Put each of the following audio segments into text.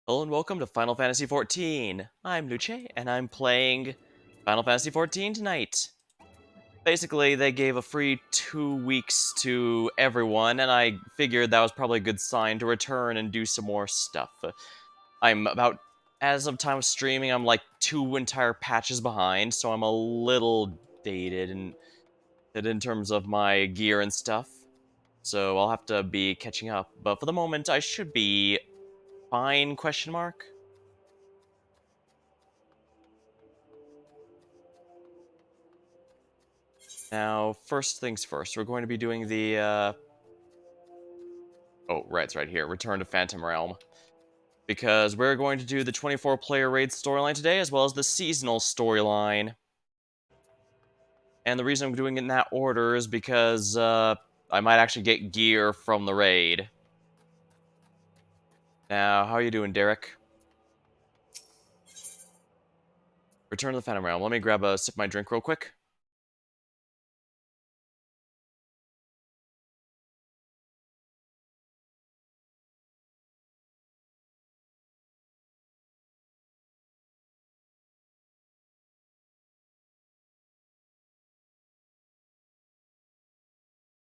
Hello and welcome to Final Fantasy XIV. I'm Luce, and I'm playing Final Fantasy XIV tonight. Basically, they gave a free 2 weeks to everyone, and I figured that was probably a good sign to return and do some more stuff. I'm about, as of time of streaming, I'm like 2 entire patches behind, so I'm a little dated in terms of my gear and stuff. So I'll have to be catching up, but for the moment, I should be fine, question mark? Now, first things first, we're going to be doing the, oh, right, it's right here, Return to Phantom Realm. Because we're going to do the 24-player raid storyline today, as well as the seasonal storyline. And the reason I'm doing it in that order is because, I might actually get gear from the raid. Now, how are you doing, Derek? Return to the Phantom Realm. Let me grab a sip of my drink real quick.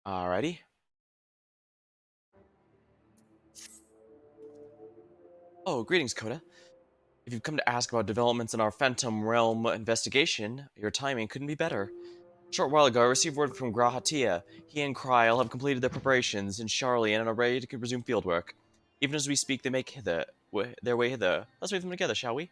Alrighty. Oh, greetings, Coda. If you've come to ask about developments in our Phantom Realm investigation, your timing couldn't be better. A short while ago, I received word from Grahatia. He and Kryl have completed their preparations in Charlie and are ready to resume fieldwork. Even as we speak, they make their way hither. Let's wait for them together, shall we?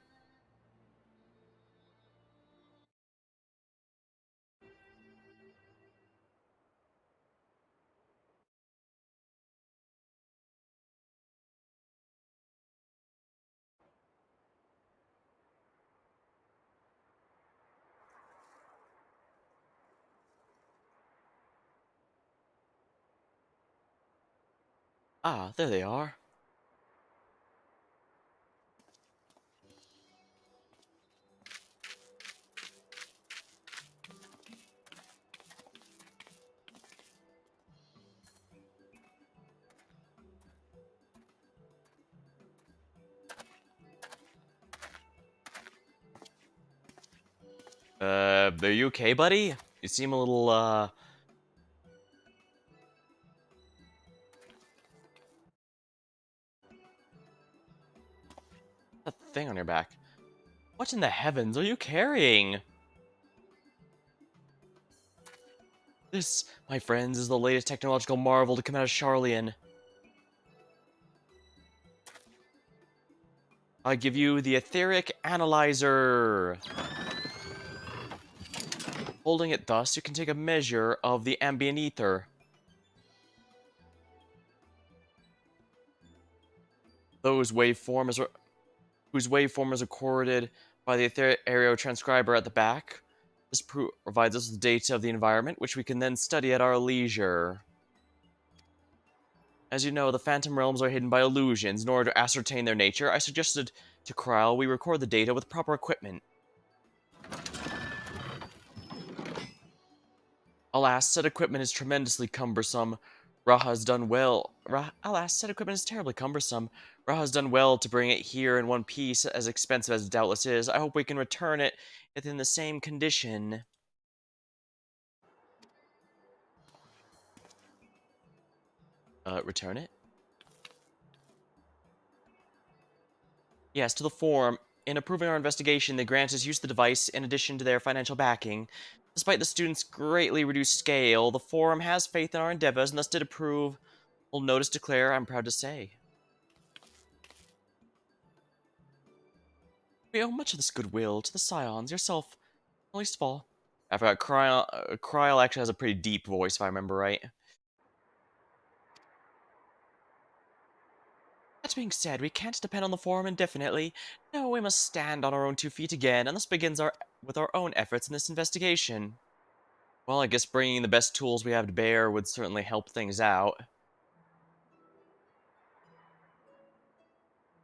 Ah, there they are. Are you okay, buddy? You seem a little, a thing on your back. What in the heavens are you carrying? This, my friends, is the latest technological marvel to come out of Charlian. I give you the Etheric Analyzer. Holding it thus, you can take a measure of the ambient ether. Those waveforms are, whose waveform is recorded by the aerial transcriber at the back. This provides us with data of the environment, which we can then study at our leisure. As you know, the Phantom Realms are hidden by illusions. In order to ascertain their nature, I suggested to Kryl we record the data with proper equipment. Alas, said equipment is tremendously cumbersome. Raha has done well. Alas, said equipment is terribly cumbersome. Raha has done well to bring it here in one piece, as expensive as it doubtless is. I hope we can return it within the same condition. Return it? Yes, to the forum. In approving our investigation, they grant us use of the device in addition to their financial backing. Despite the students' greatly reduced scale, the forum has faith in our endeavors and thus did approve. Will notice declare, I'm proud to say. We owe much of this goodwill to the Scions, yourself, least of all. I forgot, Kryl actually has a pretty deep voice, if I remember right. That being said, we can't depend on the forum indefinitely. No, we must stand on our own 2 feet again, and this begins with our own efforts in this investigation. Well, I guess bringing the best tools we have to bear would certainly help things out.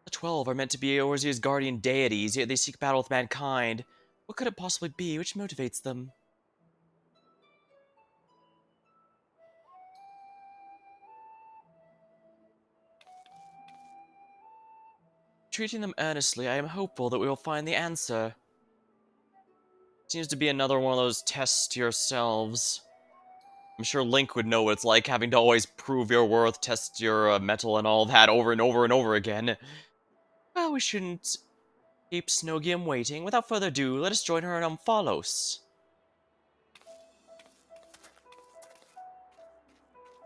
The 12 are meant to be Eorzea's guardian deities, yet they seek battle with mankind. What could it possibly be which motivates them? Treating them earnestly, I am hopeful that we will find the answer. Seems to be another one of those test yourselves. I'm sure Link would know what it's like having to always prove your worth, test your metal and all that over and over and over again. Well, we shouldn't keep Snowgim waiting. Without further ado, let us join her in Omphalos.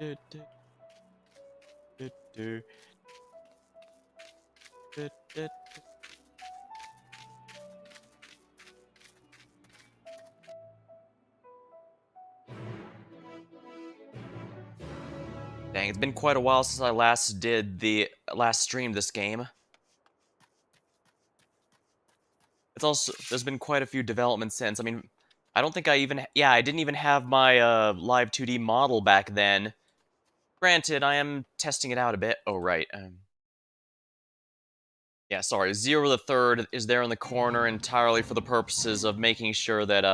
Du, du, du, du, du, du. Dang, it's been quite a while since I last streamed this game. It's also, there's been quite a few developments since. I mean, I don't think I even, yeah, I didn't even have my live 2D model back then. Granted, I am testing it out a bit. Oh, right. Yeah, sorry. Zero the Third is there in the corner entirely for the purposes of making sure that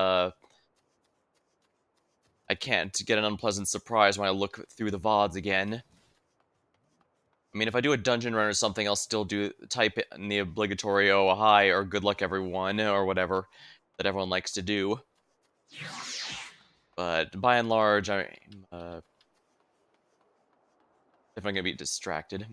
I can't get an unpleasant surprise when I look through the VODs again. I mean, if I do a dungeon run or something, I'll still type it in the obligatory "oh hi" or "good luck everyone" or whatever that everyone likes to do. But by and large, I'm definitely gonna be distracted.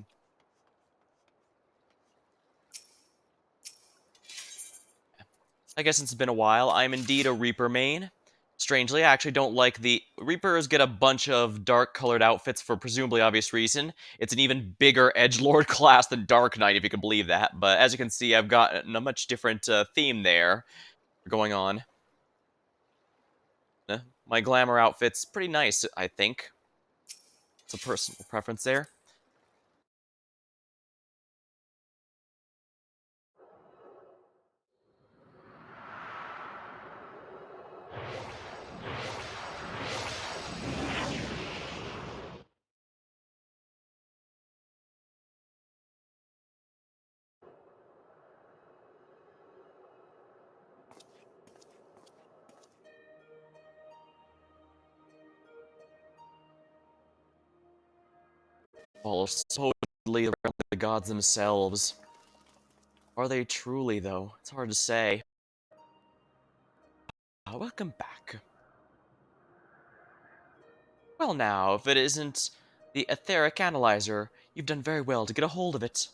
I guess since it's been a while, I'm indeed a Reaper main. Strangely, I actually don't like the... Reapers get a bunch of dark-colored outfits for presumably obvious reason. It's an even bigger edgelord class than Dark Knight, if you can believe that. But as you can see, I've got a much different theme there going on. My glamour outfit's pretty nice, I think. It's a personal preference there. Well, supposedly around the gods themselves. Are they truly, though? It's hard to say. Welcome back. Well now, if it isn't the etheric analyzer, you've done very well to get a hold of it.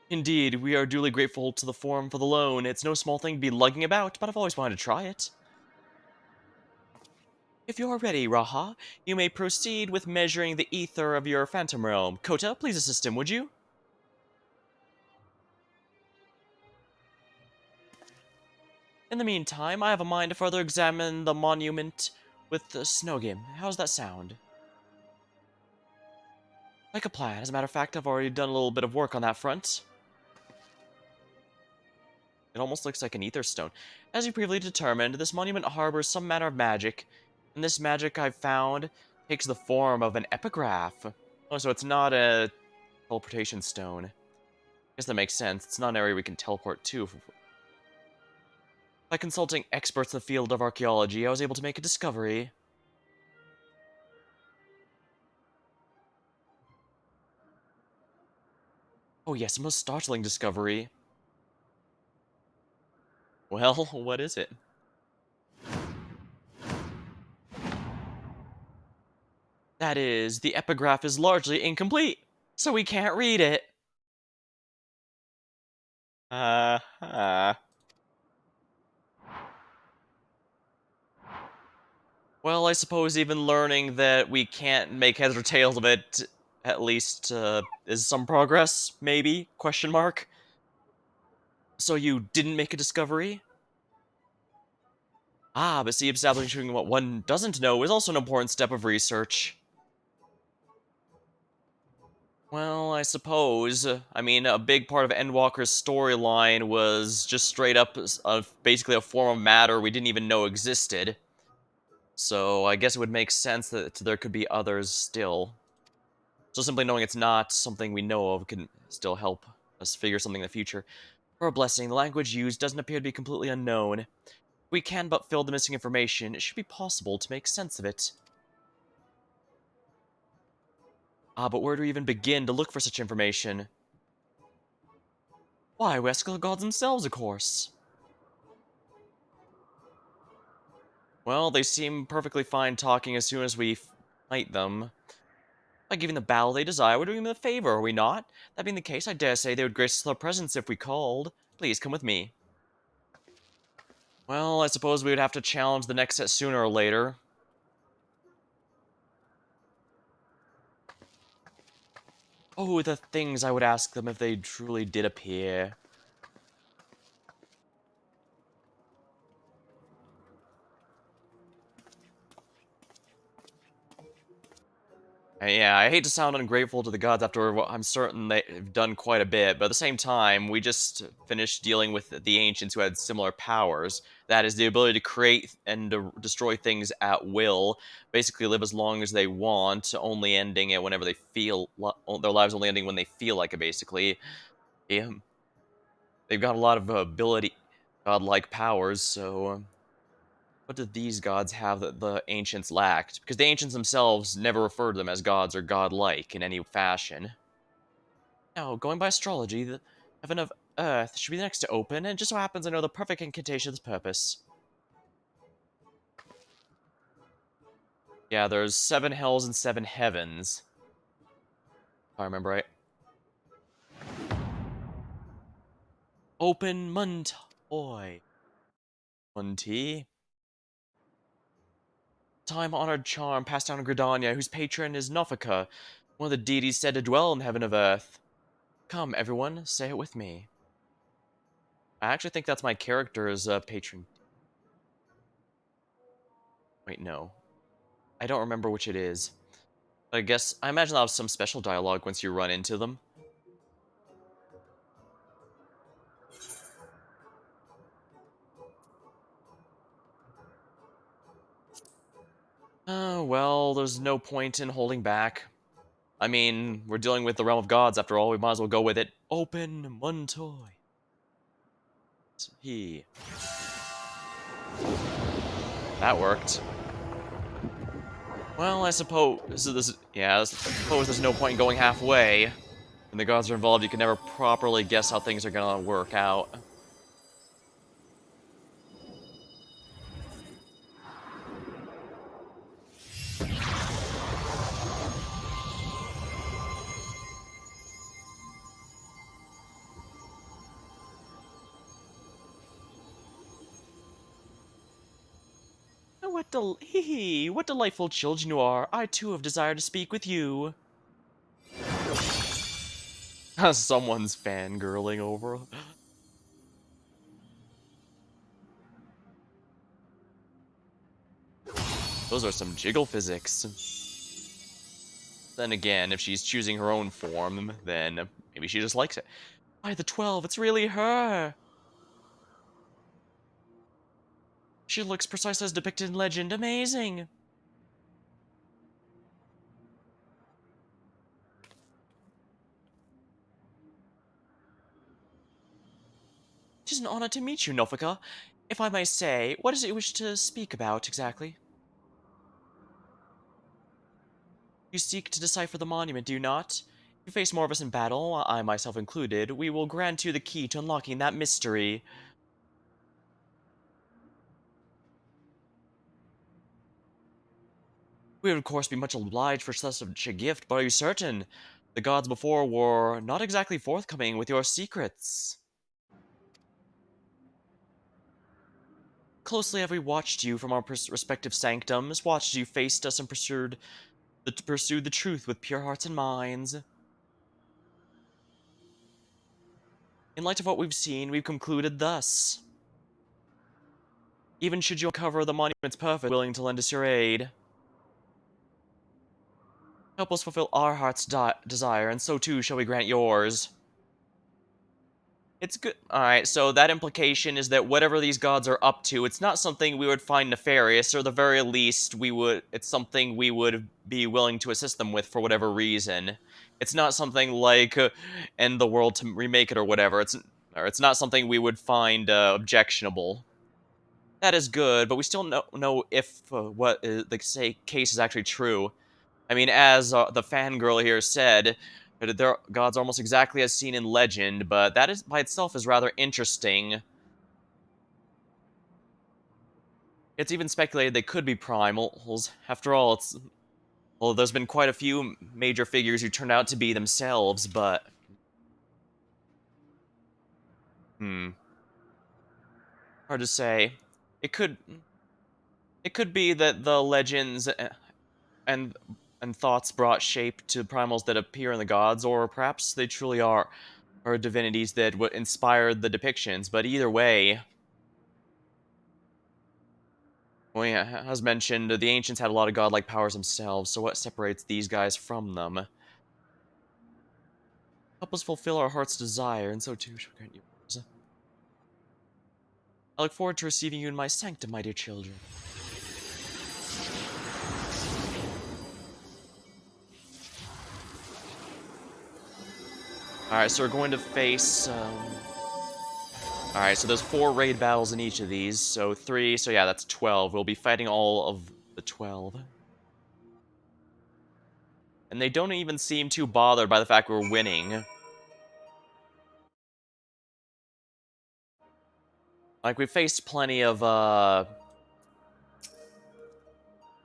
Indeed, we are duly grateful to the forum for the loan. It's no small thing to be lugging about, but I've always wanted to try it. If you are ready, Raha, you may proceed with measuring the ether of your phantom realm. Kota, please assist him, would you? In the meantime, I have a mind to further examine the monument with the Snowgim. How's that sound? Like a plan. As a matter of fact, I've already done a little bit of work on that front. It almost looks like an ether stone. As you previously determined, this monument harbors some manner of magic, and this magic I've found takes the form of an epigraph. Oh, so it's not a teleportation stone. I guess that makes sense. It's not an area we can teleport to. By consulting experts in the field of archaeology, I was able to make a discovery. Oh yes, a most startling discovery. Well, what is it? That is, the epigraph is largely incomplete, so we can't read it. Uh-huh. Well, I suppose even learning that we can't make heads or tails of it, at least, is some progress, maybe? Question mark? So you didn't make a discovery? Ah, but see, establishing what one doesn't know is also an important step of research. Well, I suppose. I mean, a big part of Endwalker's storyline was just straight up basically a form of matter we didn't even know existed. So I guess it would make sense that there could be others still. So simply knowing it's not something we know of can still help us figure something in the future. For a blessing, the language used doesn't appear to be completely unknown. If we can but fill the missing information, it should be possible to make sense of it. Ah, but where do we even begin to look for such information? Why, we ask the gods themselves, of course. Well, they seem perfectly fine talking as soon as we fight them. By giving the battle they desire, we're doing them a favor, are we not? That being the case, I dare say they would grace us with their presence if we called. Please, come with me. Well, I suppose we would have to challenge the next set sooner or later. Oh, the things I would ask them if they truly did appear. Yeah, I hate to sound ungrateful to the gods after what I'm certain they've done quite a bit, but at the same time, we just finished dealing with the ancients who had similar powers. That is, the ability to create and to destroy things at will, basically live as long as they want, only ending it whenever they feel, their lives only ending when they feel like it, basically. Yeah, they've got a lot of godlike powers, so what do these gods have that the ancients lacked? Because the ancients themselves never referred to them as gods or godlike in any fashion. Now, going by astrology, the heaven of Earth should be next to open, and it just so happens I know the perfect incantation for this purpose. Yeah, there's 7 hells and 7 heavens, if I remember right. Open Muntoy. Munti. Time-honored charm passed down to Gridania, whose patron is Nofika, one of the deities said to dwell in the heaven of Earth. Come, everyone, say it with me. I actually think that's my character's patron. Wait, no. I don't remember which it is. I guess, I imagine I'll have some special dialogue once you run into them. Well, there's no point in holding back. I mean, we're dealing with the realm of gods after all, we might as well go with it. Open Muntoy. He. That worked. Well, I suppose I suppose there's no point in going halfway. When the gods are involved, you can never properly guess how things are gonna work out. What delightful children you are. I too have desired to speak with you. Someone's fangirling over. Those are some jiggle physics. Then again, if she's choosing her own form, then maybe she just likes it. By the 12, it's really her! She looks precisely as depicted in legend. Amazing! It is an honor to meet you, Nofika. If I may say, what is it you wish to speak about, exactly? You seek to decipher the monument, do you not? If you face more of us in battle, I myself included, we will grant you the key to unlocking that mystery. We would of course be much obliged for such a gift, but are you certain? The gods before were not exactly forthcoming with your secrets. Closely have we watched you from our respective sanctums, watched as you faced us and pursued the truth with pure hearts and minds. In light of what we've seen, we've concluded thus. Even should you uncover the monument's purpose, willing to lend us your aid. Help us fulfill our heart's desire, and so too shall we grant yours. It's good. Alright, so that implication is that whatever these gods are up to, it's not something we would find nefarious, or the very least, it's something we would be willing to assist them with for whatever reason. It's not something like end the world to remake it or whatever. It's not something we would find objectionable. That is good, but we still know if what the case is actually true. I mean, as the fangirl here said, that their gods are almost exactly as seen in legend, but that is by itself is rather interesting. It's even speculated they could be primals. After all, well, there's been quite a few major figures who turned out to be themselves, but hard to say. It could it could be that the legends and and thoughts brought shape to primals that appear in the gods, or perhaps they truly are divinities that inspired the depictions. But either way, well, yeah, as mentioned, the ancients had a lot of godlike powers themselves. So what separates these guys from them? Help us fulfill our heart's desire, and so too shall grant you yours. I look forward to receiving you in my sanctum, my dear children. Alright, so we're going to face, Alright, so there's 4 raid battles in each of these, so 3, so yeah, that's 12. We'll be fighting all of the 12. And they don't even seem too bothered by the fact we're winning. Like, we faced plenty of, I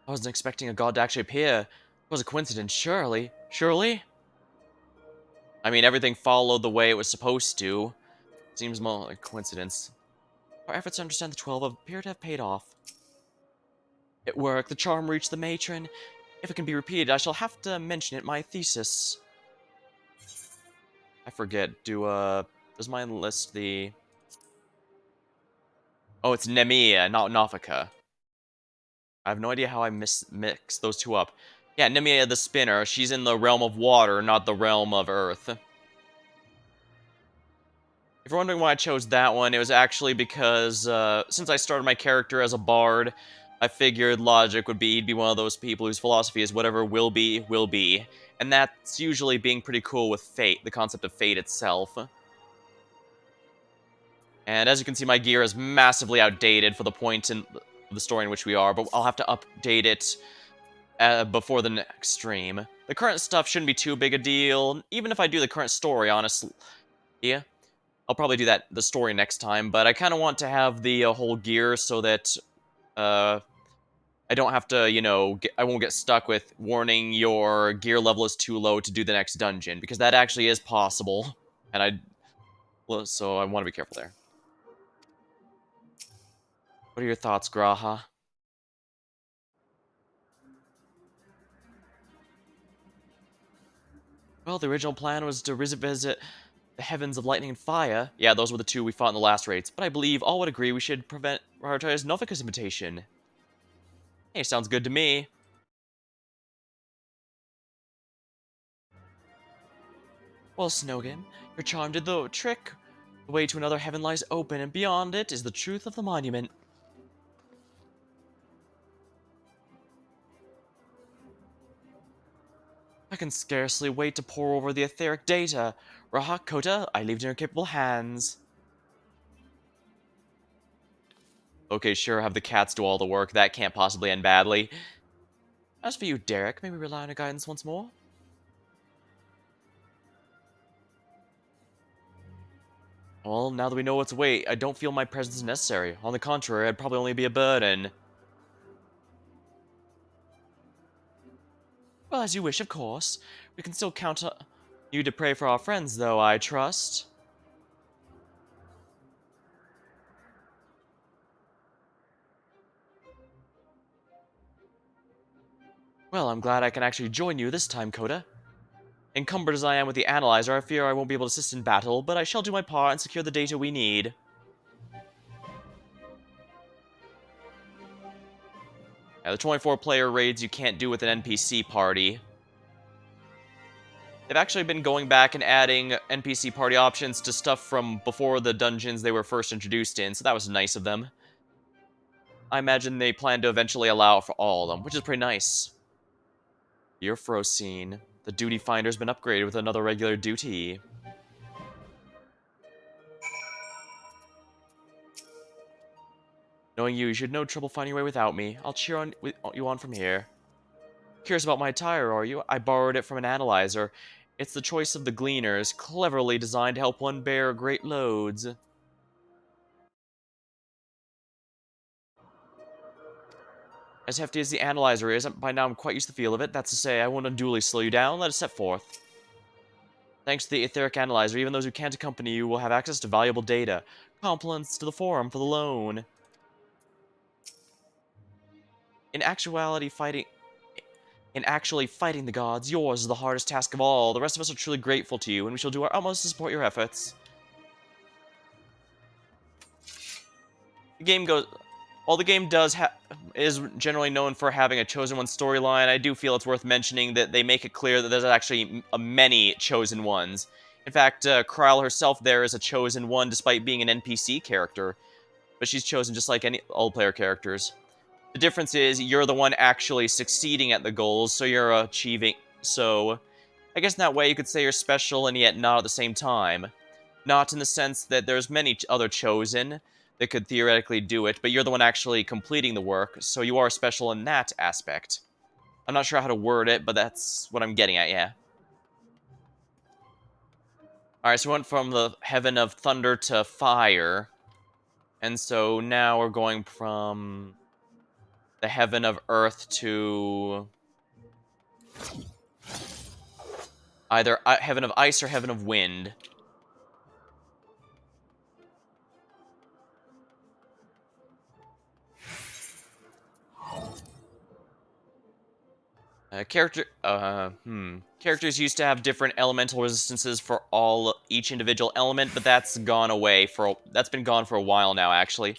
wasn't expecting a god to actually appear. It was a coincidence, surely. Surely? I mean, everything followed the way it was supposed to. Seems more like coincidence. Our efforts to understand the 12 appear to have paid off. It worked. The charm reached the matron. If it can be repeated, I shall have to mention it in my thesis. I forget. Does mine list the... Oh, it's Nemea, not Nafika. I have no idea how I mixed those two up. Yeah, Nemea the Spinner. She's in the realm of water, not the realm of earth. If you're wondering why I chose that one, it was actually because, since I started my character as a bard, I figured logic would be he'd be one of those people whose philosophy is whatever will be, will be. And that's usually being pretty cool with fate, the concept of fate itself. And as you can see, my gear is massively outdated for the point in the story in which we are, but I'll have to update it before the next stream. The current stuff shouldn't be too big a deal, even if I do the current story, honestly. Yeah, I'll probably do the story next time, but I kind of want to have the whole gear so that I don't have to, I won't get stuck with warning your gear level is too low to do the next dungeon, because that actually is possible, and well, so I want to be careful there. What are your thoughts, Graha? Well, the original plan was to visit the heavens of lightning and fire. Yeah, those were the 2 we fought in the last raids, but I believe all would agree we should prioritize Novika's invitation. Hey, sounds good to me. Well, Snogan, your charm did the trick. The way to another heaven lies open, and beyond it is the truth of the monument. I can scarcely wait to pore over the etheric data. Rahak Kota, I leave it in your capable hands. Okay, sure, have the cats do all the work. That can't possibly end badly. As for you, Derek, may we rely on your guidance once more? Well, now that we know what's away, I don't feel my presence is necessary. On the contrary, I'd probably only be a burden. Well, as you wish, of course. We can still count on you to pray for our friends, though, I trust. Well, I'm glad I can actually join you this time, Coda. Encumbered as I am with the Analyzer, I fear I won't be able to assist in battle, but I shall do my part and secure the data we need. Now, the 24-player raids you can't do with an NPC party. They've actually been going back and adding NPC party options to stuff from before the dungeons they were first introduced in, so that was nice of them. I imagine they plan to eventually allow for all of them, which is pretty nice. Euphrosyne. The duty finder's been upgraded with another regular duty. Knowing you, you should no trouble finding your way without me. I'll cheer you on from here. Curious about my attire, are you? I borrowed it from an analyzer. It's the choice of the gleaners, cleverly designed to help one bear great loads. As hefty as the analyzer is, by now I'm quite used to the feel of it. That's to say, I won't unduly slow you down. Let us set forth. Thanks to the etheric analyzer, even those who can't accompany you will have access to valuable data. Compliments to the forum for the loan. In actuality, fighting... In actually fighting the gods, yours is the hardest task of all. The rest of us are truly grateful to you, and we shall do our utmost to support your efforts. The game goes... While the game is generally known for having a Chosen One storyline, I do feel it's worth mentioning that they make it clear that there's actually many Chosen Ones. In fact, Kryle herself there is a Chosen One despite being an NPC character, but she's chosen just like any all-player characters. The difference is you're the one actually succeeding at the goals, so you're achieving... So, I guess in that way you could say you're special and yet not at the same time. Not in the sense that there's many other Chosen that could theoretically do it, but you're the one actually completing the work, so you are special in that aspect. I'm not sure how to word it, but that's what I'm getting at, yeah. Alright, so we went from the heaven of thunder to fire, and so now we're going from the heaven of earth to either heaven of ice or heaven of wind. Characters used to have different elemental resistances for each individual element, but that's gone away that's been gone for a while now, actually.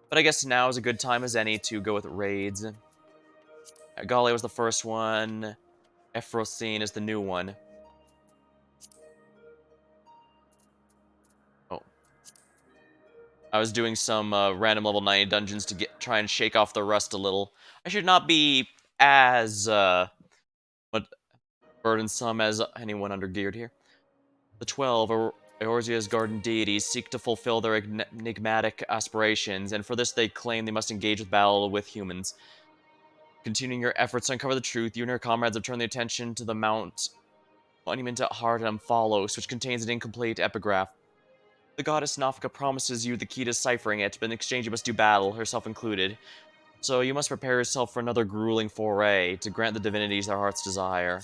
But I guess now is a good time as any to go with raids. Gale was the first one. Euphrosyne is the new one. Oh. I was doing some random level 90 dungeons to try and shake off the rust a little. I should not be as burdensome as anyone undergeared here. The 12, Eorzea's garden deities, seek to fulfill their enigmatic aspirations, and for this they claim they must engage with battle with humans. Continuing your efforts to uncover the truth, you and your comrades have turned the attention to the monument at Heart and Amphalos, which contains an incomplete epigraph. The goddess Nafka promises you the key to deciphering it, but in exchange you must do battle, herself included. So you must prepare yourself for another grueling foray to grant the divinities their heart's desire.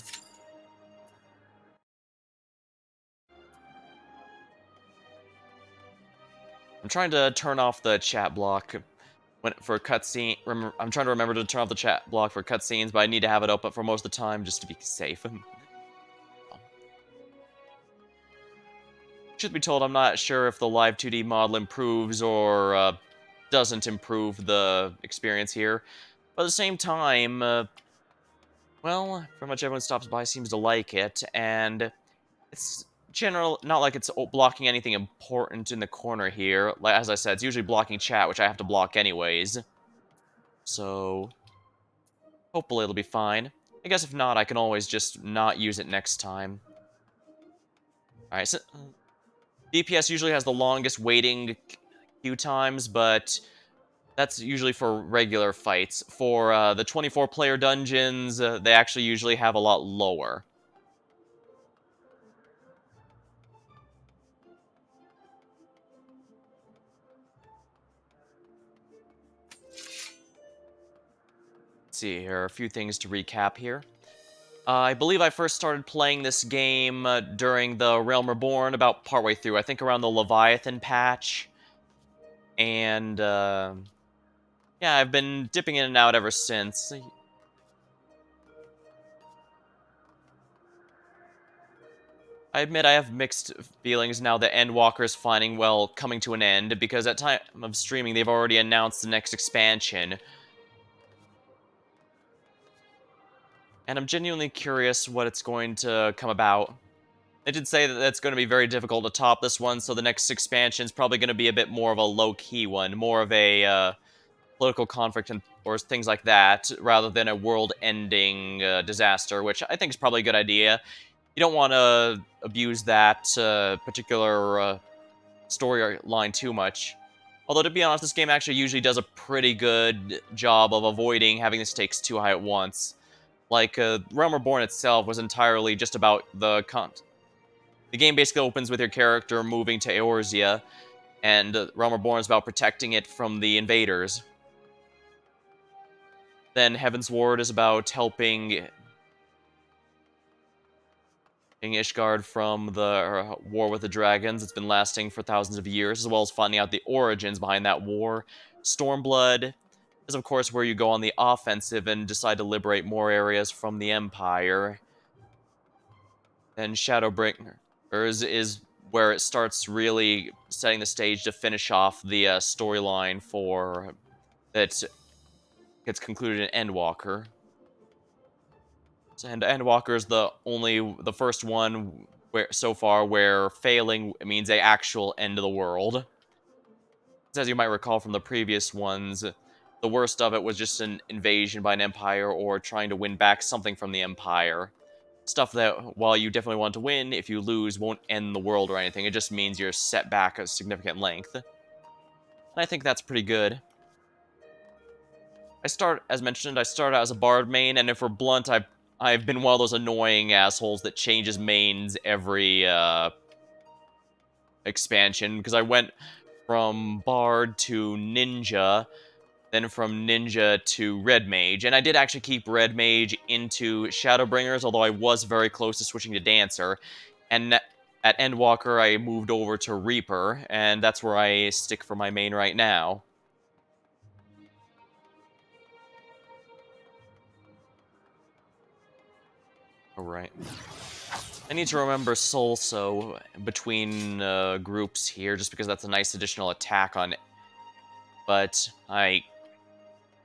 I'm trying to turn off the chat block for cutscene. I'm trying to remember to turn off the chat block for cutscenes, but I need to have it open for most of the time just to be safe. Truth be told, I'm not sure if the live 2D model improves or doesn't improve the experience here. But at the same time, well, pretty much everyone stops by seems to like it, and it's not like it's blocking anything important in the corner here. Like, as I said, it's usually blocking chat, which I have to block anyways. So, hopefully it'll be fine. I guess if not, I can always just not use it next time. Alright, so DPS usually has the longest waiting queue times, but that's usually for regular fights. For the 24-player dungeons, they actually usually have a lot lower. Let's see, here are a few things to recap here. I believe I first started playing this game during the Realm Reborn, about partway through. I think around the Leviathan patch. And, yeah, I've been dipping in and out ever since. I admit I have mixed feelings now that Endwalker is coming to an end, because at time of streaming they've already announced the next expansion. And I'm genuinely curious what it's going to come about. They did say that it's going to be very difficult to top this one, so the next expansion is probably going to be a bit more of a low-key one, more of a political conflict or things like that, rather than a world-ending disaster, which I think is probably a good idea. You don't want to abuse that particular storyline too much. Although, to be honest, this game actually usually does a pretty good job of avoiding having the stakes too high at once. Like, Realm Reborn itself was entirely just about the game basically opens with your character moving to Eorzea, and Realm Reborn is about protecting it from the invaders. Then Heaven's Ward is about helping Ishgard from the war with the dragons. It's been lasting for thousands of years, as well as finding out the origins behind that war. Stormblood is, of course, where you go on the offensive and decide to liberate more areas from the Empire. Then Shadowbringers is where it starts really setting the stage to finish off the storyline for that gets concluded in Endwalker. And Endwalker is the first one where so far where failing means a actual end of the world. As you might recall from the previous ones, the worst of it was just an invasion by an empire or trying to win back something from the empire. Stuff that, while you definitely want to win, if you lose, won't end the world or anything. It just means you're set back a significant length. And I think that's pretty good. As mentioned, I started out as a bard main, and if we're blunt, I've been one of those annoying assholes that changes mains every expansion, because I went from bard to ninja, then from ninja to red mage, and I did actually keep red mage into Shadowbringers, although I was very close to switching to dancer, and at Endwalker I moved over to Reaper, and that's where I stick for my main right now. Alright. I need to remember Solso between groups here, just because that's a nice additional attack on it. But the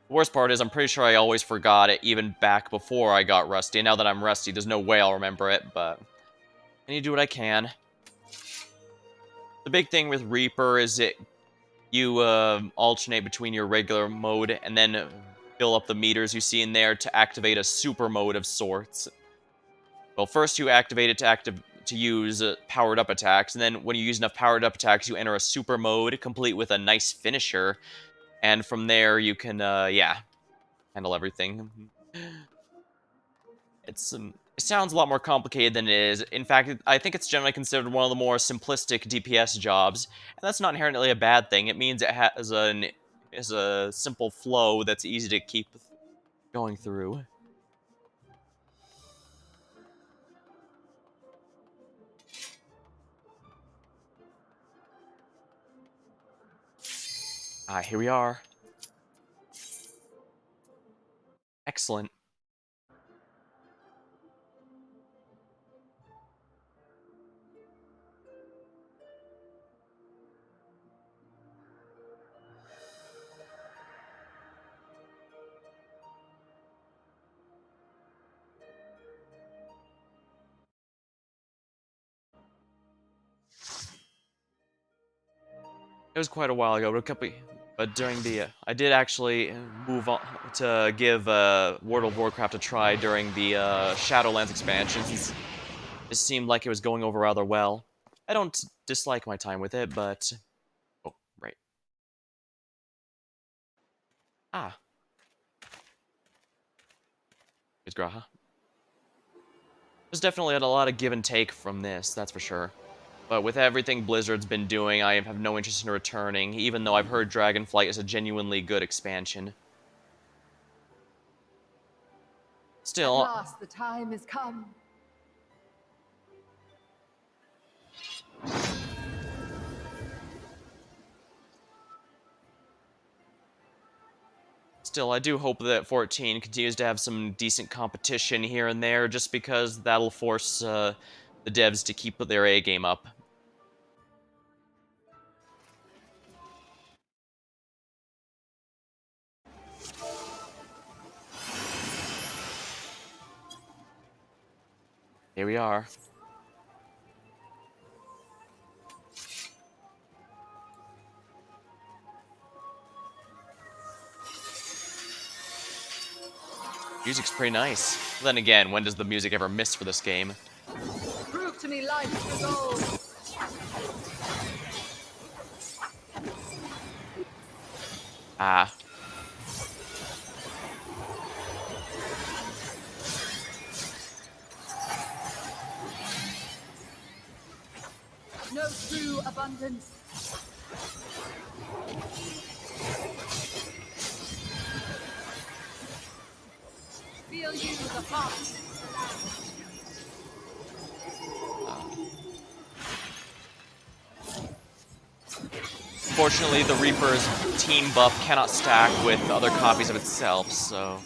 worst part is I'm pretty sure I always forgot it, even back before I got Rusty. And now that I'm Rusty, there's no way I'll remember it, but I need to do what I can. The big thing with Reaper is you alternate between your regular mode and then fill up the meters you see in there to activate a super mode of sorts. Well, first you activate it to use powered up attacks, and then when you use enough powered up attacks, you enter a super mode, complete with a nice finisher, and from there you can, yeah, handle everything. It sounds a lot more complicated than it is. In fact, I think it's generally considered one of the more simplistic DPS jobs, and that's not inherently a bad thing. It means it has a simple flow that's easy to keep going through. Ah, here we are. Excellent. It was quite a while ago, but during the, I did actually move on to give World of Warcraft a try during the Shadowlands expansion, since it seemed like it was going over rather well. I don't dislike my time with it, but... Oh, right. Ah, it's Graha. There's definitely a lot of give and take from this, that's for sure. But with everything Blizzard's been doing, I have no interest in returning, even though I've heard Dragonflight is a genuinely good expansion. Still, at last the time has come. Still, I do hope that 14 continues to have some decent competition here and there, just because that'll force the devs to keep their A game up. Here we are. Music's pretty nice. Then again, when does the music ever miss for this game? Prove to me life's resolve. Ah. No true abundance. Feel you the heart of the land. Fortunately, the Reaper's team buff cannot stack with other copies of itself, so...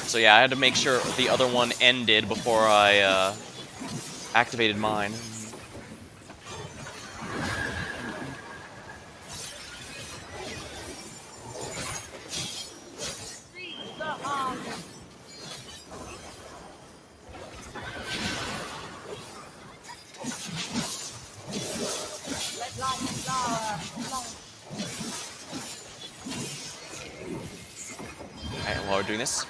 So yeah, I had to make sure the other one ended before I activated mine. Seek the heart. Let light flower flourish. Alright, while we're doing this,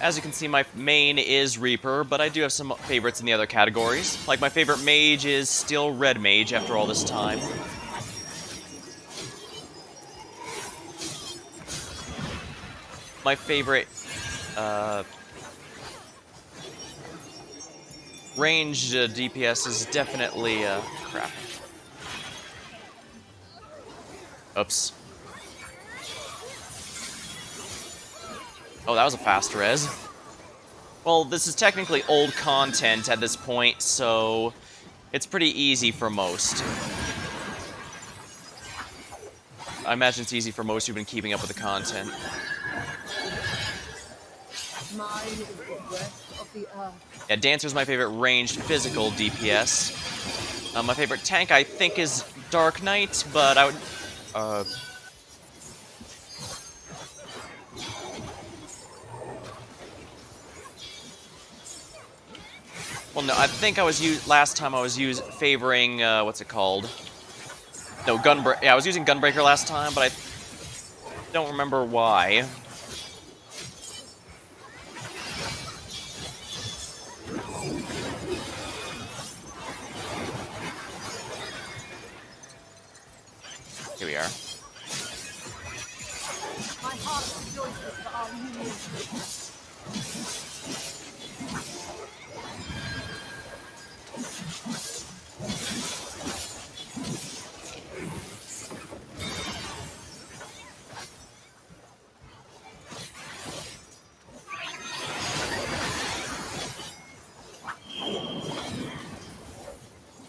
as you can see, my main is Reaper, but I do have some favorites in the other categories. Like, my favorite mage is still Red Mage after all this time. My favorite, ranged DPS is definitely, crap. Oops. Oh, that was a fast res. Well, this is technically old content at this point, so it's pretty easy for most. I imagine it's easy for most who've been keeping up with the content. Mine is the breath of the earth. Yeah, Dancer's my favorite ranged physical DPS. My favorite tank, I think, is Dark Knight, but I would... Well, no, I think I was last time I was favoring what's it called? No, Gunbreaker. Yeah, I was using Gunbreaker last time, but I don't remember why. Here we are. My heart rejoices for our union.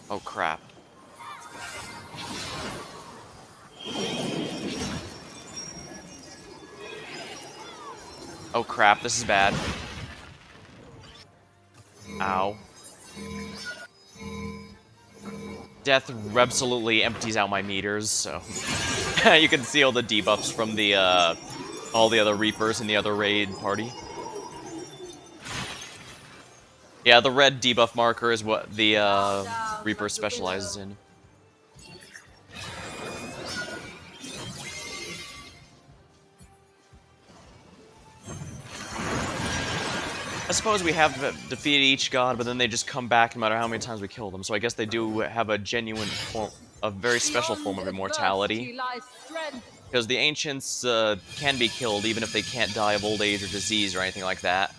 Oh crap. Oh crap, this is bad. Ow. Death absolutely empties out my meters, so... you can see all the debuffs from the, all the other Reapers in the other raid party. Yeah, the red debuff marker is what the, Reaper specializes in. I suppose we have defeated each god, but then they just come back no matter how many times we kill them. So I guess they do have a genuine form, a very special form of immortality. Because the ancients can be killed even if they can't die of old age or disease or anything like that.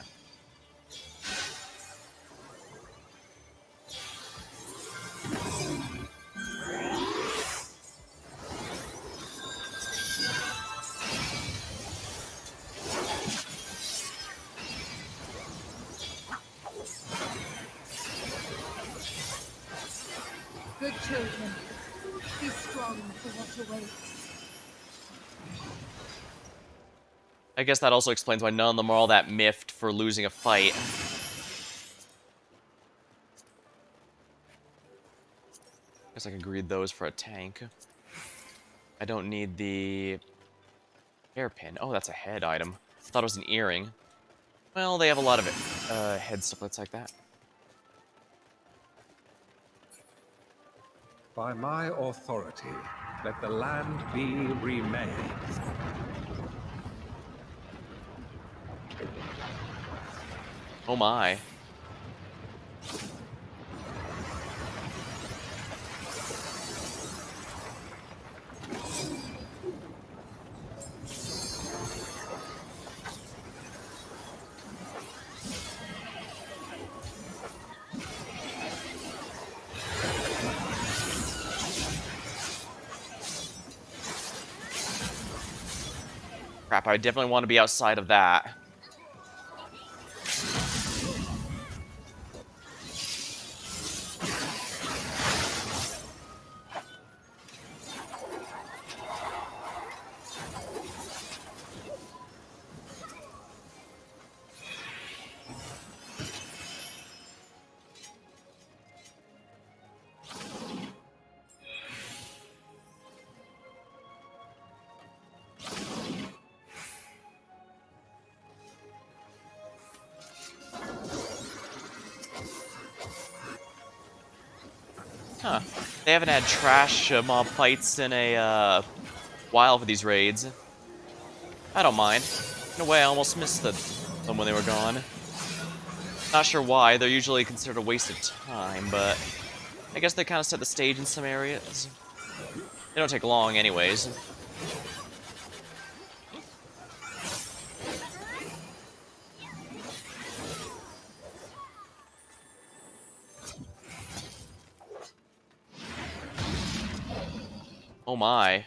Good children, be strong for what awaits. I guess that also explains why none of them are all that miffed for losing a fight. Guess I can greed those for a tank. I don't need the hairpin. Oh, that's a head item. I thought it was an earring. Well, they have a lot of head splits like that. By my authority, let the land be remade. Oh my. Crap, I definitely want to be outside of that. Huh. They haven't had trash mob fights in a while for these raids. I don't mind. In a way, I almost missed them when they were gone. Not sure why, they're usually considered a waste of time, but I guess they kind of set the stage in some areas. They don't take long anyways. Oh my.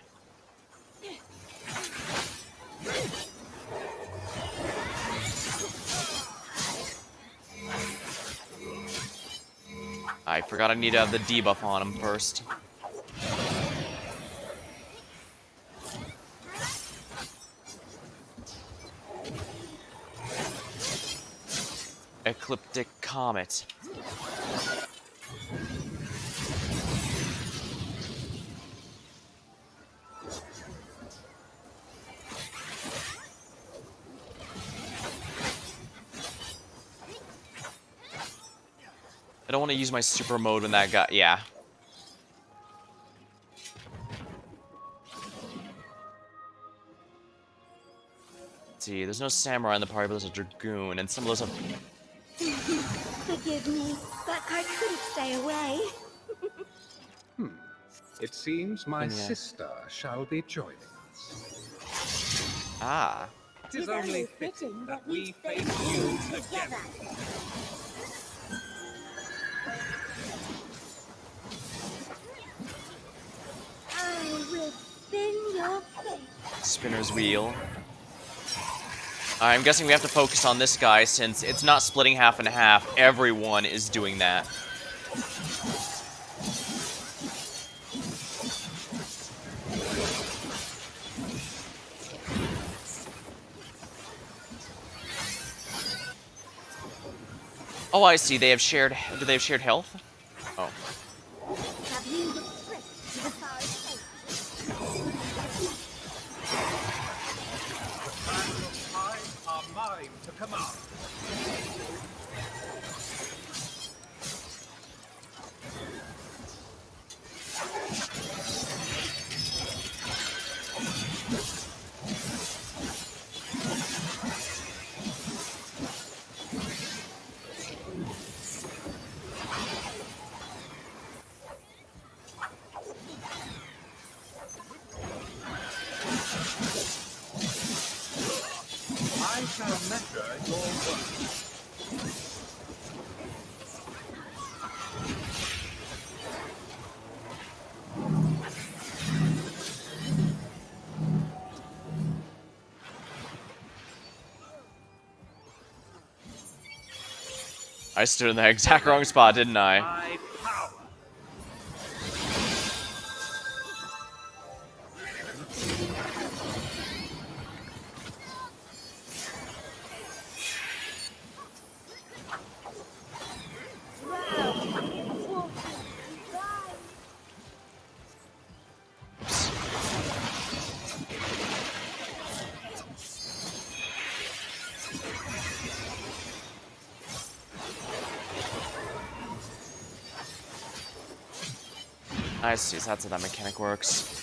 I forgot I need to have the debuff on him first. Ecliptic Comet. I don't want to use my super mode when that guy... Yeah. Let's see, there's no samurai in the party, but there's a dragoon, and some of those have... Forgive me, but I couldn't stay away. It seems my Yeah. sister shall be joining us. Ah. It is only fitting that we face you together. I will spin your fate. Spinner's wheel. I'm guessing we have to focus on this guy since it's not splitting half and half. Everyone is doing that. Oh, I see. They have shared... Do they have shared health? Oh. Have you the strength to the forest fate? The sands of time are mine to command. I shall measure your work. I stood in the exact wrong spot, didn't I? My power. I see, so that's how that mechanic works.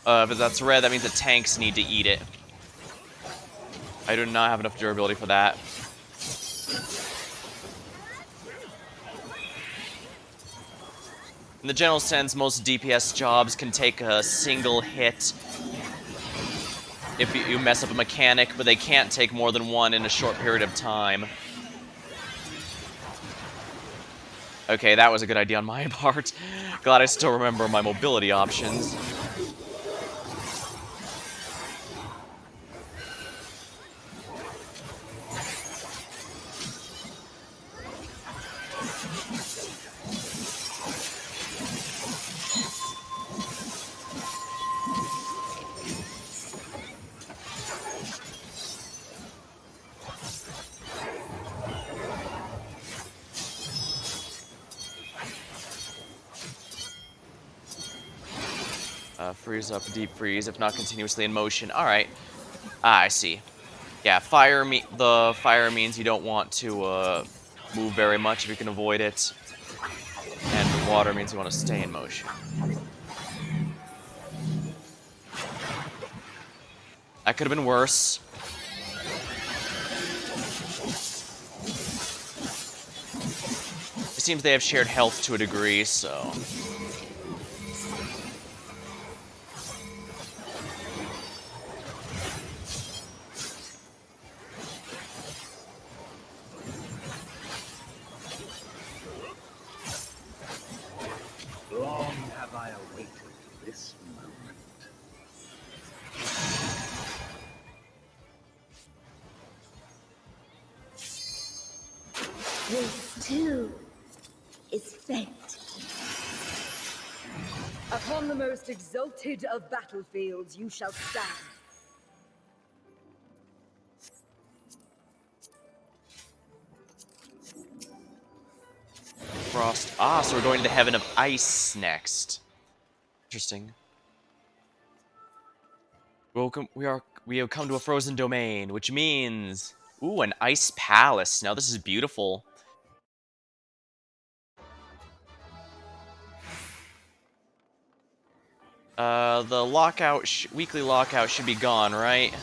If that's red, that means the tanks need to eat it. I do not have enough durability for that. In the general sense, most DPS jobs can take a single hit if you mess up a mechanic, but they can't take more than one in a short period of time. Okay, that was a good idea on my part. Glad I still remember my mobility options. Freeze up, deep freeze, if not continuously in motion. Alright. Ah, I see. Yeah, the fire means you don't want to move very much if you can avoid it. And water means you want to stay in motion. That could have been worse. It seems they have shared health to a degree, so... Long have I awaited this moment. This too is fate. Upon the most exalted of battlefields you shall stand. Frost. Ah, so we're going to the Heaven of Ice next. Interesting. We have come to a frozen domain, which means... Ooh, an ice palace. Now this is beautiful. The weekly lockout should be gone, right?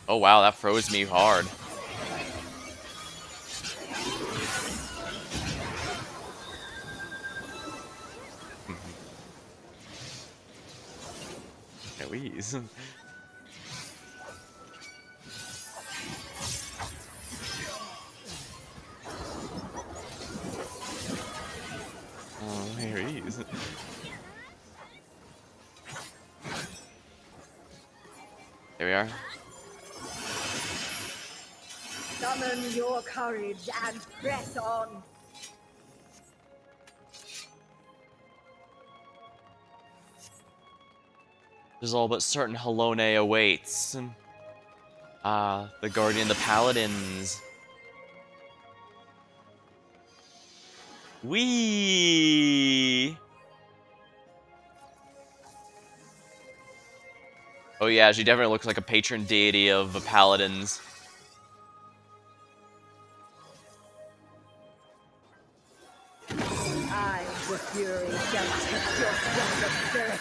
Oh wow, that froze me hard. Louise. Oh, here he is. There we are. Summon your courage and press on. There's all but certain Halone awaits. Ah, the Guardian, the Paladins. Whee! Oh yeah, she definitely looks like a patron deity of the Paladins. I, the Fury, shall test your strength of spirit.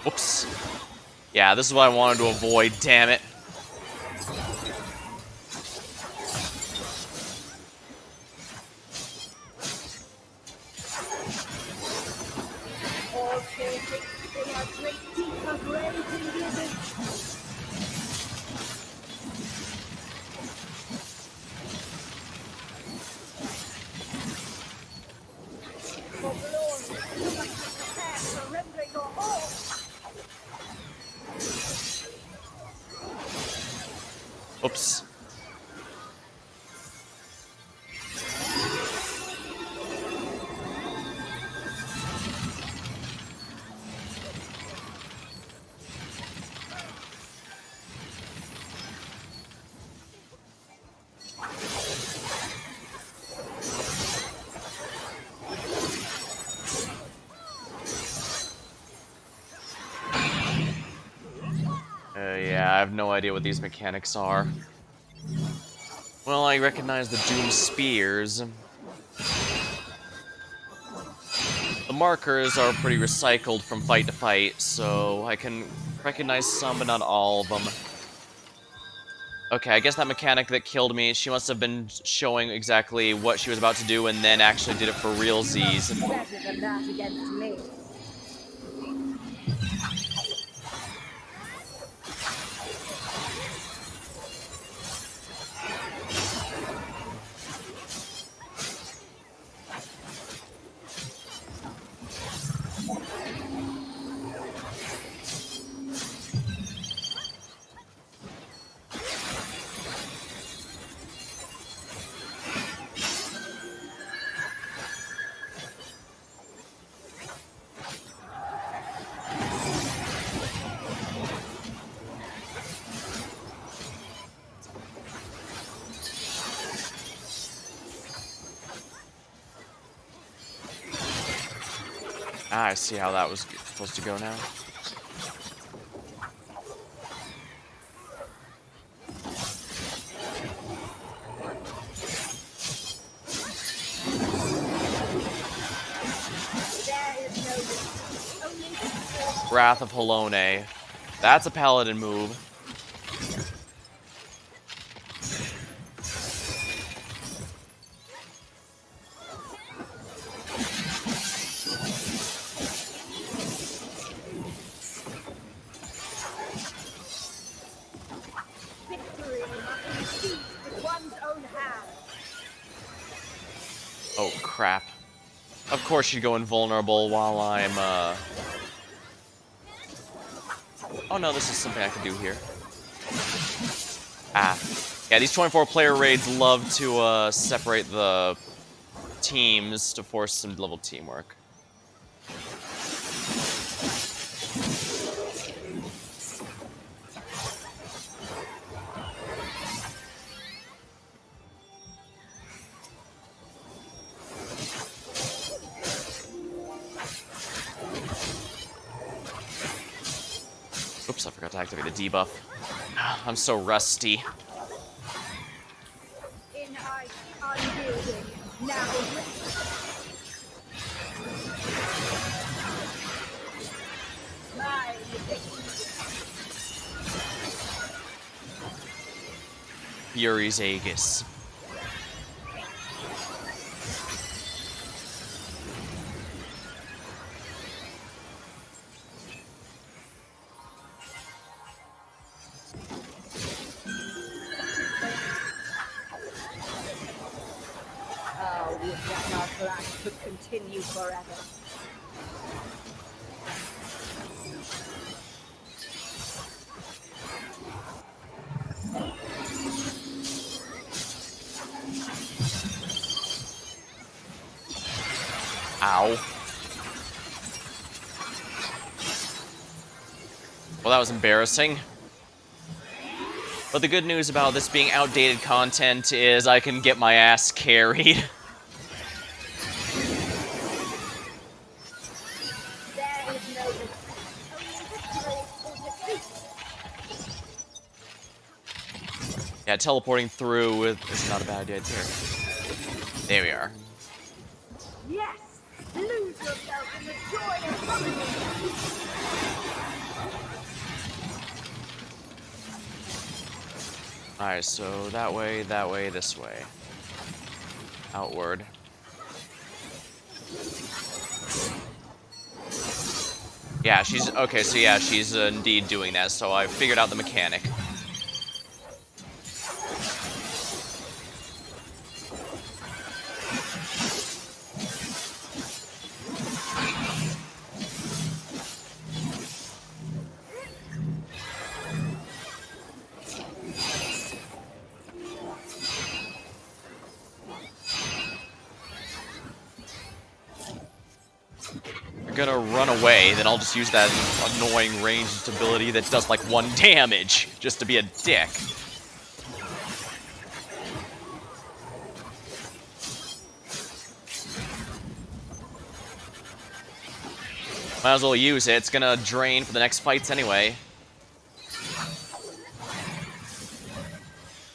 Whoops. Yeah, this is what I wanted to avoid, damn it. All changing, they are great deep of rage and giving. For glory, you must prepare, surrender your all. Oops. Yeah, I have no idea what these mechanics are. Well, I recognize the Doom Spears. The the markers are pretty recycled from fight to fight, so I can recognize some, but not all of them. Okay, I guess that mechanic that killed me, she must have been showing exactly what she was about to do and then actually did it for realsies. Better than that against me. Ah, I see how that was supposed to go now. There is no defeat, only victory. Wrath of Halone. That's a paladin move. Victory must be seized with one's own hand. Oh, crap. Of course she'd go invulnerable while I'm, Oh no, this is something I can do here. Ah. Yeah, these 24-player raids love to, separate the teams to force some level teamwork. Oops, I forgot to activate the debuff. I'm so rusty. In ice, unyielding, now mine victory. Fury's Aegis. Oh, would that our clash could continue forever. Ow. Well, that was embarrassing. But the good news about this being outdated content is I can get my ass carried. There is no defeat, only victory or defeat. Yeah, teleporting through is not a bad idea here. There we are. Yes! Lose yourself in the joy of conquering. Alright, so that way, this way. Outward. Yeah, she's... Okay, so yeah, she's indeed doing that, so I figured out the mechanic. Gonna run away, then I'll just use that annoying ranged ability that does like 1 damage, just to be a dick. Might as well use it, it's gonna drain for the next fights anyway.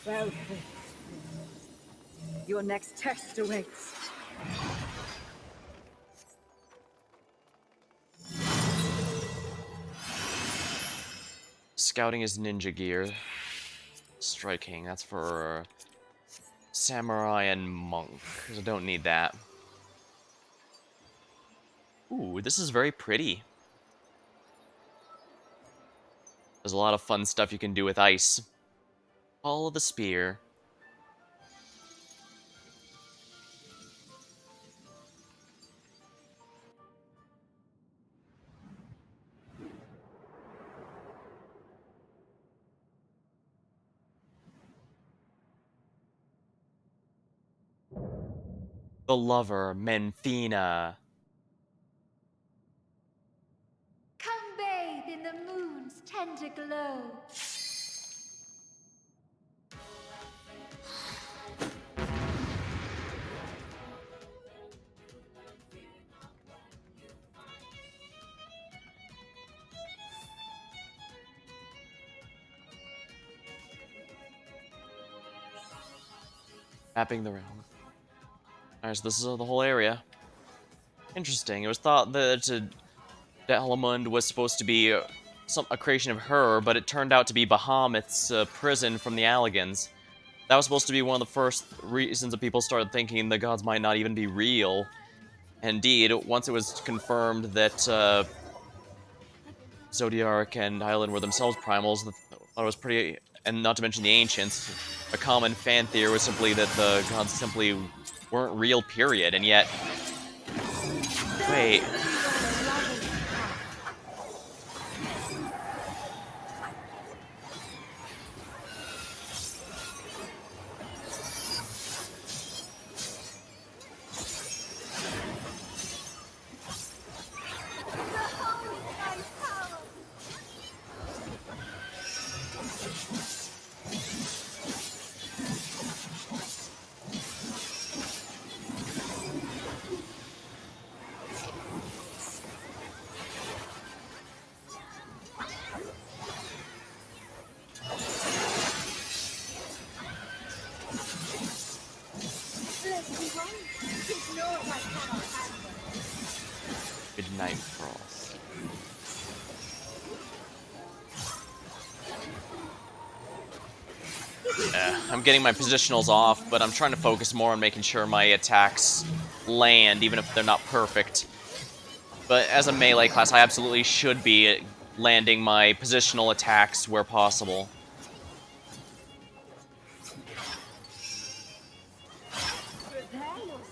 Well, your next test awaits. Scouting is ninja gear. Striking, that's for samurai and monk, because I don't need that. Ooh, this is very pretty. There's a lot of fun stuff you can do with ice. Follow the spear. The lover, Menthina. Come bathe in the moon's tender glow. Mapping the realm. Alright, so this is the whole area. Interesting. It was thought that Delamund was supposed to be a creation of her, but it turned out to be Bahamut's prison from the Alligans. That was supposed to be one of the first reasons that people started thinking the gods might not even be real. Indeed, once it was confirmed that Zodiac and Hyland were themselves primals, I thought it was pretty... And not to mention the ancients, a common fan theory was simply that the gods simply weren't real, period, and yet... Wait... Midnight Frost. I'm getting my positionals off, but I'm trying to focus more on making sure my attacks land, even if they're not perfect. But as a melee class, I absolutely should be landing my positional attacks where possible. Prepare yourself.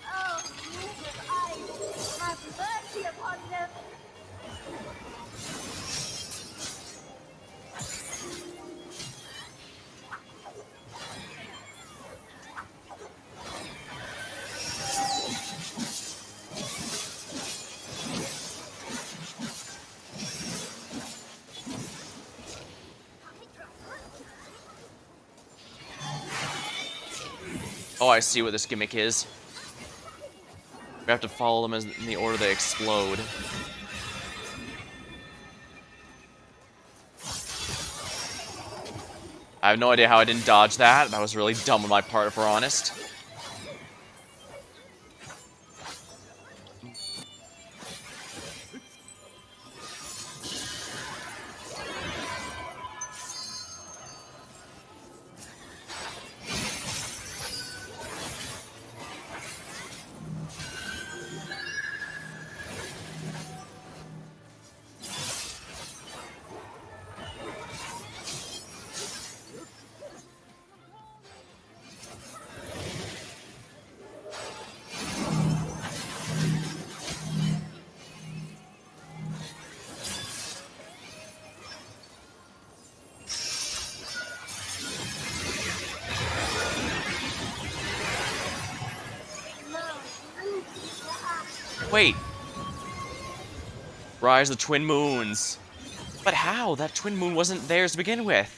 Oh, move of ice, have mercy upon them. Oh, I see what this gimmick is. We have to follow them in the order they explode. I have no idea how I didn't dodge that. That was really dumb on my part, if we're honest. Wait. Rise of the Twin Moons. But how? That Twin Moon wasn't theirs to begin with.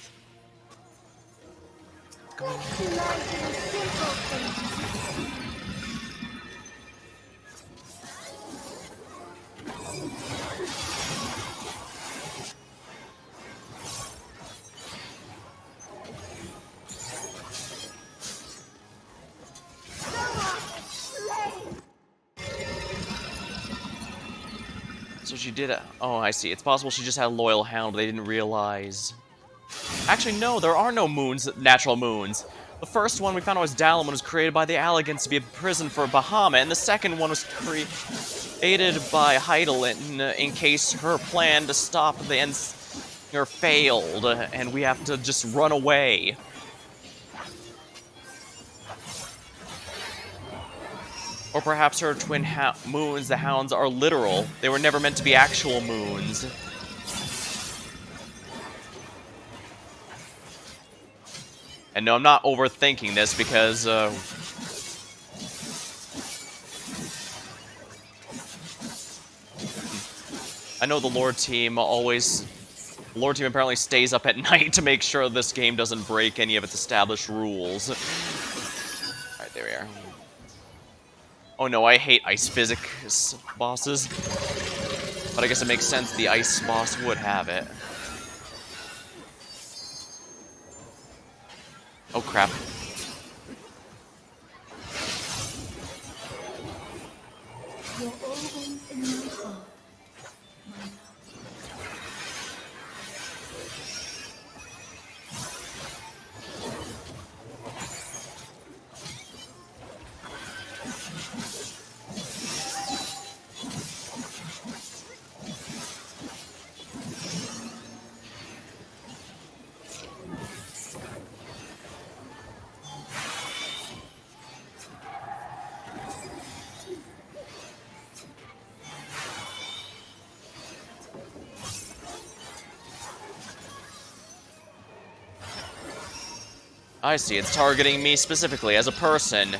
she did it. Oh, I see. It's possible she just had a loyal hound, but they didn't realize. Actually, no, there are no moons, natural moons. The first one we found out was Dalaman was created by the Alligans to be a prison for Bahamut, and the second one was created by Heidelin in case her plan to stop the Enslinger failed, and we have to just run away. Or perhaps her twin moons, the hounds, are literal. They were never meant to be actual moons. And no, I'm not overthinking this because, I know the lore team apparently stays up at night to make sure this game doesn't break any of its established rules. Alright, there we are. Oh no, I hate ice physics bosses. But I guess it makes sense the ice boss would have it. Oh crap. You're always in my heart, my love. I see, it's targeting me specifically as a person.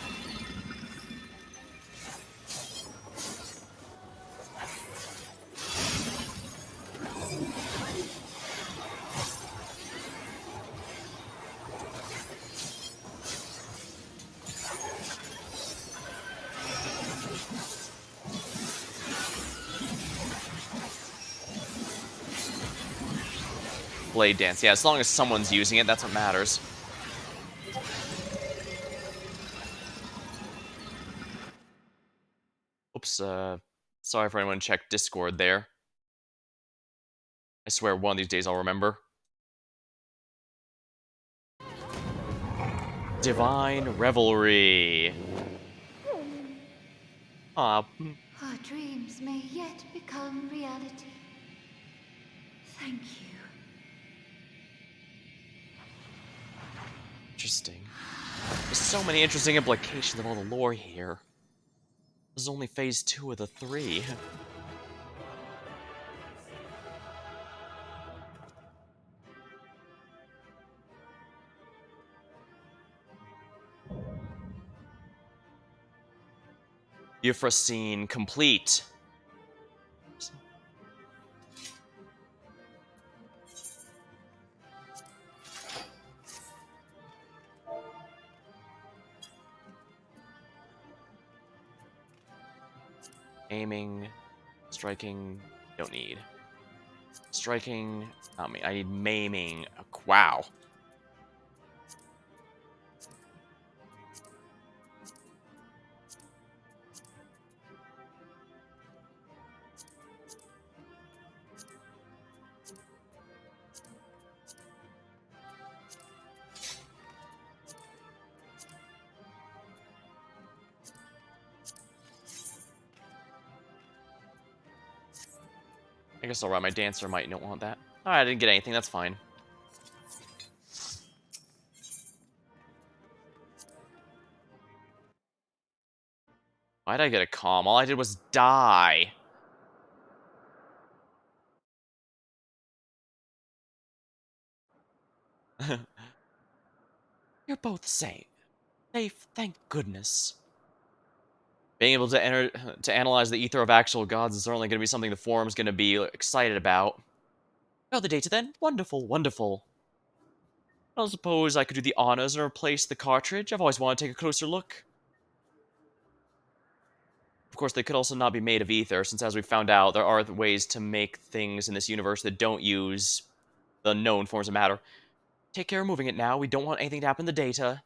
Blade dance, yeah, as long as someone's using it, that's what matters. Oops, sorry for anyone who checked Discord there. I swear one of these days I'll remember. Divine Revelry. Ah, Our dreams may yet become reality. Thank you. interesting. There's so many interesting implications of all the lore here. This is only phase 2 of the 3. Euphrosyne complete. Aiming, striking, don't need. Striking, I need maiming. Wow. I guess I'll ride my dancer might not want that. Alright, I didn't get anything, that's fine. Why'd I get a calm? All I did was die. You're both safe. Safe, thank goodness. Being able to analyze the ether of actual gods is certainly going to be something the forum's going to be excited about. Oh, the data then? Wonderful, wonderful. I don't suppose I could do the honors and replace the cartridge. I've always wanted to take a closer look. Of course, they could also not be made of ether, since as we found out, there are ways to make things in this universe that don't use the known forms of matter. Take care of moving it now. We don't want anything to happen to the data.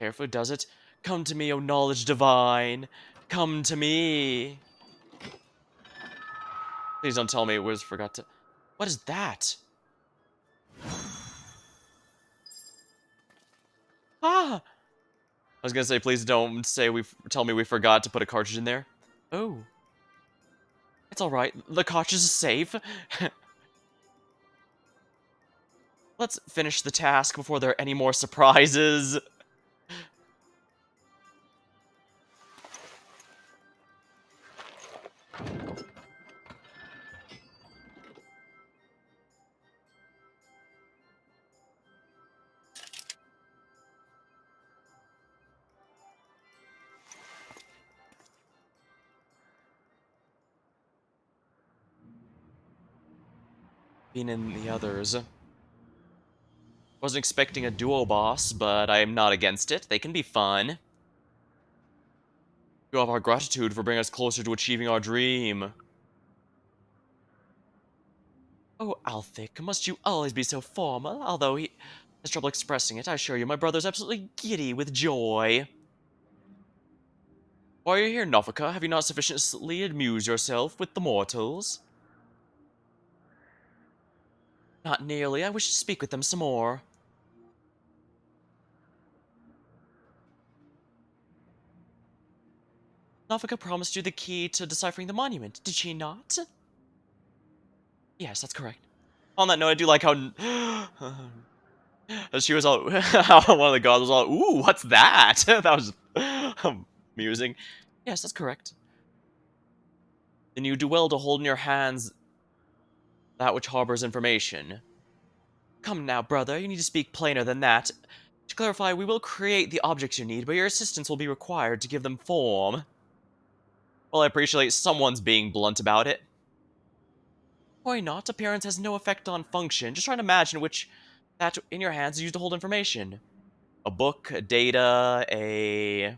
Carefully does it. Come to me, O knowledge divine. Come to me. Please don't tell me it was forgot to... What is that? Ah! I was gonna say, please don't say tell me we forgot to put a cartridge in there. Oh. It's alright. The cartridge is safe. Let's finish the task before there are any more surprises. Being in the others. Wasn't expecting a duo boss, but I'm not against it. They can be fun. You have our gratitude for bringing us closer to achieving our dream. Oh, Althik, must you always be so formal? Although he has trouble expressing it, I assure you my brother's absolutely giddy with joy. Why are you here, Novika? Have you not sufficiently amused yourself with the mortals? Not nearly. I wish to speak with them some more. Novika promised you the key to deciphering the monument, did she not? Yes, that's correct. On that note, I do like how... she was all... how one of the gods was all, ooh, what's that? That was amusing. Yes, that's correct. Then you do well to hold in your hands that which harbors information. Come now, brother, you need to speak plainer than that. To clarify, we will create the objects you need, but your assistance will be required to give them form. Well, I appreciate someone's being blunt about it. Why not? Appearance has no effect on function. Just try to imagine which that in your hands is used to hold information. A book, a data, a...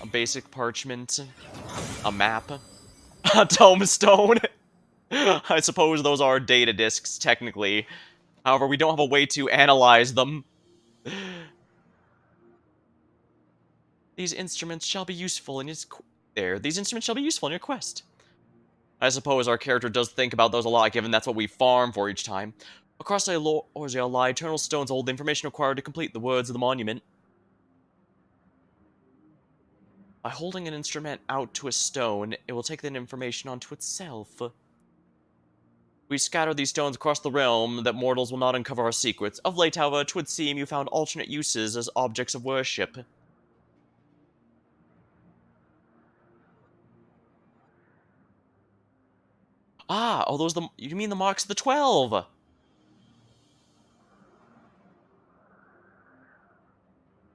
a basic parchment, a map, a tombstone. I suppose those are data disks, technically. However, we don't have a way to analyze them. These instruments shall be useful in his These instruments shall be useful in your quest. I suppose our character does think about those a lot, given that's what we farm for each time. Across Orzea lie eternal stones hold the information required to complete the words of the monument. By holding an instrument out to a stone, it will take that information onto itself. We scatter these stones across the realm that mortals will not uncover our secrets. Of late, however, 'twould seem you found alternate uses as objects of worship. Ah, oh, you mean the marks of the 12?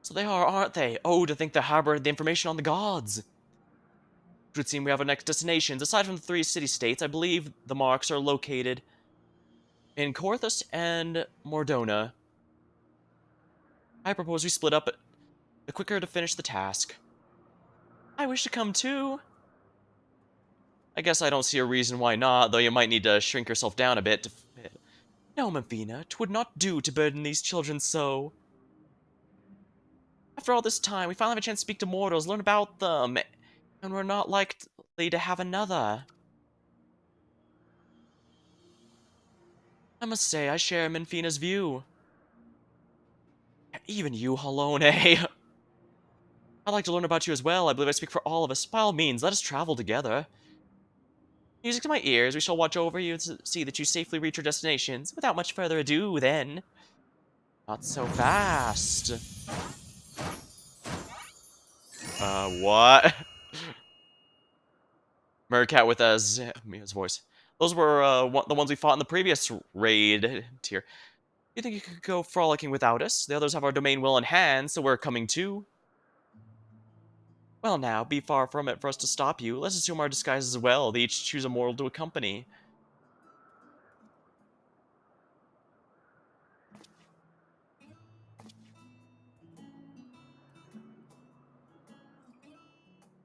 So they are, aren't they? Oh, to think they harbored the information on the gods. It would seem we have our next destinations. Aside from the 3 city-states, I believe the marks are located in Korthus and Mordona. I propose we split up the quicker to finish the task. I wish to come too. I guess I don't see a reason why not, though you might need to shrink yourself down a bit to fit. No, Mavina, 'twould not do to burden these children so. After all this time, we finally have a chance to speak to mortals, learn about them, and we're not likely to have another. I must say, I share Menfina's view. Even you, Halone. I'd like to learn about you as well. I believe I speak for all of us. By all means, let us travel together. Music to my ears, we shall watch over you to see that you safely reach your destinations. Without much further ado, then. Not so fast. What? Meerkat with Mia's voice. Those were, the ones we fought in the previous raid tier. You think you could go frolicking without us? The others have our domain well in hand, so we're coming too. Well now, be far from it for us to stop you. Let's assume our disguises as well. They each choose a mortal to accompany.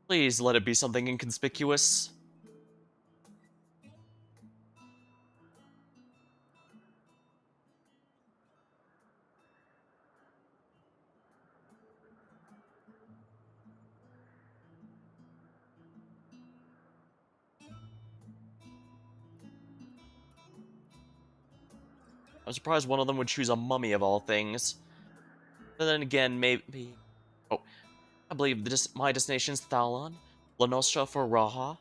Please let it be something inconspicuous. I'm surprised one of them would choose a mummy of all things. But then again, maybe... Oh, I believe my destination is Thalon, La Nostra for Raha,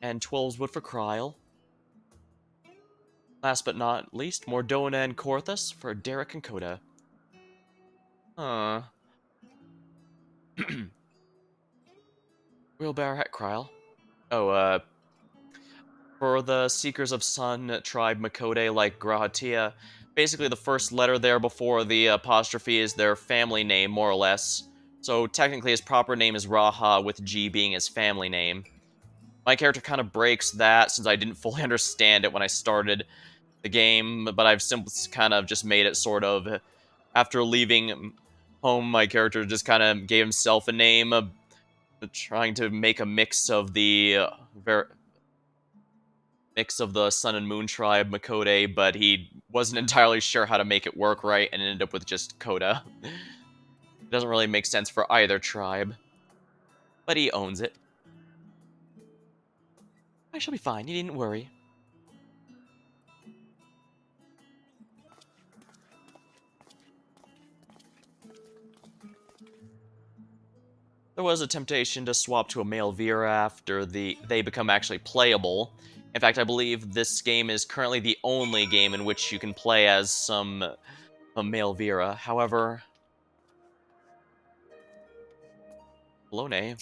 and Twelveswood for Kryl. Last but not least, Mordona and Korthus for Derek and Coda. Huh. Wheelbarrow at Kryl. Oh, for the Seekers of Sun tribe Makode like Grahatia, basically the first letter there before the apostrophe is their family name, more or less. So technically his proper name is Raha, with G being his family name. My character kind of breaks that since I didn't fully understand it when I started the game, but I've simply kind of just made it sort of... After leaving home, my character just kind of gave himself a name, trying to make a mix of the Sun and Moon tribe, Makode, but he wasn't entirely sure how to make it work right and ended up with just Coda. It doesn't really make sense for either tribe, but he owns it. I shall be fine, you needn't worry. There was a temptation to swap to a male Vera after they become actually playable. In fact, I believe this game is currently the only game in which you can play as a male Vera. However, Lone,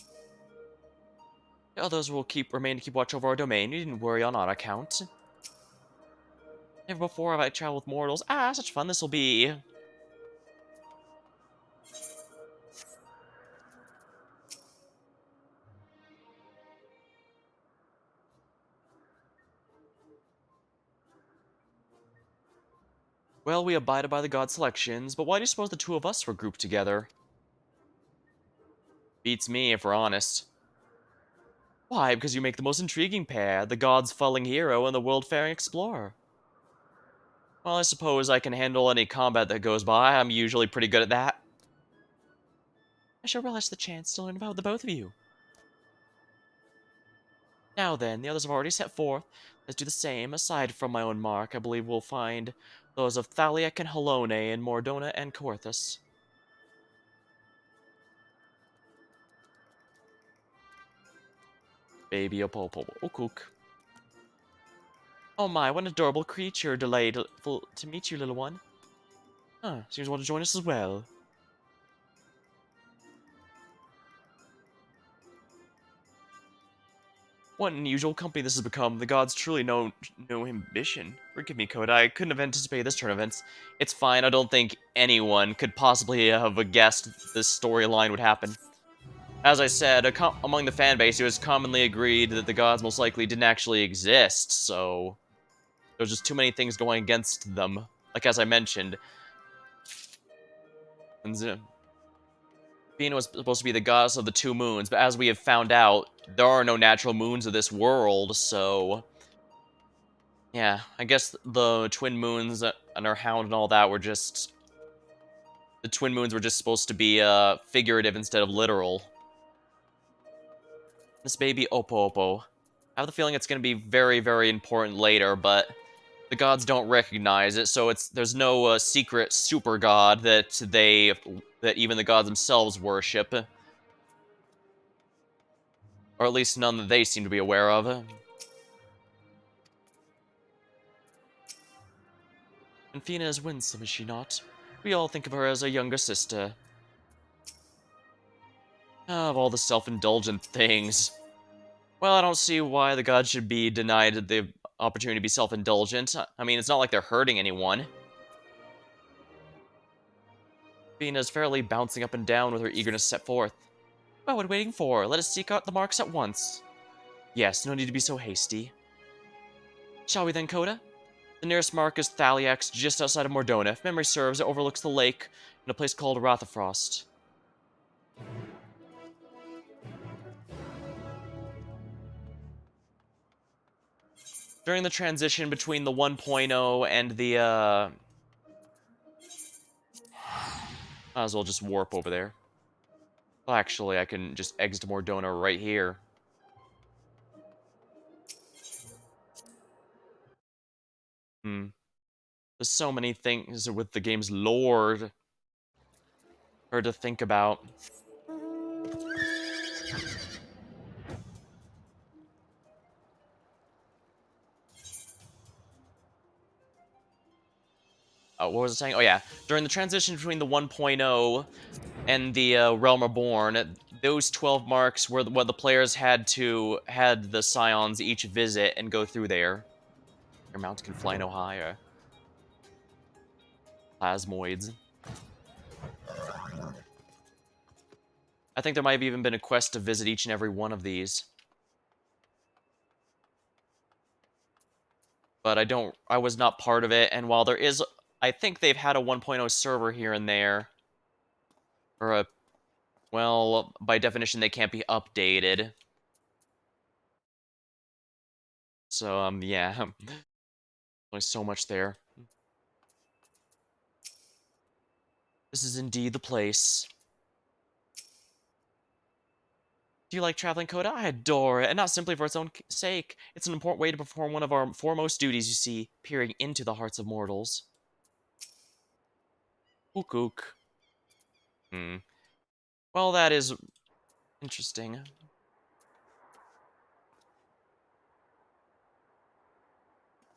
the others will remain to keep watch over our domain. You didn't worry on our account. Never before have I traveled with mortals. Ah, such fun this will be. Well, we abided by the god selections, but why do you suppose the two of us were grouped together? Beats me, if we're honest. Why? Because you make the most intriguing pair, the god's falling hero and the world-faring explorer. Well, I suppose I can handle any combat that goes by. I'm usually pretty good at that. I shall relish the chance to learn about the both of you. Now then, the others have already set forth. Let's do the same. Aside from my own mark, I believe we'll find those of Thaliak and Halone and Mordona and Korthus. Baby Opopo Okuk. Oh my, what an adorable creature. Delayed to meet you, little one. Huh, seems you want to join us as well. What an unusual company this has become. The gods truly know no ambition. Forgive me, Coda. I couldn't have anticipated this turn of events. It's fine. I don't think anyone could possibly have guessed this storyline would happen. As I said, among the fanbase, it was commonly agreed that the gods most likely didn't actually exist, so there's just too many things going against them. Like as I mentioned, Athena was supposed to be the goddess of the two moons, but as we have found out, there are no natural moons of this world, so... Yeah, I guess the twin moons and our hound and all that were just... The twin moons were just supposed to be figurative instead of literal. This baby Oppo Oppo. I have the feeling it's going to be very, very important later, but the gods don't recognize it, so there's no secret super god that even the gods themselves worship. Or at least none that they seem to be aware of. And Fina is winsome, is she not? We all think of her as a younger sister. Of all the self-indulgent things. Well, I don't see why the gods should be denied the opportunity to be self-indulgent. I mean, it's not like they're hurting anyone. Fina's fairly bouncing up and down with her eagerness set forth. Well, what are we waiting for? Let us seek out the marks at once. Yes, no need to be so hasty. Shall we then, Coda? The nearest mark is Thaliax, just outside of Mordona. If memory serves, it overlooks the lake in a place called Rathafrost. During the transition between the 1.0 and the, might as well just warp over there. Well, actually, I can just exit Mordona right here. There's so many things with the game's lore for to think about. What was I saying? Oh yeah, during the transition between the 1.0 and the Realm Reborn, those 12 marks were what the players had the Scions each visit and go through there. Your mount can fly no higher. Plasmoids. I think there might have even been a quest to visit each and every one of these. But I was not part of it, and while there is, I think they've had a 1.0 server here and there. Or a, well, by definition, they can't be updated. So, yeah. Only so much there. This is indeed the place. Do you like traveling, Coda? I adore it, and not simply for its own sake. It's an important way to perform one of our foremost duties, you see, peering into the hearts of mortals. Ook ook. Well, that is interesting.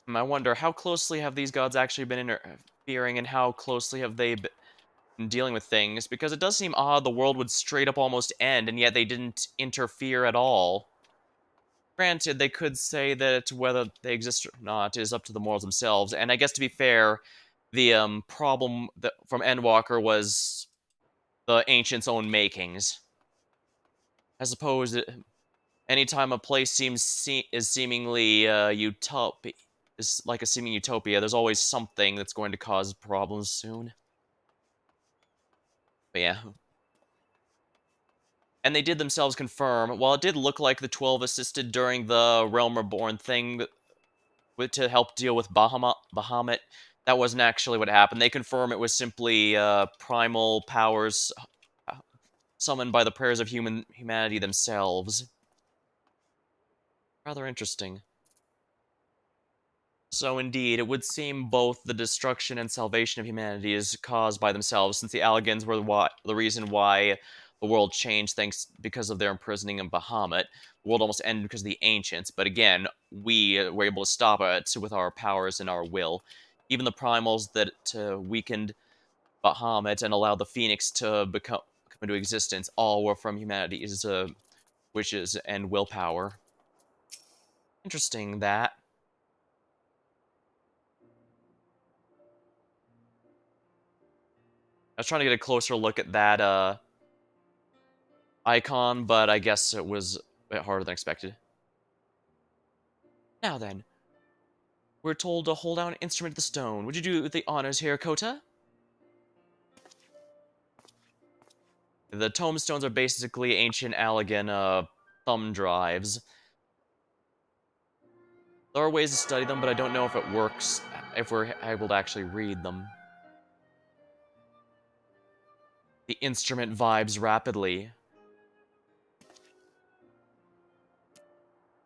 I wonder, how closely have these gods actually been interfering, and how closely have they been dealing with things? Because it does seem odd the world would straight up almost end, and yet they didn't interfere at all. Granted, they could say that whether they exist or not is up to the mortals themselves, and I guess to be fair, the problem from Endwalker was the Ancients' own makings. I suppose anytime a place is seemingly utopia, is like a seeming utopia, there's always something that's going to cause problems soon. But yeah. And they did themselves confirm, while it did look like the 12 assisted during the Realm Reborn thing to help deal with Bahamut, that wasn't actually what happened. They confirm it was simply primal powers summoned by the prayers of humanity themselves. Rather interesting. So indeed, it would seem both the destruction and salvation of humanity is caused by themselves, since the Allagans were the reason why the world changed thanks because of their imprisoning in Bahamut. The world almost ended because of the Ancients, but again, we were able to stop it with our powers and our will. Even the primals that weakened Bahamut and allowed the Phoenix to come into existence all were from humanity's wishes and willpower. Interesting, that. I was trying to get a closer look at that icon, but I guess it was a bit harder than expected. Now then, we're told to hold down an instrument of the stone. Would you do the honors here, Kota? The tomestones are basically ancient Allagan thumb drives. There are ways to study them, but I don't know if it works, if we're able to actually read them. The instrument vibes rapidly.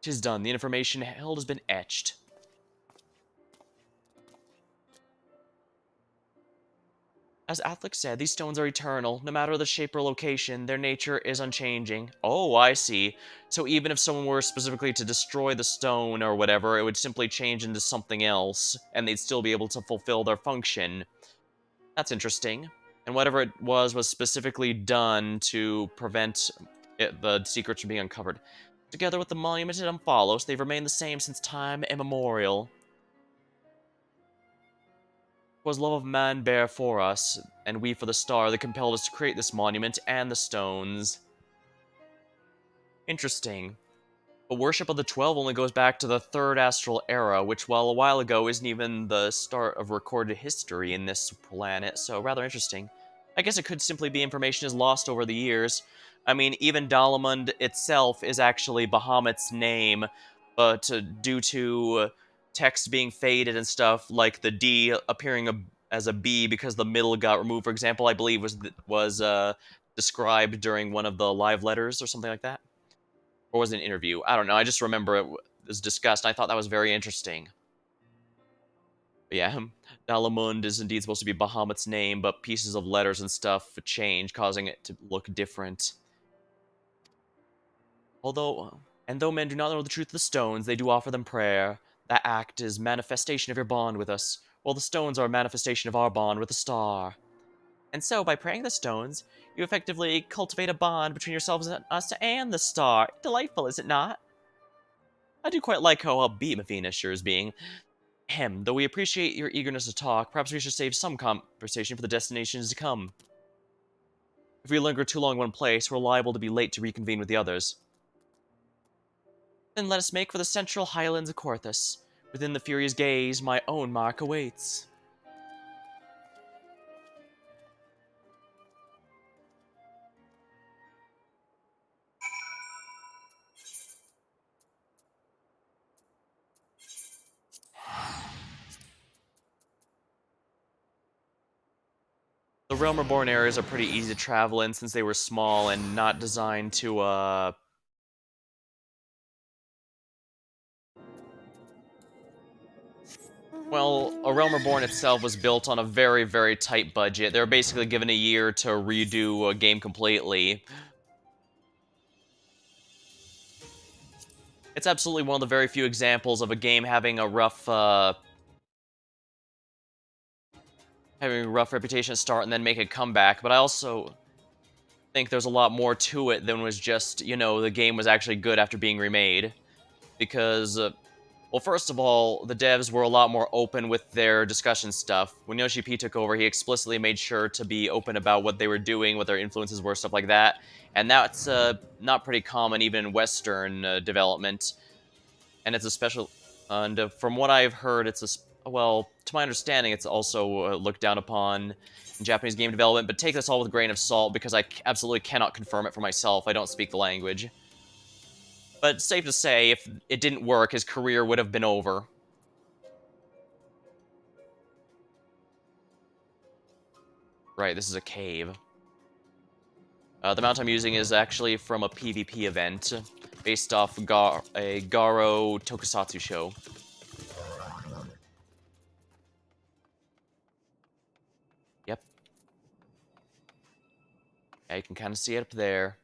'Tis done. The information held has been etched. As Athlic said, these stones are eternal. No matter the shape or location, their nature is unchanging. Oh, I see. So even if someone were specifically to destroy the stone or whatever, it would simply change into something else, and they'd still be able to fulfill their function. That's interesting. And whatever it was specifically done to prevent the secrets from being uncovered. Together with the monument it follows, they've remained the same since time immemorial. Was love of man bare for us, and we for the star that compelled us to create this monument and the stones. Interesting. But worship of the 12 only goes back to the Third Astral Era, which, while a while ago, isn't even the start of recorded history in this planet, so rather interesting. I guess it could simply be information is lost over the years. I mean, even Dalamund itself is actually Bahamut's name, but due to text being faded and stuff, like the D appearing as a B because the middle got removed, for example, I believe was described during one of the live letters or something like that. Or was it an interview? I don't know. I just remember it was discussed. I thought that was very interesting. But yeah, Dalamund is indeed supposed to be Bahamut's name, but pieces of letters and stuff change, causing it to look different. Though men do not know the truth of the stones, they do offer them prayer. That act is manifestation of your bond with us, while the stones are a manifestation of our bond with the star. And so, by praying the stones, you effectively cultivate a bond between yourselves and us and the star. Delightful, is it not? I do quite like how upbeat Mavina sure is being. Though we appreciate your eagerness to talk, perhaps we should save some conversation for the destinations to come. If we linger too long in one place, we're liable to be late to reconvene with the others. Then let us make for the central highlands of Corthus. Within the Fury's gaze, my own mark awaits. The Realm Reborn areas are pretty easy to travel in since they were small and not designed to, well, A Realm Reborn itself was built on a very, very tight budget. They were basically given a year to redo a game completely. It's absolutely one of the very few examples of a game having a rough reputation at start and then make a comeback, but I also think there's a lot more to it than was just, the game was actually good after being remade. Because, well, first of all, the devs were a lot more open with their discussion stuff. When Yoshi P took over, he explicitly made sure to be open about what they were doing, what their influences were, stuff like that. And that's not pretty common even in Western development. And it's a special... And from what I've heard, well, to my understanding, it's also looked down upon in Japanese game development, but take this all with a grain of salt because I absolutely cannot confirm it for myself. I don't speak the language. But safe to say, if it didn't work, his career would have been over. Right, this is a cave. The mount I'm using is actually from a PvP event, based off a Garo Tokusatsu show. Yep. Yeah, you can kind of see it up there.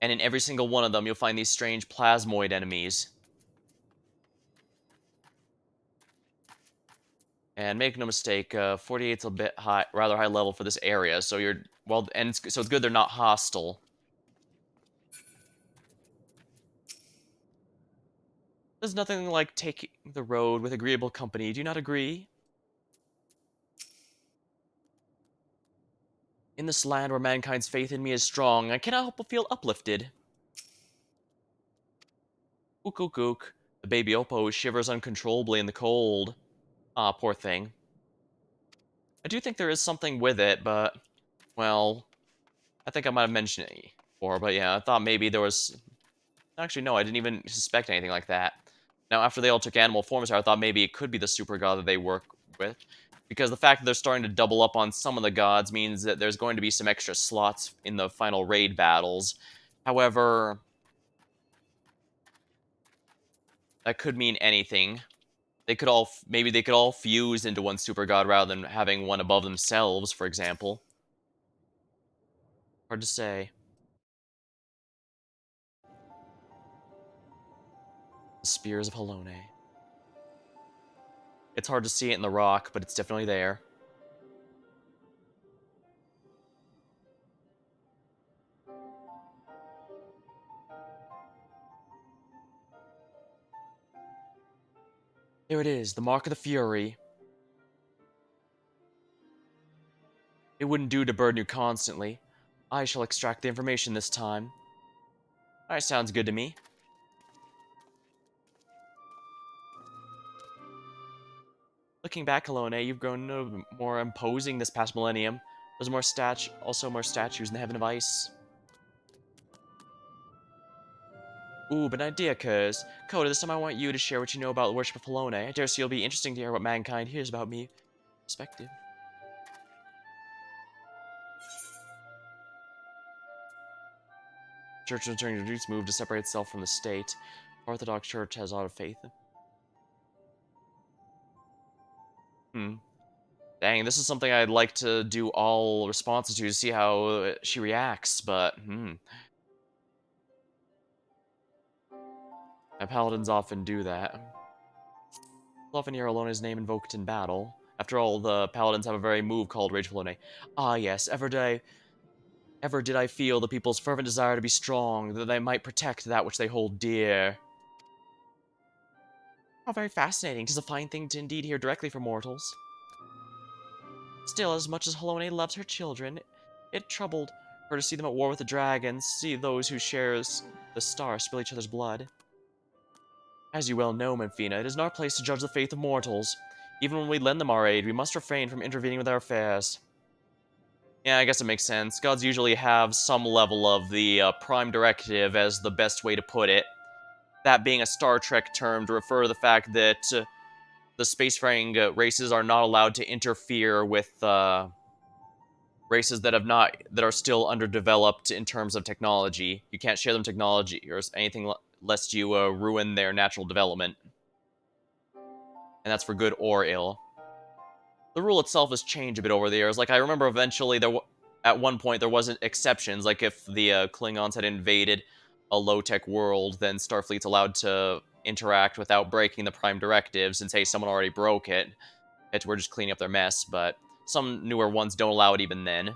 And in every single one of them, you'll find these strange plasmoid enemies. And make no mistake, 48's a bit high, rather high level for this area, so so it's good they're not hostile. There's nothing like taking the road with agreeable company, do you not agree? In this land where mankind's faith in me is strong, I cannot help but feel uplifted. Ook ook ook. The baby Oppo shivers uncontrollably in the cold. Ah, poor thing. I do think there is something with it, but, well, I think I might have mentioned it before, but yeah, I thought maybe there was... Actually, no, I didn't even suspect anything like that. Now, after they all took animal forms here, I thought maybe it could be the super god that they work with, because the fact that they're starting to double up on some of the gods means that there's going to be some extra slots in the final raid battles. However, that could mean anything. Maybe they could all fuse into one super god rather than having one above themselves, for example. Hard to say. The Spears of Halone. It's hard to see it in the rock, but it's definitely there. There it is, the Mark of the Fury. It wouldn't do to burden you constantly. I shall extract the information this time. Alright, sounds good to me. Looking back, Alone, you've grown no more imposing this past millennium. There's also more statues in the Heaven of Ice. Ooh, but an idea occurs. Coda, this time I want you to share what you know about the worship of Alone. I dare say it'll be interesting to hear what mankind hears about me. Perspective. Church returning to roots move to separate itself from the state. Orthodox Church has a lot of faith. Dang, this is something I'd like to do all responses to see how she reacts, but, My paladins often do that. You'll often hear Alone's name invoked in battle. After all, the paladins have a very move called Rageful Alone. Ah yes, ever did I feel the people's fervent desire to be strong, that they might protect that which they hold dear. How very fascinating. 'Tis a fine thing to indeed hear directly from mortals. Still, as much as Halone loves her children, it troubled her to see them at war with the dragons, see those who shares the star spill each other's blood. As you well know, Memphina, it is not our place to judge the faith of mortals. Even when we lend them our aid, we must refrain from intervening with their affairs. Yeah, I guess it makes sense. Gods usually have some level of the prime directive as the best way to put it. That being a Star Trek term to refer to the fact that the spacefaring races are not allowed to interfere with races that are still underdeveloped in terms of technology. You can't share them technology or anything lest you ruin their natural development. And that's for good or ill. The rule itself has changed a bit over the years. Like, I remember eventually at one point there wasn't exceptions. Like, if the Klingons had invaded a low-tech world, then Starfleet's allowed to interact without breaking the Prime Directives, since, hey, someone already broke it. We're just cleaning up their mess, but some newer ones don't allow it even then.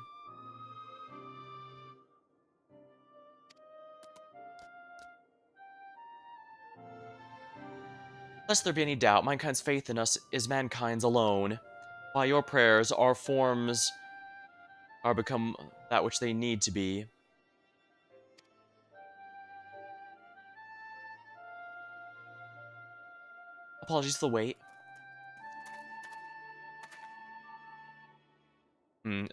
Lest there be any doubt, mankind's faith in us is mankind's alone. By your prayers, our forms are become that which they need to be. Apologies for the wait.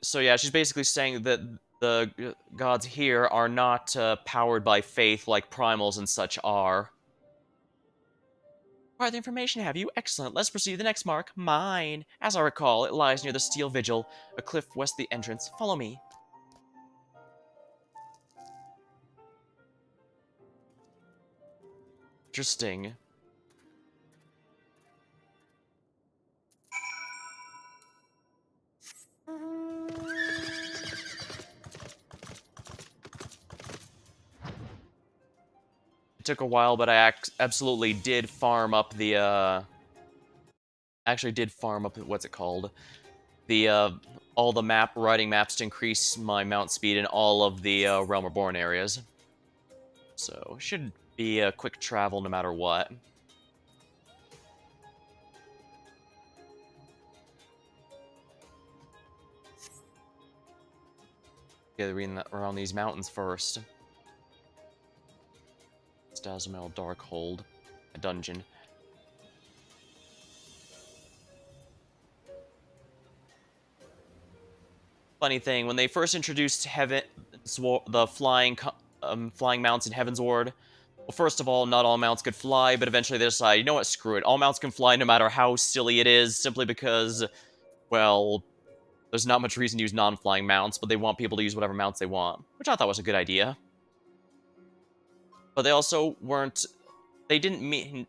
So yeah, she's basically saying that the gods here are not powered by faith like primals and such are. Quite the information have you? Excellent. Let's proceed to the next mark. Mine. As I recall, it lies near the Steel Vigil, a cliff west of the entrance. Follow me. Interesting. It took a while, but I absolutely did farm up the, actually did farm up, what's it called? The, all the writing maps to increase my mount speed in all of the, Realm Reborn areas. So, should be a quick travel no matter what. Gathering around these mountains first. Dazzlemel Darkhold, a dungeon. Funny thing, when they first introduced the flying mounts in Heaven's Ward, well, first of all, not all mounts could fly, but eventually they decided, you know what, screw it. All mounts can fly no matter how silly it is, simply because, well, there's not much reason to use non-flying mounts, but they want people to use whatever mounts they want, which I thought was a good idea. But they also weren't originally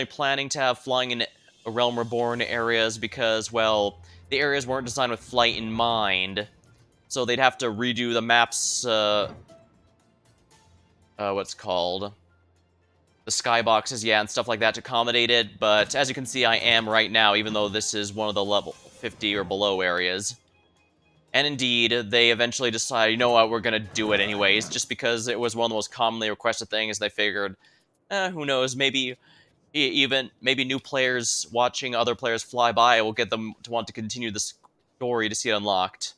planning to have flying in Realm Reborn areas because, well, the areas weren't designed with flight in mind. So they'd have to redo the maps, what's it called? The skyboxes, yeah, and stuff like that to accommodate it. But as you can see, I am right now, even though this is one of the level 50 or below areas. And indeed, they eventually decided, you know what, we're gonna do it anyways, just because it was one of the most commonly requested things. They figured, who knows, maybe maybe new players watching other players fly by will get them to want to continue the story to see it unlocked.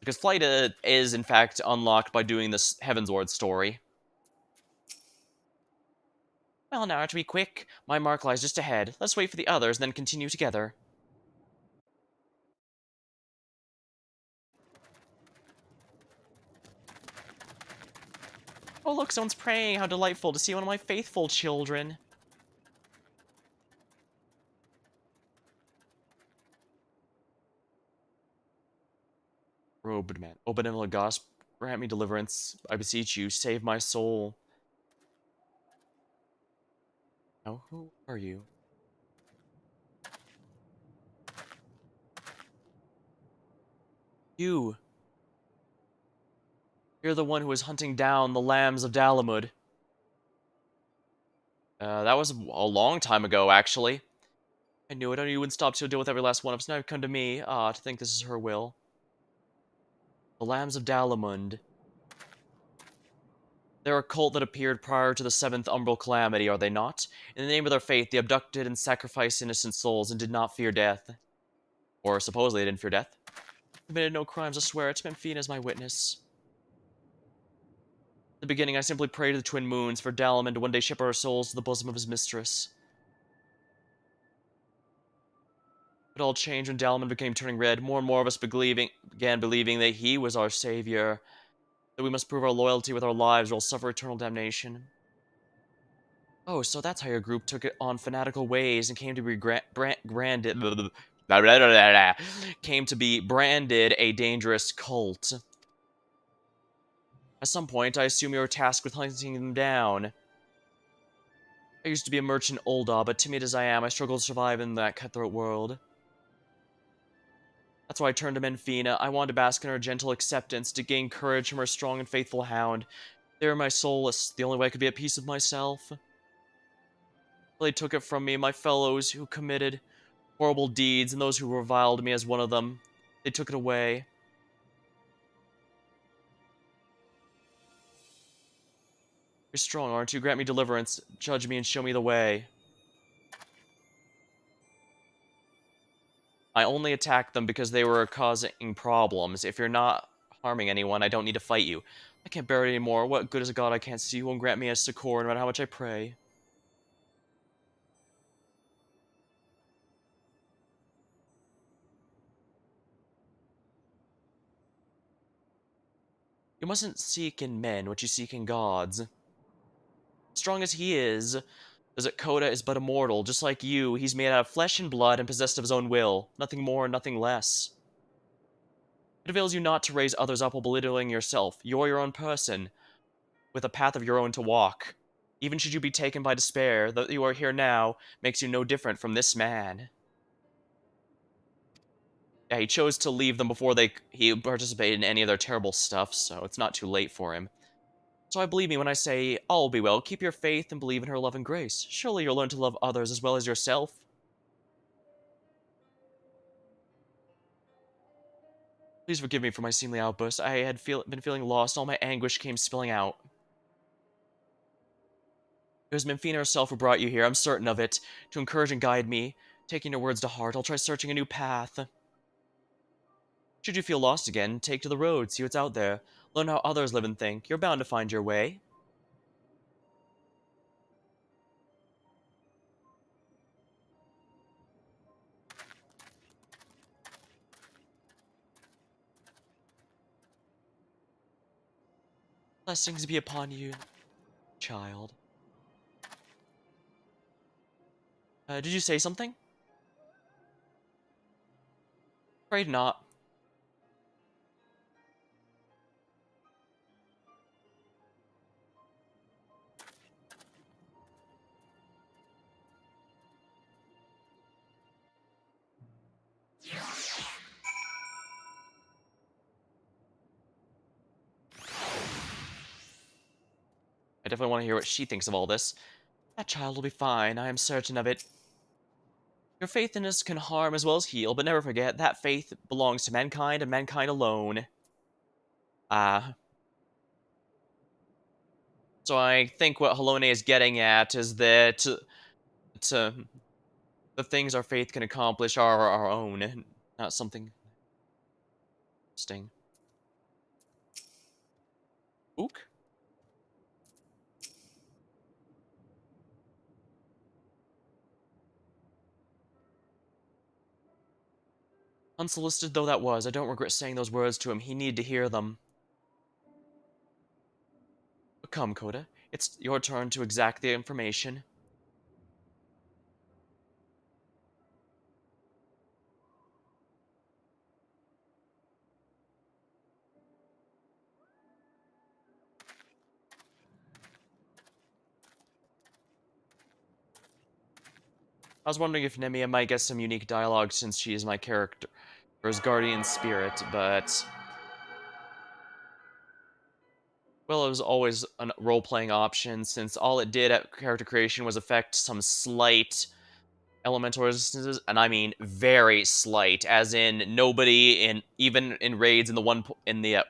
Because flight is, in fact, unlocked by doing this Heavensward story. Well, now I have to be quick. My mark lies just ahead. Let's wait for the others, then continue together. Oh, look, someone's praying. How delightful to see one of my faithful children. Robed man. O benevolent gods, grant me deliverance. I beseech you, save my soul. Now, who are you? You. You're the one who was hunting down the lambs of Dalamud. That was a long time ago, actually. I knew it. I knew you wouldn't stop to deal with every last one of us. Now you've come to me. To think this is her will. The lambs of Dalamud. They're a cult that appeared prior to the 7th Umbral Calamity, are they not? In the name of their faith, they abducted and sacrificed innocent souls and did not fear death. Or supposedly they didn't fear death. Committed no crimes, I swear it. Memphine as my witness. In the beginning, I simply prayed to the twin moons for Dalamud to one day ship our souls to the bosom of his mistress. It all changed when Dalamud became turning red. More and more of us began believing that he was our savior, that we must prove our loyalty with our lives or else suffer eternal damnation. Oh, so that's how your group took it on fanatical ways and came to be branded came to be branded a dangerous cult. At some point, I assume you were tasked with hunting them down. I used to be a merchant Olda, but timid as I am, I struggle to survive in that cutthroat world. That's why I turned to Menfina. I wanted to bask in her gentle acceptance, to gain courage from her strong and faithful hound. They were my solace, the only way I could be at peace with myself. They took it from me, my fellows who committed horrible deeds, and those who reviled me as one of them. They took it away. You're strong, aren't you? Grant me deliverance, judge me, and show me the way. I only attacked them because they were causing problems. If you're not harming anyone, I don't need to fight you. I can't bear it anymore. What good is a god I can't see who won't grant me a succor no matter how much I pray? You mustn't seek in men what you seek in gods. Strong as he is, Koda is but a mortal. Just like you, he's made out of flesh and blood and possessed of his own will. Nothing more, nothing less. It avails you not to raise others up while belittling yourself. You're your own person, with a path of your own to walk. Even should you be taken by despair, that you are here now makes you no different from this man. Yeah, he chose to leave them before he participated in any of their terrible stuff, so it's not too late for him. So I believe me when I say, all will be well. Keep your faith and believe in her love and grace. Surely you'll learn to love others as well as yourself. Please forgive me for my seemly outburst. I had been feeling lost. All my anguish came spilling out. It was Memphina herself who brought you here, I'm certain of it, to encourage and guide me. Taking your words to heart, I'll try searching a new path. Should you feel lost again, take to the road, see what's out there. Learn how others live and think. You're bound to find your way. Blessings be upon you, child. Did you say something? Afraid not. I definitely want to hear what she thinks of all this. That child will be fine, I am certain of it. Your faith in us can harm as well as heal, but never forget, that faith belongs to mankind and mankind alone. So I think what Halone is getting at is that the things our faith can accomplish are our own, not something interesting. Ook? Unsolicited though that was, I don't regret saying those words to him. He needed to hear them. But come, Coda. It's your turn to exact the information. I was wondering if Nemia might get some unique dialogue since she is my character's guardian spirit, but... Well, it was always a role-playing option, since all it did at character creation was affect some slight elemental resistances, and I mean very slight, as in nobody even in raids in the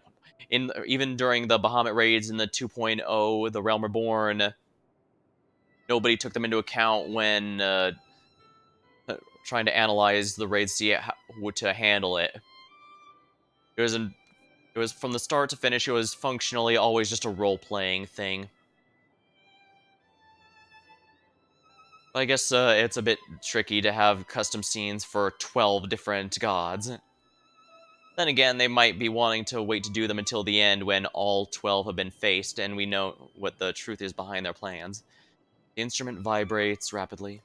even during the Bahamut raids in the 2.0, the Realm Reborn, nobody took them into account when trying to analyze the raids to see how to handle it. It was from the start to finish. It was functionally always just a role-playing thing. I guess it's a bit tricky to have custom scenes for 12 different gods. Then again, they might be wanting to wait to do them until the end when all 12 have been faced and we know what the truth is behind their plans. The instrument vibrates rapidly.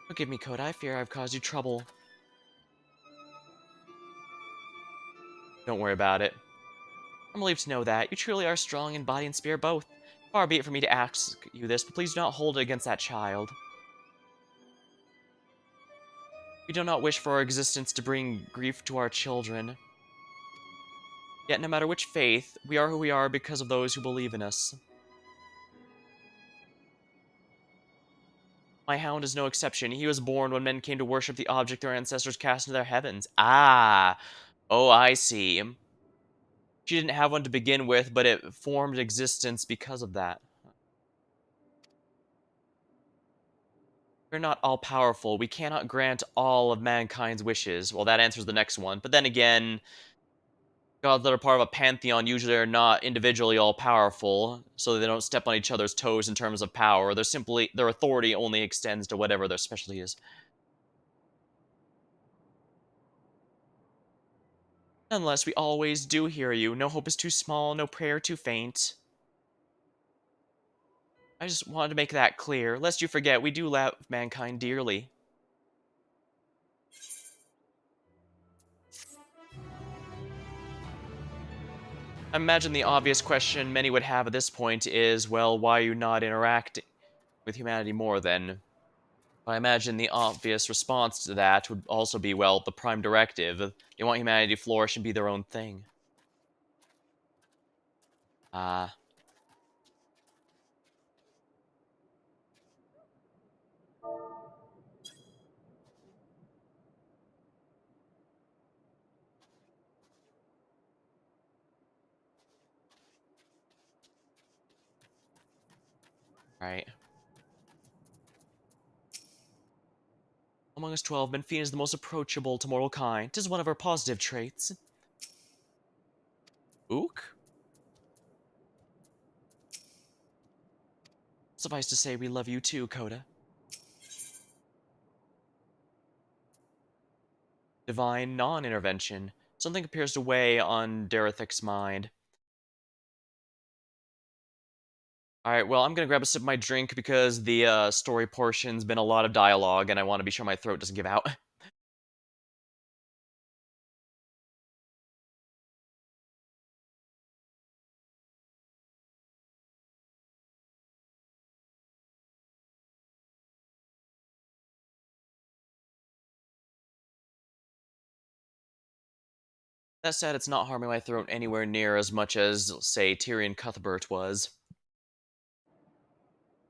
Forgive me, Coda. I fear I've caused you trouble. Don't worry about it. I'm relieved to know that. You truly are strong in body and spirit both. Far be it for me to ask you this, but please do not hold it against that child. We do not wish for our existence to bring grief to our children. Yet no matter which faith, we are who we are because of those who believe in us. My hound is no exception. He was born when men came to worship the object their ancestors cast into their heavens. Ah! Oh, I see. She didn't have one to begin with, but it formed existence because of that. We're not all-powerful. We cannot grant all of mankind's wishes. Well, that answers the next one. But then again, gods that are part of a pantheon usually are not individually all-powerful, so they don't step on each other's toes in terms of power. Their authority only extends to whatever their specialty is. Nonetheless, we always do hear you. No hope is too small, no prayer too faint. I just wanted to make that clear, lest you forget we do love mankind dearly. I imagine the obvious question many would have at this point is, well, why are you not interacting with humanity more then? I imagine the obvious response to that would also be, well, the prime directive. You want humanity to flourish and be their own thing. Ah, right. Among us 12, Benfian is the most approachable to mortal kind. 'Tis one of our positive traits. Ook? Suffice to say, we love you too, Coda. Divine non-intervention. Something appears to weigh on Darethic's mind. Alright, well, I'm gonna grab a sip of my drink because the story portion's been a lot of dialogue, and I want to be sure my throat doesn't give out. That said, it's not harming my throat anywhere near as much as, say, Tyrion Cuthbert was.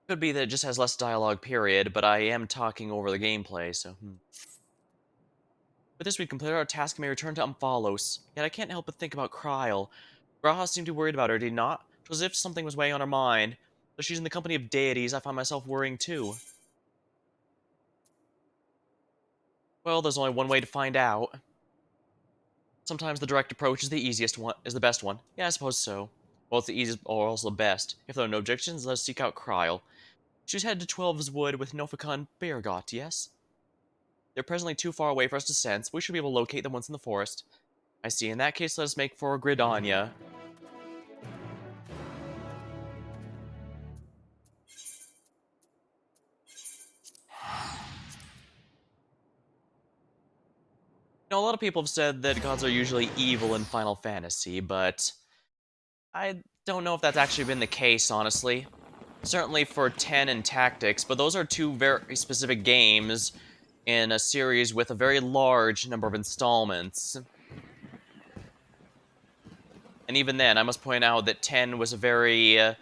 Could be that it just has less dialogue, period, but I am talking over the gameplay, so... With this, we've completed our task and may return to Umphalos. Yet I can't help but think about Kryl. Graha seemed too worried about her, did he not? It was as if something was weighing on her mind. Though she's in the company of deities, I find myself worrying too. Well, there's only one way to find out. Sometimes the direct approach is the easiest one, is the best one. Yeah, I suppose so. Well, it's the easiest, or also the best. If there are no objections, let us seek out Kryle. She's headed to Twelve's Wood with Nofika and Beargot, yes? They're presently too far away for us to sense, but we should be able to locate them once in the forest. I see. In that case, let us make for Gridania. A lot of people have said that gods are usually evil in Final Fantasy, but I don't know if that's actually been the case, honestly. Certainly for 10 and Tactics, but those are two very specific games in a series with a very large number of installments. And even then, I must point out that 10 was a very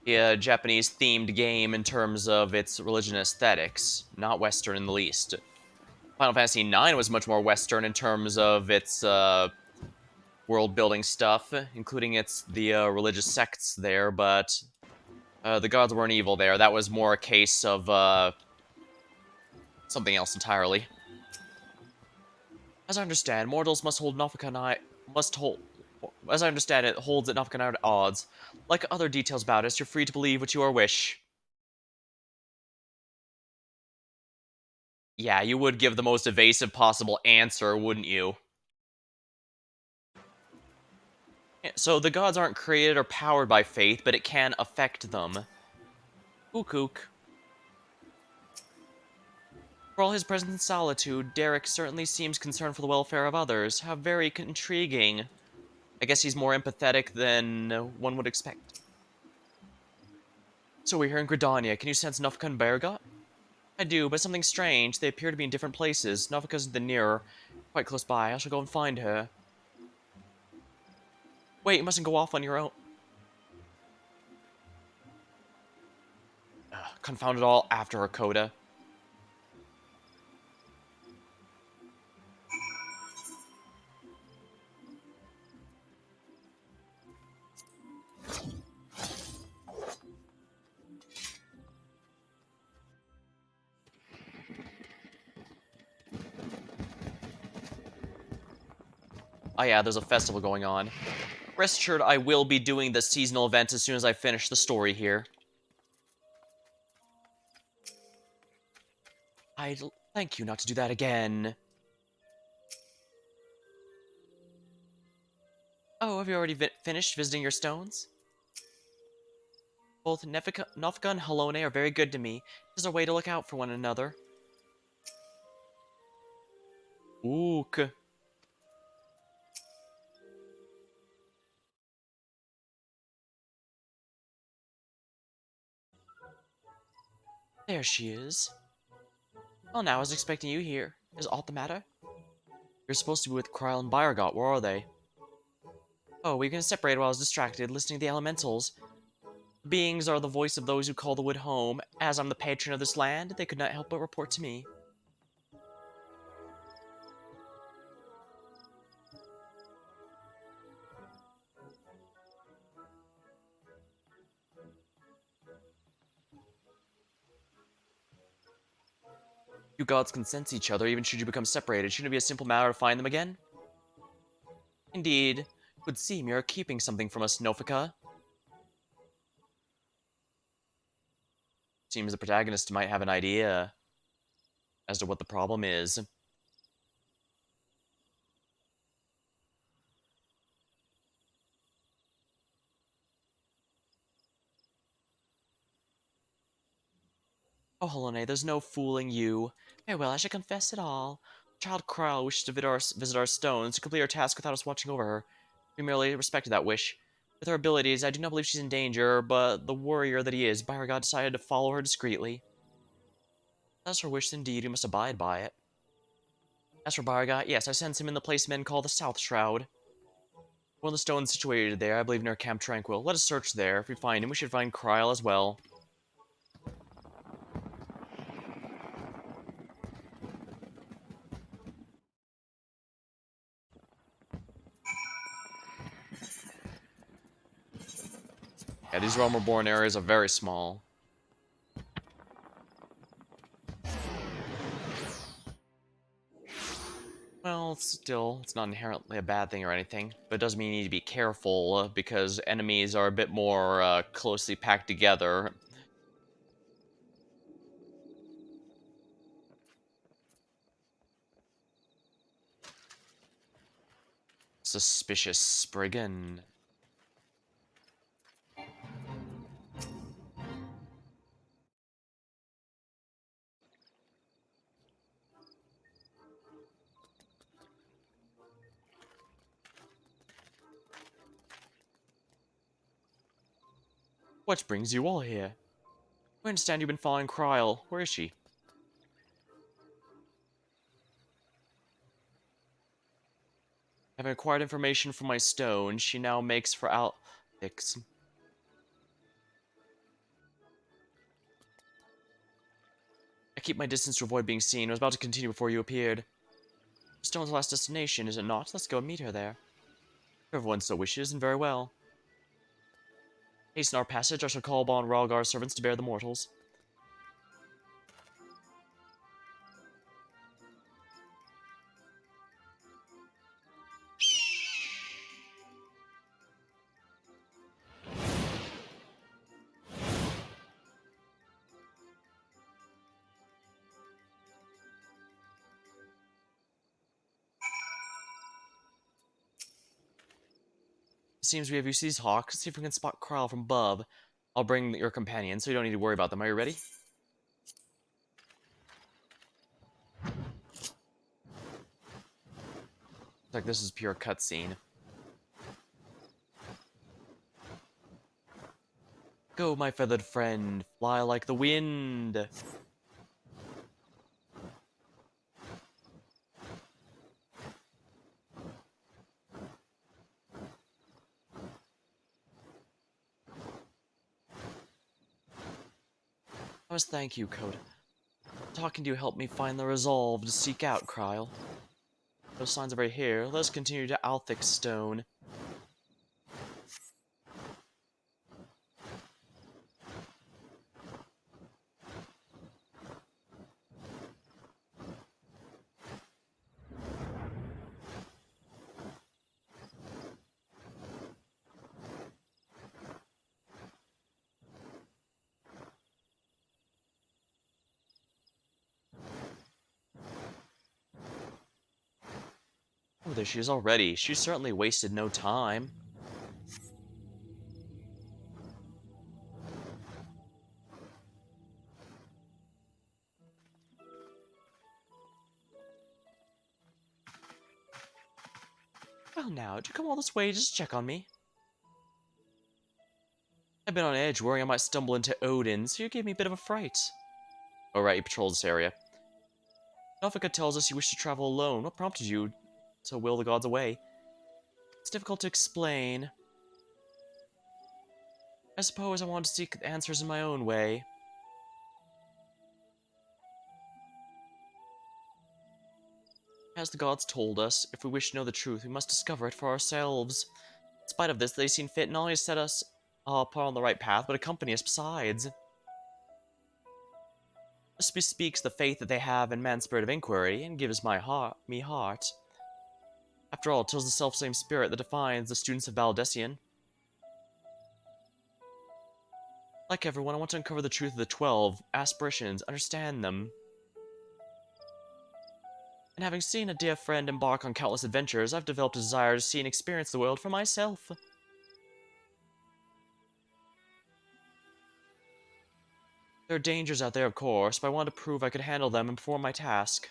Japanese-themed game in terms of its religion aesthetics, not Western in the least. Final Fantasy IX was much more Western in terms of its world-building stuff, including the religious sects there, but the gods weren't evil there. That was more a case of something else entirely. As I understand, mortals must hold Nofika must hold. As I understand it, holds at Nofika at odds. Like other details about us, you're free to believe what you wish. Yeah, you would give the most evasive possible answer, wouldn't you? So the gods aren't created or powered by faith, but it can affect them. Ook. For all his present solitude, Derek certainly seems concerned for the welfare of others. How very intriguing. I guess he's more empathetic than one would expect. So we're here in Gridania. Can you sense Nofka and Bergot? I do, but something strange. They appear to be in different places. Nofka's the nearer, quite close by. I shall go and find her. Wait, you mustn't go off on your own. Confound it all, after her coda. Oh yeah, there's a festival going on. Rest assured, I will be doing the seasonal event as soon as I finish the story here. I'd thank you not to do that again. Oh, have you already finished visiting your stones? Both Nofka and Halone are very good to me. It is a way to look out for one another. Ook. There she is. Well, now I was expecting you here. Is aught the matter? You're supposed to be with Kryle and Byrgot. Where are they? Oh, we can separate while I was distracted, listening to the elementals. Beings are the voice of those who call the wood home. As I'm the patron of this land, they could not help but report to me. You gods can sense each other, even should you become separated. Shouldn't it be a simple matter to find them again? Indeed. It would seem you're keeping something from us, Nofika. Seems the protagonist might have an idea as to what the problem is. Oh, Helene, there's no fooling you. Very well, I shall confess it all. Child Kryle wishes to visit our stones to complete her task without us watching over her. We merely respected that wish. With her abilities, I do not believe she's in danger, but the warrior that he is, Byrgot decided to follow her discreetly. That's her wish indeed, we must abide by it. As for Byrgot, yes, I sense him in the place men call the South Shroud. One of the stones situated there, I believe near Camp Tranquil. Let us search there. If we find him, we should find Kryle as well. Yeah, these Realm Reborn areas are very small. Well, still, it's not inherently a bad thing or anything, but it does mean you need to be careful because enemies are a bit more closely packed together. Suspicious Spriggan. What brings you all here? I understand you've been following Kryl. Where is she? Having acquired information from my stone, she now makes for Altix. I keep my distance to avoid being seen. I was about to continue before you appeared. Stone's last destination, is it not? Let's go and meet her there. If everyone so wishes, and very well. Hasten our passage, I shall call upon Ralgar's servants to bear the mortals. It seems we have UC's hawk. See if we can spot Kryl from above. I'll bring your companions, so you don't need to worry about them. Are you ready? Looks like this is pure cutscene. Go, my feathered friend, fly like the wind. I must thank you, Coda. Talking to you helped me find the resolve to seek out Kryl. No signs of her here. Let us continue to Althix Stone. Oh, there she is already. She certainly wasted no time. Well now, did you come all this way just to check on me? I've been on edge, worrying I might stumble into Odin, so you gave me a bit of a fright. Alright, you patrol this area. Nofika tells us you wish to travel alone. What prompted you to will the gods away? It's difficult to explain. I suppose I want to seek answers in my own way. As the gods told us, if we wish to know the truth, we must discover it for ourselves. In spite of this, they've seen fit not only to set us upon the right path, but accompany us besides. This bespeaks the faith that they have in man's spirit of inquiry, and gives me heart. After all, 'tis the selfsame spirit that defines the students of Baldessian. Like everyone, I want to uncover the truth of the 12 aspirations, understand them. And having seen a dear friend embark on countless adventures, I've developed a desire to see and experience the world for myself. There are dangers out there, of course, but I wanted to prove I could handle them and perform my task.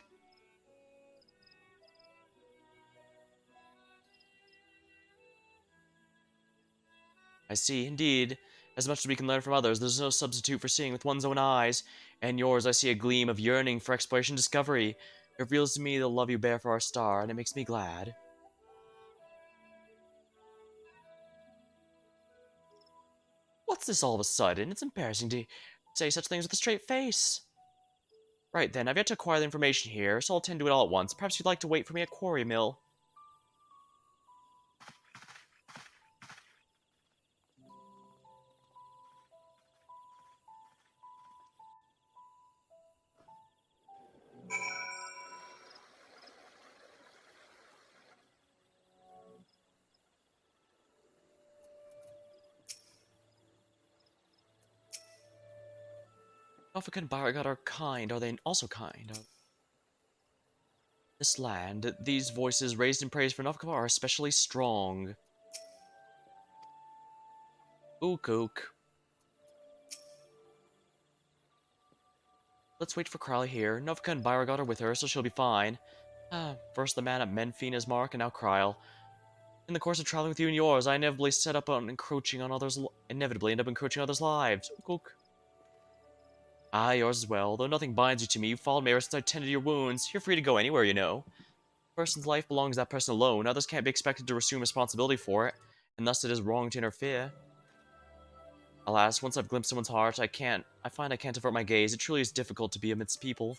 I see, indeed. As much as we can learn from others, there's no substitute for seeing with one's own eyes. And yours, I see a gleam of yearning for exploration and discovery. It reveals to me the love you bear for our star, and it makes me glad. What's this all of a sudden? It's embarrassing to say such things with a straight face. Right then, I've yet to acquire the information here, so I'll tend to it all at once. Perhaps you'd like to wait for me at Quarry Mill. Nofika and Beauregard are kind. Are they also kind? This land, these voices raised in praise for Nofika are especially strong. Ook ook. Let's wait for Crowley here. Nofika and Beauregard are with her, so she'll be fine. First the man at Menfina's mark, and now Cryle. In the course of traveling with you and yours, I inevitably inevitably end up encroaching on others' lives. Ook ook. Ah, yours as well. Though nothing binds you to me, you followed me ever since I tended your wounds. You're free to go anywhere, you know. A person's life belongs to that person alone. Others can't be expected to assume responsibility for it, and thus it is wrong to interfere. Alas, once I've glimpsed someone's heart, I find I can't avert my gaze. It truly is difficult to be amidst people.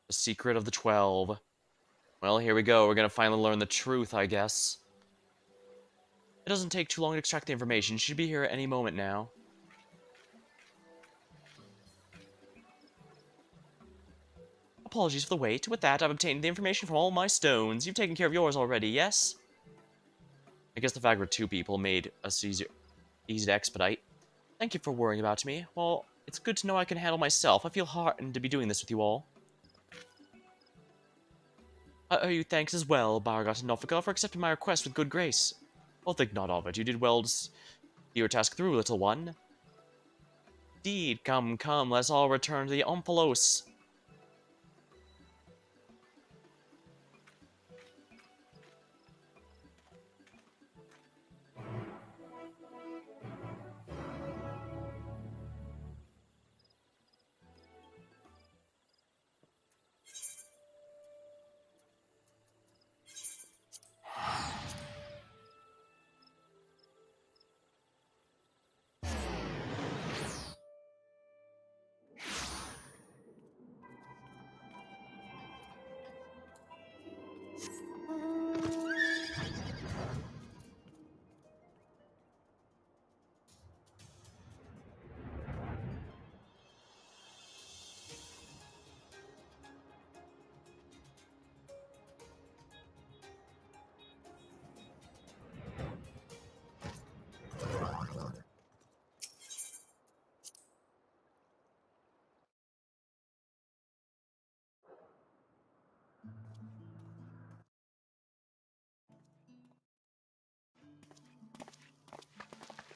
The Secret of the 12. Well, here we go. We're gonna finally learn the truth, I guess. It doesn't take too long to extract the information. She should be here at any moment now. Apologies for the wait. With that, I've obtained the information from all my stones. You've taken care of yours already, yes? I guess the fact we're two people made us easy to expedite. Thank you for worrying about me. Well, it's good to know I can handle myself. I feel heartened to be doing this with you all. I owe you thanks as well, Beauregard and Nofika, for accepting my request with good grace. Well, think not of it. You did well to see your task through, little one. Indeed, come, come, let's all return to the Omphalos.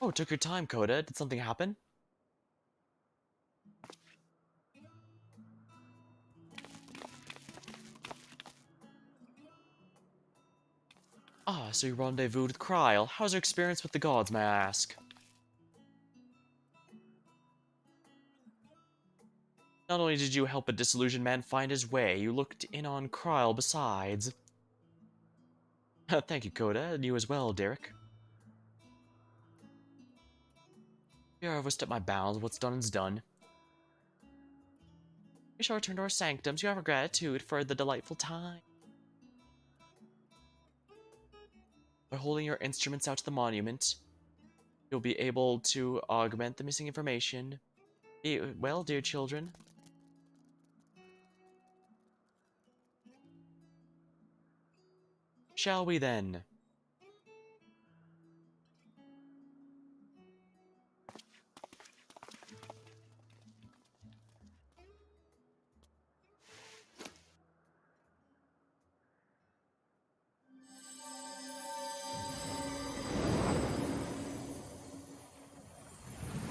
Oh, it took your time, Coda. Did something happen? Ah, so you rendezvoused with Kryle. How's your experience with the gods, may I ask? Not only did you help a disillusioned man find his way, you looked in on Kryle besides. Thank you, Coda, and you as well, Derek. Here I've overstepped my bounds. What's done is done. We shall return to our sanctums. You have our gratitude for the delightful time. By holding your instruments out to the monument, you'll be able to augment the missing information. Well, dear children. Shall we then?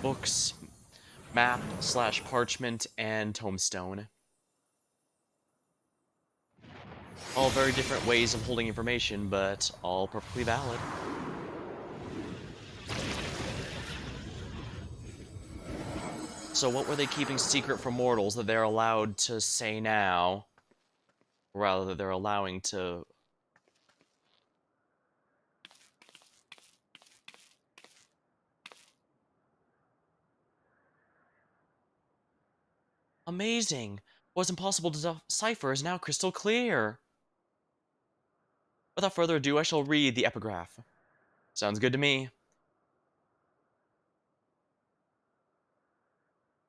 Books, map / parchment, and tombstone. All very different ways of holding information, but all perfectly valid. So what were they keeping secret from mortals that they're allowed to say now? Or rather, that they're allowing to... Amazing! What was impossible to decipher is now crystal clear! Without further ado, I shall read the epigraph. Sounds good to me.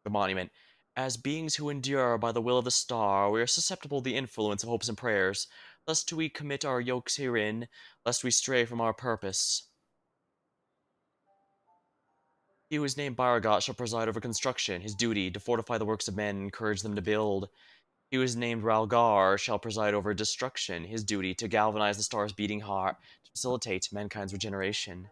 The monument. As beings who endure by the will of the star, we are susceptible to the influence of hopes and prayers. Thus do we commit our yokes herein, lest we stray from our purpose. He who is named Baragat shall preside over construction, his duty to fortify the works of men and encourage them to build. He who is named Ralgar shall preside over destruction, his duty to galvanize the star's beating heart to facilitate mankind's regeneration.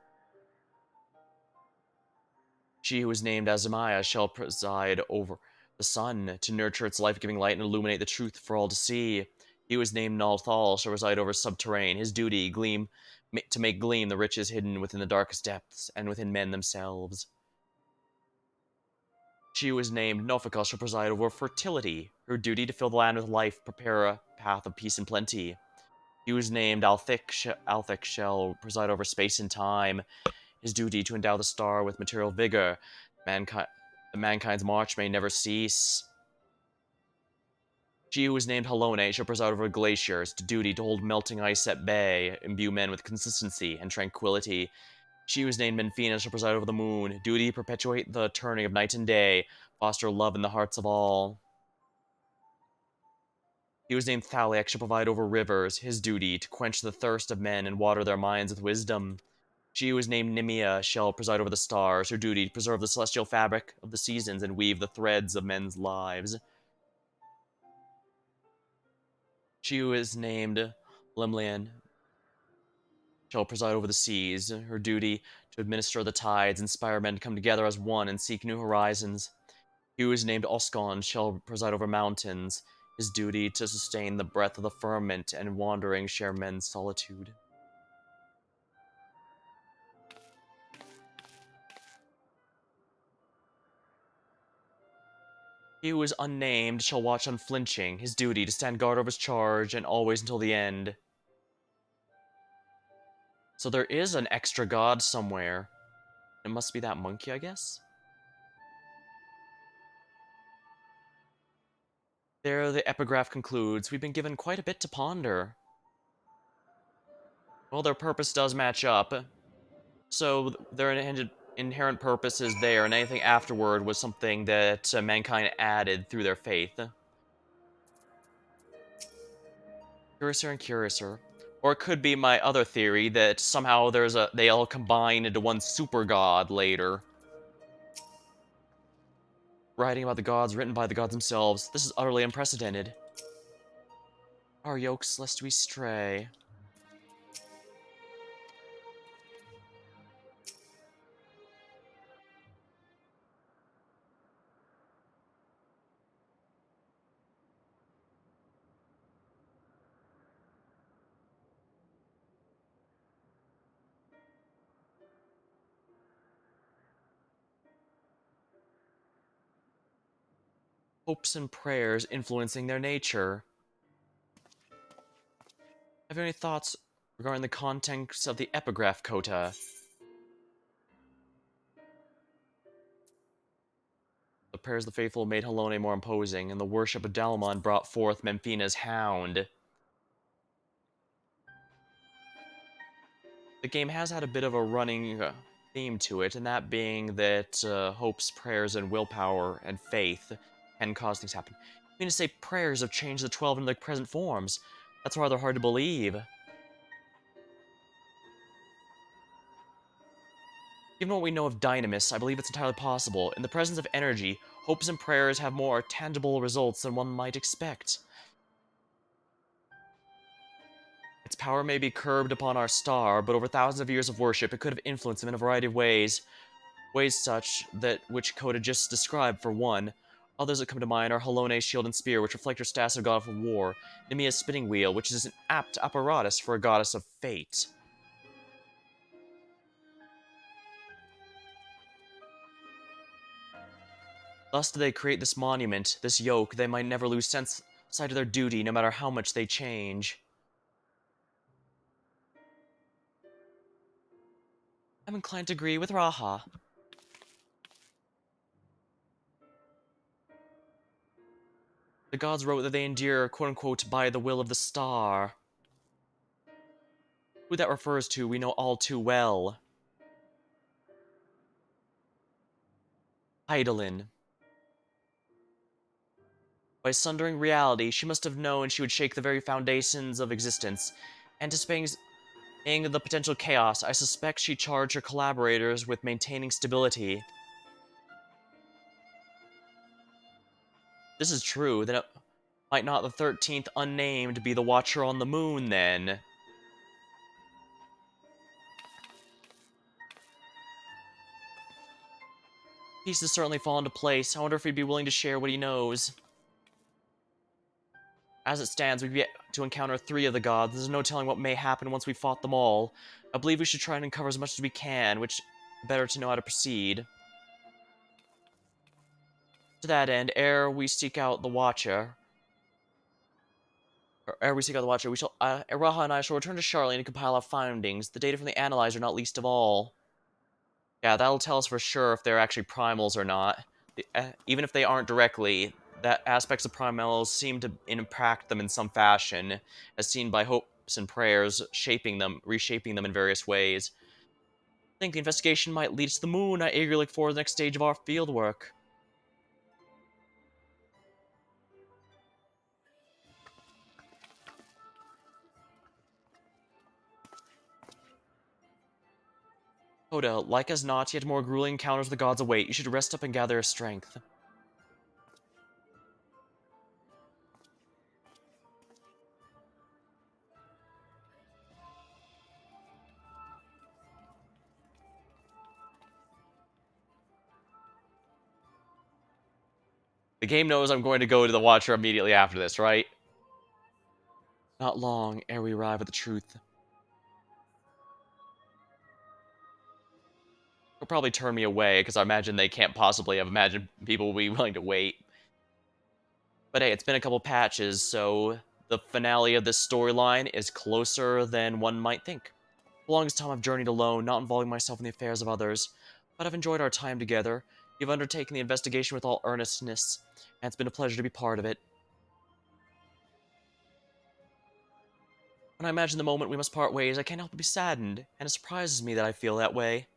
She who is named Azamiah shall preside over the sun to nurture its life-giving light and illuminate the truth for all to see. He who is named Nalthal shall preside over subterrane, his duty to make gleam the riches hidden within the darkest depths and within men themselves. She who is named Nofika shall preside over fertility, her duty to fill the land with life, prepare a path of peace and plenty. He who is named Althik shall preside over space and time, his duty to endow the star with material vigor. Mankind's march may never cease. She who is named Halone shall preside over glaciers, to duty to hold melting ice at bay, imbue men with consistency and tranquility. She who is named Menfina shall preside over the moon, duty to perpetuate the turning of night and day, foster love in the hearts of all. He who is named Thaliak shall provide over rivers, his duty to quench the thirst of men and water their minds with wisdom. She who is named Nimia shall preside over the stars, her duty to preserve the celestial fabric of the seasons and weave the threads of men's lives. She who is named Lemlian shall preside over the seas, her duty to administer the tides, inspire men to come together as one and seek new horizons. He who is named Oskon shall preside over mountains, his duty to sustain the breath of the firmament and wandering share men's solitude. He who is unnamed shall watch unflinching, his duty to stand guard over his charge and always until the end. So there is an extra god somewhere. It must be that monkey, I guess? There the epigraph concludes. We've been given quite a bit to ponder. Well, their purpose does match up. So their inherent purpose is there, and anything afterward was something that mankind added through their faith. Curiouser and curiouser. Or it could be my other theory that somehow they all combine into one super god later. Writing about the gods, written by the gods themselves. This is utterly unprecedented. Our yokes lest we stray. Hopes and prayers influencing their nature. Have you any thoughts regarding the contents of the epigraph, Kota? The prayers of the faithful made Halone more imposing, and the worship of Dalmon brought forth Memphina's hound. The game has had a bit of a running theme to it, and that being that hopes, prayers, and willpower and faith can cause things to happen. I mean to say prayers have changed the 12 into their present forms. That's rather hard to believe. Given what we know of Dynamis, I believe it's entirely possible. In the presence of energy, hopes and prayers have more tangible results than one might expect. Its power may be curbed upon our star, but over thousands of years of worship, it could have influenced them in a variety of ways. Ways such that which Coda just described, for one. Others that come to mind are Halone's shield and spear, which reflect her status of god of war, Nimia's spinning wheel, which is an apt apparatus for a goddess of fate. Thus do they create this monument, this yoke. They might never lose sight of their duty, no matter how much they change. I'm inclined to agree with Raha. The gods wrote that they endure, quote-unquote, by the will of the star. Who that refers to, we know all too well. Hydaelyn. By sundering reality, she must have known she would shake the very foundations of existence. Anticipating the potential chaos, I suspect she charged her collaborators with maintaining stability. This is true, then it might not the 13th unnamed be the Watcher on the Moon, then? Pieces certainly fall into place. I wonder if he'd be willing to share what he knows. As it stands, we've yet to encounter 3 of the gods. There's no telling what may happen once we've fought them all. I believe we should try and uncover as much as we can, which better to know how to proceed. To that end, ere we seek out the Watcher, we shall, Raha and I shall return to Charlene and compile our findings. The data from the analyzer not least of all. Yeah, that'll tell us for sure if they're actually primals or not. Even if they aren't directly, that aspects of primals seem to impact them in some fashion, as seen by hopes and prayers, reshaping them in various ways. I think the investigation might lead us to the moon. I eagerly look forward to the next stage of our fieldwork. Hoda, like as not, yet more grueling encounters with the gods await. You should rest up and gather your strength. The game knows I'm going to go to the Watcher immediately after this, right? Not long ere we arrive at the truth. They'll probably turn me away, because I imagine they can't possibly have imagined people will be willing to wait. But hey, it's been a couple patches, so the finale of this storyline is closer than one might think. For the longest time I've journeyed alone, not involving myself in the affairs of others, but I've enjoyed our time together. You've undertaken the investigation with all earnestness, and it's been a pleasure to be part of it. When I imagine the moment we must part ways, I can't help but be saddened, and it surprises me that I feel that way.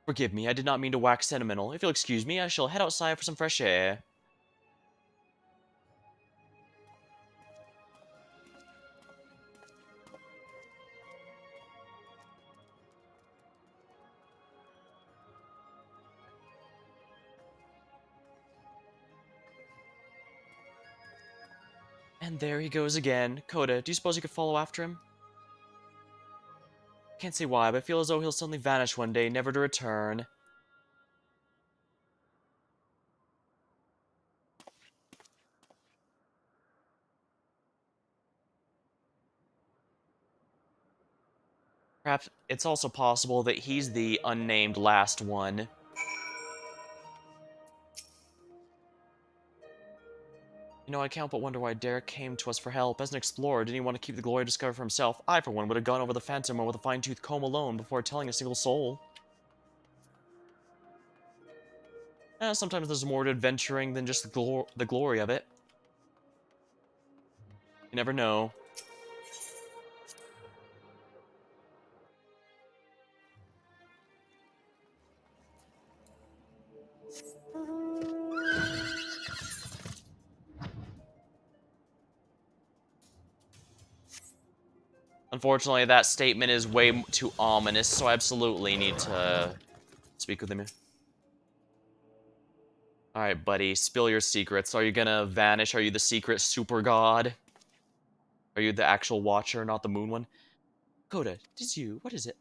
Forgive me, I did not mean to wax sentimental. If you'll excuse me, I shall head outside for some fresh air. And there he goes again. Coda, do you suppose you could follow after him? Can't say why, but I feel as though he'll suddenly vanish one day, never to return. Perhaps it's also possible that he's the unnamed last one. You know, I can't but wonder why Derek came to us for help. As an explorer, didn't he want to keep the glory discovered for himself? I, for one, would have gone over the Phantom with a fine-tooth comb alone before telling a single soul. Sometimes there's more to adventuring than just the glory of it. You never know. Unfortunately, that statement is way too ominous, so I absolutely need to speak with him. Alright, buddy, spill your secrets. Are you gonna vanish? Are you the secret super god? Are you the actual Watcher, not the moon one? Coda, it is you. What is it?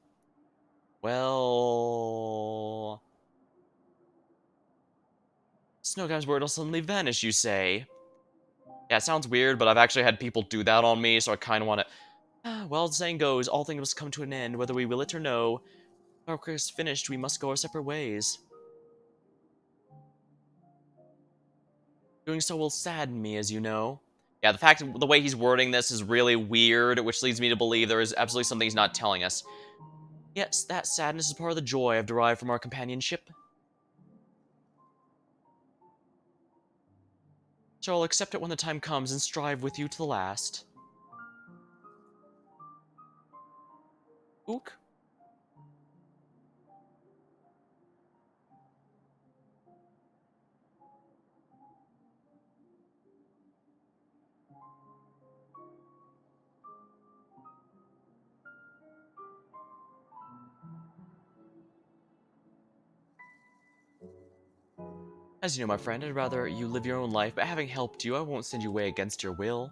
Well... Snowguy's word will suddenly vanish, you say? Yeah, it sounds weird, but I've actually had people do that on me, so I kind of want to... Well, the saying goes, all things must come to an end, whether we will it or no. Our work is finished, we must go our separate ways. Doing so will sadden me, as you know. Yeah, the way he's wording this is really weird, which leads me to believe there is absolutely something he's not telling us. Yes, that sadness is part of the joy I've derived from our companionship. So I'll accept it when the time comes and strive with you to the last. Ook? As you know, my friend, I'd rather you live your own life, but having helped you, I won't send you away against your will.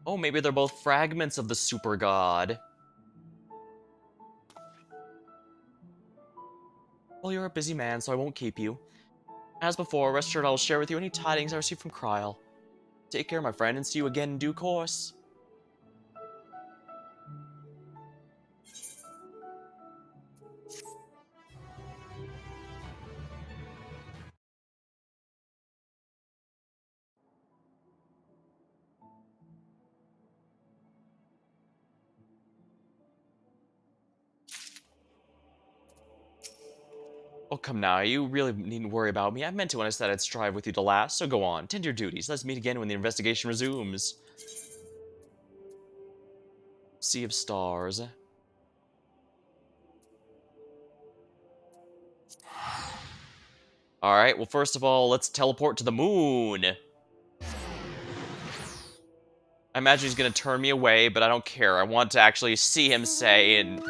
Oh, maybe they're both fragments of the super god. Well, you're a busy man, so I won't keep you. As before, rest assured I will share with you any tidings I receive from Kryl. Take care, my friend, and see you again in due course. Oh, come now, you really needn't worry about me. I meant it when I said I'd strive with you to last, so go on, tend your duties. Let's meet again when the investigation resumes. Sea of Stars. Alright, well, first of all, let's teleport to the moon. I imagine he's gonna turn me away, but I don't care. I want to actually see him say, and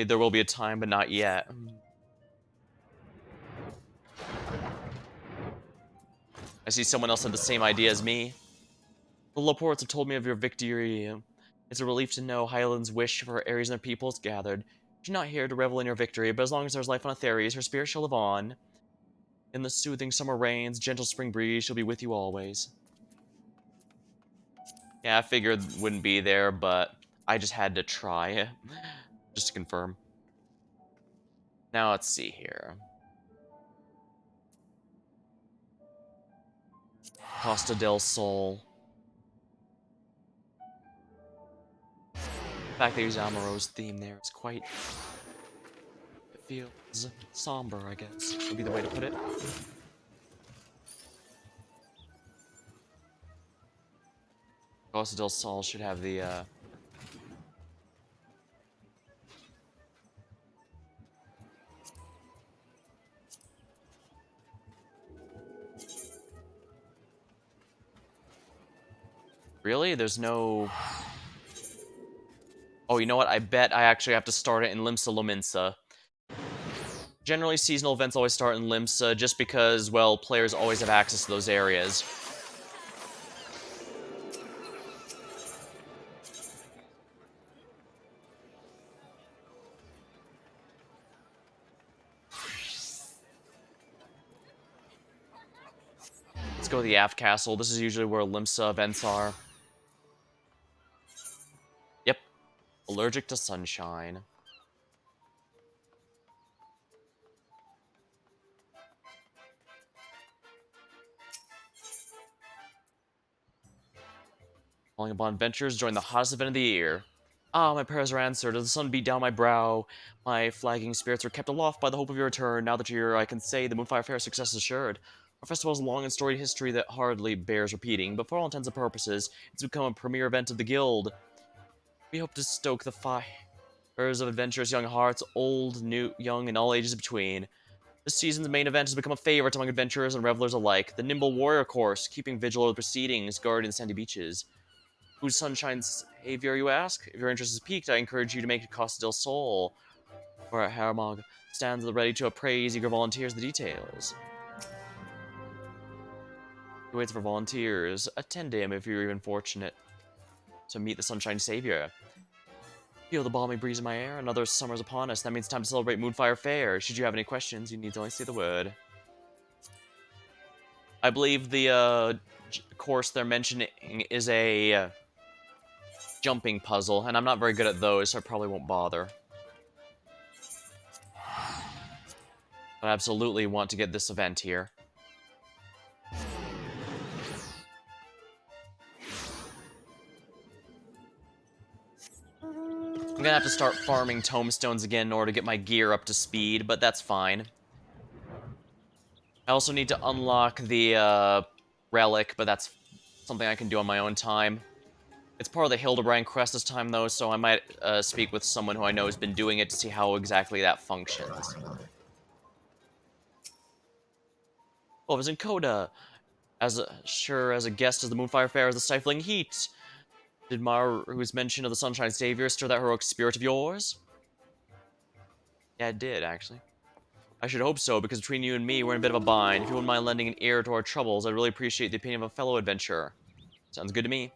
there will be a time, but not yet. I see someone else had the same idea as me. The Laportes have told me of your victory. It's a relief to know Hyland's wish for Ares and their people is gathered. She's not here to revel in your victory, but as long as there's life on Atheres, her spirit shall live on. In the soothing summer rains, gentle spring breeze, she'll be with you always. Yeah, I figured it wouldn't be there, but I just had to try. Just to confirm. Now let's see here. Costa del Sol. The fact they use Amaro's theme there is quite... It feels somber, I guess, would be the way to put it. Costa del Sol should have the, Really? There's no... Oh, you know what? I bet I actually have to start it in Limsa Lominsa. Generally, seasonal events always start in Limsa, just because, well, players always have access to those areas. Let's go to the Aft Castle. This is usually where Limsa events are. Yep. Allergic to sunshine. Calling upon adventures, join the hottest event of the year. Ah, my prayers are answered, as the sun beat down my brow. My flagging spirits are kept aloft by the hope of your return. Now that you're here, I can say the Moonfire Faire success is assured. Our festival has a long and storied history that hardly bears repeating, but for all intents and purposes, it's become a premier event of the Guild. We hope to stoke the fires of adventurous young hearts, old, new, young, and all ages between. This season's main event has become a favorite among adventurers and revelers alike. The Nimble Warrior Course, keeping vigil over the proceedings, guarding the sandy beaches. Who's Sunshine's savior, you ask? If your interest is piqued, I encourage you to make it Costa del Sol, where Haramog stands at the ready to appraise eager volunteers the details. He waits for volunteers. Attend him if you're even fortunate to meet the Sunshine Savior. Feel the balmy breeze in my air. Another summer's upon us. That means time to celebrate Moonfire Faire. Should you have any questions, you need to only say the word. I believe the course they're mentioning is a jumping puzzle, and I'm not very good at those, so I probably won't bother. But I absolutely want to get this event here. I'm gonna have to start farming tomestones again in order to get my gear up to speed, but that's fine. I also need to unlock the relic, but that's something I can do on my own time. It's part of the Hildebrand quest this time, though, so I might speak with someone who I know has been doing it to see how exactly that functions. Oh, it's in Coda. Sure as a guest as the Moonfire Faire is the stifling heat. Did Maru's mention of the Sunshine Savior stir that heroic spirit of yours? Yeah, it did, actually. I should hope so, because between you and me, we're in a bit of a bind. If you wouldn't mind lending an ear to our troubles, I'd really appreciate the opinion of a fellow adventurer. Sounds good to me.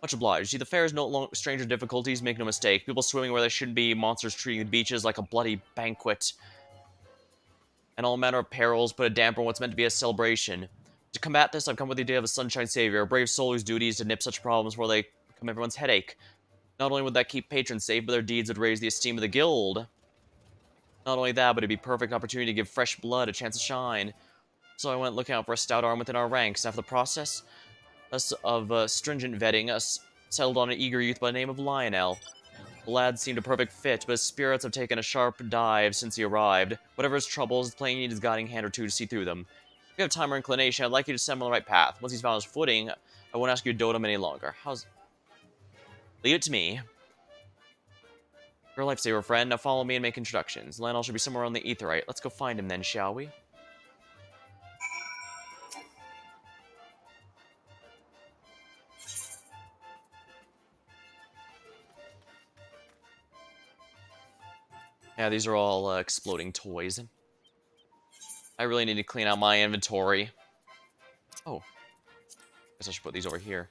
Much obliged. You see, the fair is no stranger to difficulties, make no mistake. People swimming where they shouldn't be, monsters treating the beaches like a bloody banquet, and all manner of perils put a damper on what's meant to be a celebration. To combat this, I've come with the idea of a sunshine savior, a brave soul whose duty is to nip such problems before they become everyone's headache. Not only would that keep patrons safe, but their deeds would raise the esteem of the guild. Not only that, but it'd be a perfect opportunity to give fresh blood a chance to shine. So I went looking out for a stout arm within our ranks. After the process of stringent vetting, us settled on an eager youth by the name of Lionel. The lad seemed a perfect fit, but his spirits have taken a sharp dive since he arrived. Whatever his troubles, his playing needs his guiding hand or two to see through them. If you have time or inclination, I'd like you to set him on the right path. Once he's found his footing, I won't ask you to dote him any longer. Leave it to me. You're a lifesaver, friend. Now follow me and make introductions. Lionel should be somewhere on the Aetheryte. Let's go find him then, shall we? Yeah, these are all exploding toys. I really need to clean out my inventory. Oh, guess I should put these over here.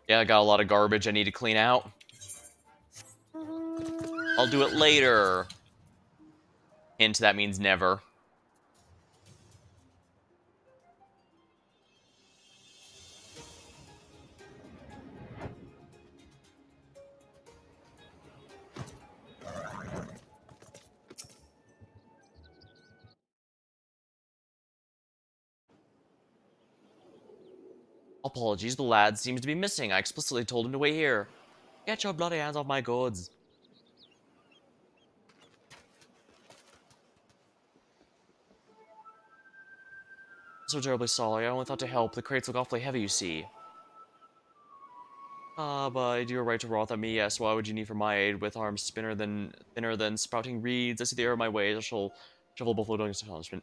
Yeah, I got a lot of garbage I need to clean out. I'll do it later. Hint, that means never. Apologies, the lad seems to be missing. I explicitly told him to wait here. Get your bloody hands off my goods. So terribly sorry. I only thought to help. The crates look awfully heavy, you see. Ah, but you're right to wrath at me, yes. Why would you need for my aid with arms thinner than sprouting reeds? I see the error of my ways. I shall shovel buffalo doing some punishment.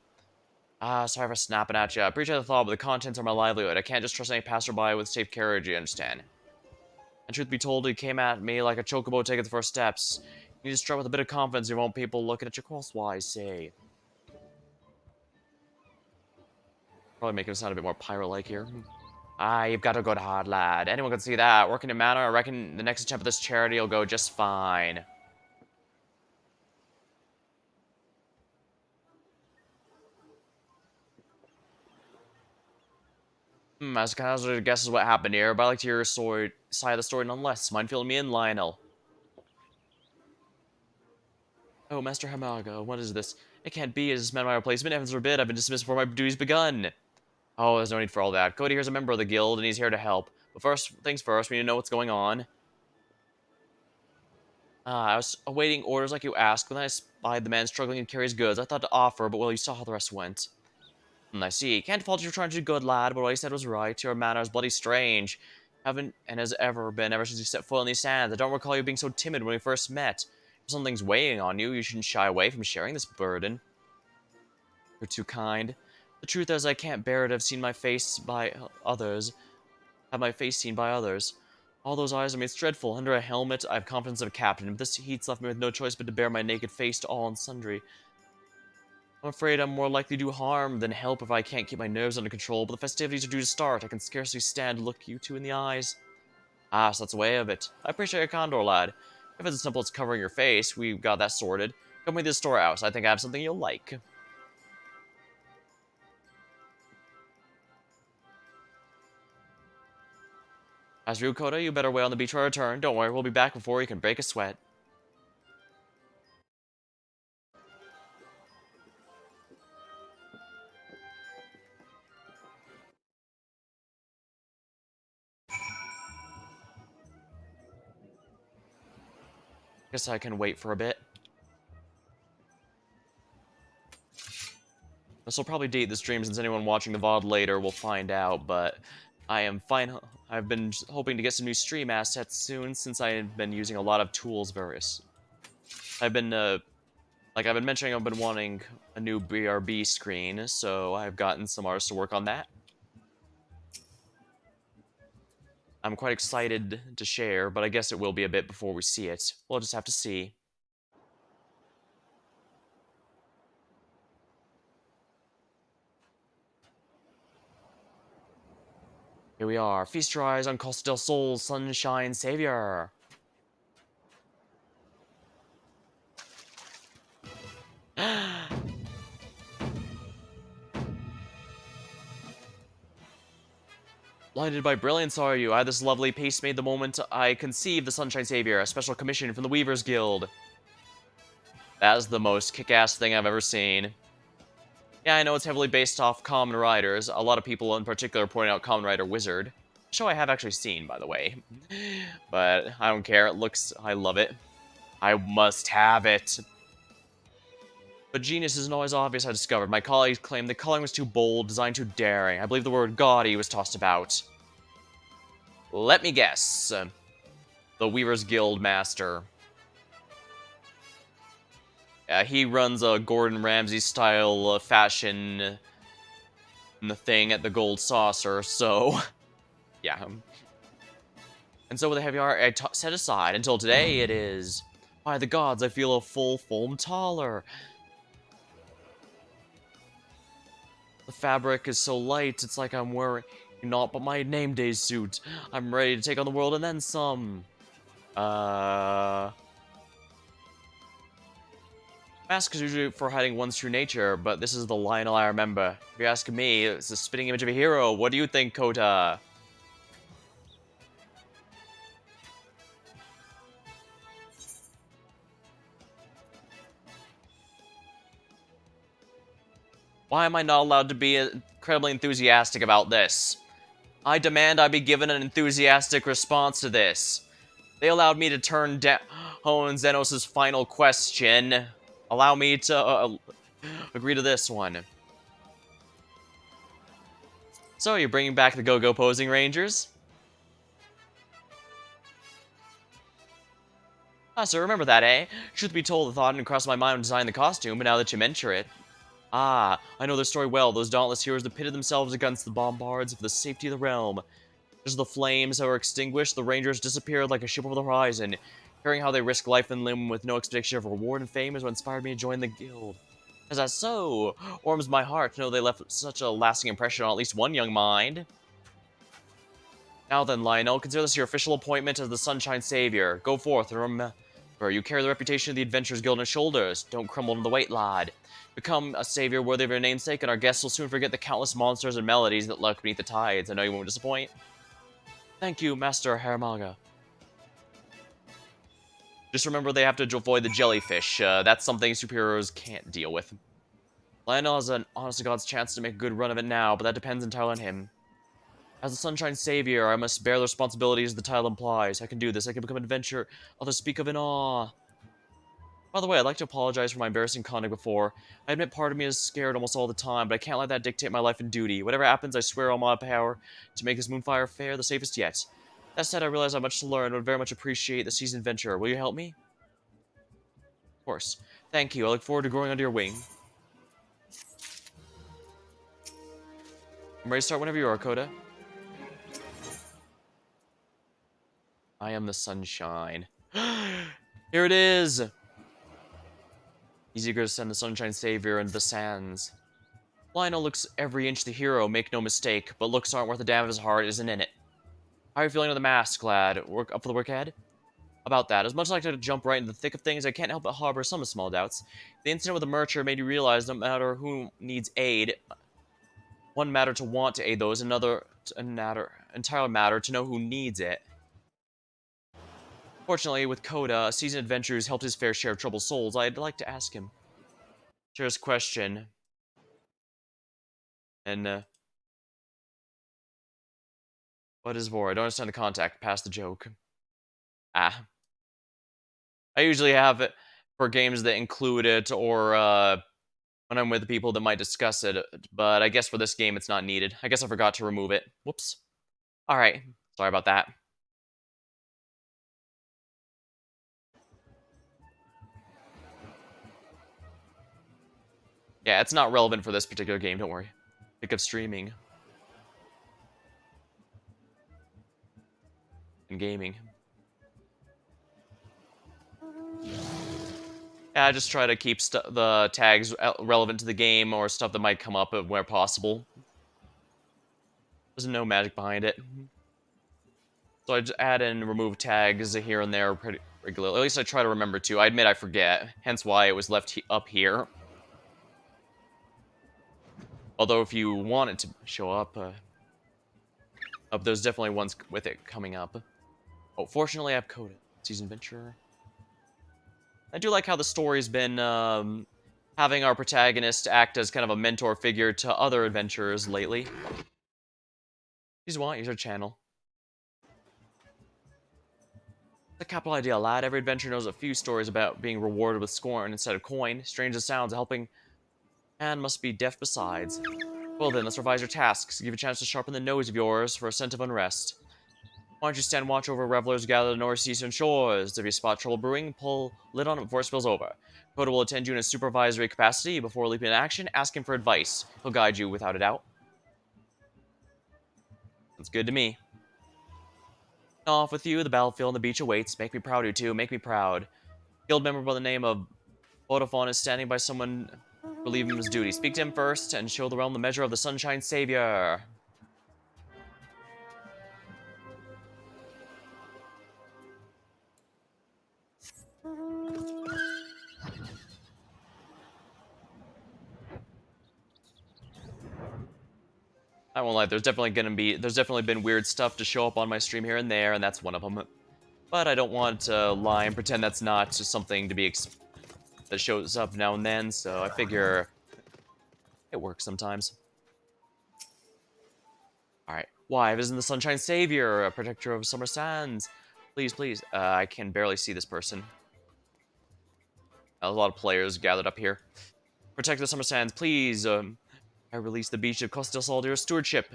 Ah, sorry for snapping at you. I appreciate the thought, but the contents are my livelihood. I can't just trust any passerby with safe carriage, you understand? And truth be told, he came at me like a chocobo taking the first steps. You need to strut with a bit of confidence, you won't people looking at you crosswise, say. Probably make him sound a bit more pyro-like here. Ah, you've got a good heart, lad. Anyone can see that. Working in manner, I reckon the next attempt at this charity will go just fine. As kind of guesses what happened here, but I like to hear your side of the story nonetheless. Mind filling me in, Lionel? Oh, Master Hamaga, what is this? It can't be. Is this man my replacement? Heavens forbid, I've been dismissed before my duties begun. Oh, there's no need for all that. Cody here's a member of the guild, and he's here to help. But first things first, we need to know what's going on. I was awaiting orders like you asked. When I spied the man struggling to carry his goods, I thought to offer, but well, you saw how the rest went. I see. Can't fault you for trying to do good, lad, but what I said was right. Your manner is bloody strange. Haven't and has ever been ever since you set foot on these sands. I don't recall you being so timid when we first met. If something's weighing on you, you shouldn't shy away from sharing this burden. You're too kind. The truth is, I can't bear it. I've seen my face by others. Have my face seen by others. All those eyes, I mean, it's dreadful. Under a helmet, I have confidence of a captain, but this heat's left me with no choice but to bare my naked face to all and sundry. I'm afraid I'm more likely to do harm than help if I can't keep my nerves under control, but the festivities are due to start. I can scarcely stand to look you two in the eyes. Ah, so that's the way of it. I appreciate your condor, lad. If it's as simple as covering your face, we've got that sorted. Come with me to the storehouse. I think I have something you'll like. As for you, Koda, you better wait on the beach for our return. Don't worry, we'll be back before you can break a sweat. Guess I can wait for a bit. This will probably date the stream since anyone watching the VOD later will find out, but I am fine. I've been hoping to get some new stream assets soon since I've been using a lot of tools various. I've been, like I've been mentioning, I've been wanting a new BRB screen, so I've gotten some artists to work on that. I'm quite excited to share, but I guess it will be a bit before we see it. We'll just have to see. Here we are. Feast your eyes on Costa del Sol's Sunshine Savior. Blinded by brilliance are you? I had this lovely pace made the moment I conceived the Sunshine Savior, a special commission from the Weavers Guild. That is the most kick-ass thing I've ever seen. Yeah, I know it's heavily based off Kamen Riders. A lot of people in particular pointing out Kamen Rider Wizard. A show I have actually seen, by the way. But I don't care. It looks... I love it. I must have it. But genius isn't always obvious, I discovered. My colleagues claimed the coloring was too bold, design too daring. I believe the word gaudy was tossed about. Let me guess. The Weavers Guild Master. He runs a Gordon Ramsay-style fashion thing at the Gold Saucer, so... yeah. And so with a heavy heart, I set aside. Until today, it is... By the gods, I feel a full foam taller. The fabric is so light, it's like I'm wearing naught but my name day suit. I'm ready to take on the world and then some. Mask is usually for hiding one's true nature, but this is the Lionel I remember. If you ask me, it's a spitting image of a hero. What do you think, Kota? Why am I not allowed to be incredibly enthusiastic about this? I demand I be given an enthusiastic response to this. They allowed me to turn down Zenos' final question. Allow me to agree to this one. So, you're bringing back the Go-Go Posing Rangers? Ah, so remember that, eh? Truth be told, the thought didn't cross my mind when designing the costume, but now that you mention it... Ah, I know their story well. Those dauntless heroes that pitted themselves against the bombards for the safety of the realm. As the flames were extinguished, the Rangers disappeared like a ship over the horizon. Hearing how they risk life and limb with no expectation of reward and fame is what inspired me to join the guild. Is that so? Warms my heart to know they left such a lasting impression on at least one young mind. Now then, Lionel, consider this your official appointment as the Sunshine Savior. Go forth and remember, you carry the reputation of the Adventurers Guild on your shoulders. Don't crumble under the weight, lad. Become a savior worthy of your namesake, and our guests will soon forget the countless monsters and melodies that lurk beneath the tides. I know you won't disappoint. Thank you, Master Haramaga. Just remember they have to avoid the jellyfish. That's something superheroes can't deal with. Lionel has an honest-to-God's chance to make a good run of it now, but that depends entirely on him. As the Sunshine Savior, I must bear the responsibilities the title implies. I can do this. I can become an adventurer. Others speak of in awe. By the way, I'd like to apologize for my embarrassing conduct before. I admit part of me is scared almost all the time, but I can't let that dictate my life and duty. Whatever happens, I swear all my power to make this Moonfire Faire the safest yet. That said, I realize I have much to learn and would very much appreciate the seasoned adventure. Will you help me? Of course. Thank you. I look forward to growing under your wing. I'm ready to start whenever you are, Coda. I am the sunshine. Here it is! He's eager to send the Sunshine Savior into the sands. Lionel looks every inch the hero, make no mistake, but looks aren't worth the dam of his heart isn't in it. How are you feeling with the mask, lad? Up for the work ahead? About that, as much as I like to jump right into the thick of things, I can't help but harbor some small doubts. The incident with the Mercher made me realize no matter who needs aid, one matter to want to aid those, another entire matter to know who needs it. Fortunately, with Coda, a seasoned adventurer who's helped his fair share of troubled souls, I'd like to ask him. Serious question. And, what is war? I don't understand the contact. Pass the joke. Ah. I usually have it for games that include it, or, when I'm with people that might discuss it, but I guess for this game it's not needed. I guess I forgot to remove it. Whoops. Alright. Sorry about that. Yeah, it's not relevant for this particular game, don't worry. Pick up streaming. And gaming. Yeah, I just try to keep the tags relevant to the game or stuff that might come up where possible. There's no magic behind it. So I just add and remove tags here and there pretty regularly. At least I try to remember to. I admit I forget, hence why it was left up here. Although if you want it to show up, there's definitely ones with it coming up. Oh, fortunately I have Coda. Season Adventure. I do like how the story's been having our protagonist act as kind of a mentor figure to other adventurers lately. If you want, use our channel. It's a capital idea, lad. Every adventurer knows a few stories about being rewarded with scorn instead of coin. Strange as sounds, a helping hand must be deaf besides. Well then, let's revise your tasks. Give you a chance to sharpen the nose of yours for a scent of unrest. Why don't you stand watch over revelers gathered on northeastern shores? If you spot trouble brewing, pull lid on it before it spills over. Coda will attend you in a supervisory capacity. Before leaping into action, ask him for advice. He'll guide you without a doubt. That's good to me. Off with you, the battlefield and the beach awaits. Make me proud, you two, make me proud. Guild member by the name of Vodafone is standing by someone to relieve him of his duty. Speak to him first and show the realm the measure of the Sunshine Savior. I won't lie, there's definitely been weird stuff to show up on my stream here and there, and that's one of them. But I don't want to lie and pretend that's not just something to be that shows up now and then, so I figure it works sometimes. Alright. Why, isn't the Sunshine Savior, a protector of summer sands? Please, please. I can barely see this person. A lot of players gathered up here. Protect the summer sands, please. I release the beach of Costa del Sol to your stewardship.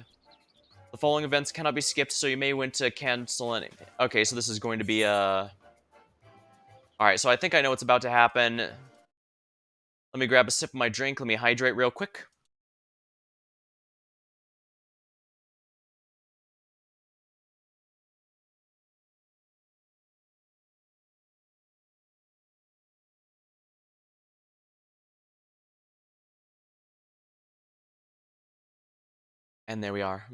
The following events cannot be skipped, so you may want to cancel anything. Okay, so this is going to be, Alright, so I think I know what's about to happen. Let me grab a sip of my drink, let me hydrate real quick. And there we are.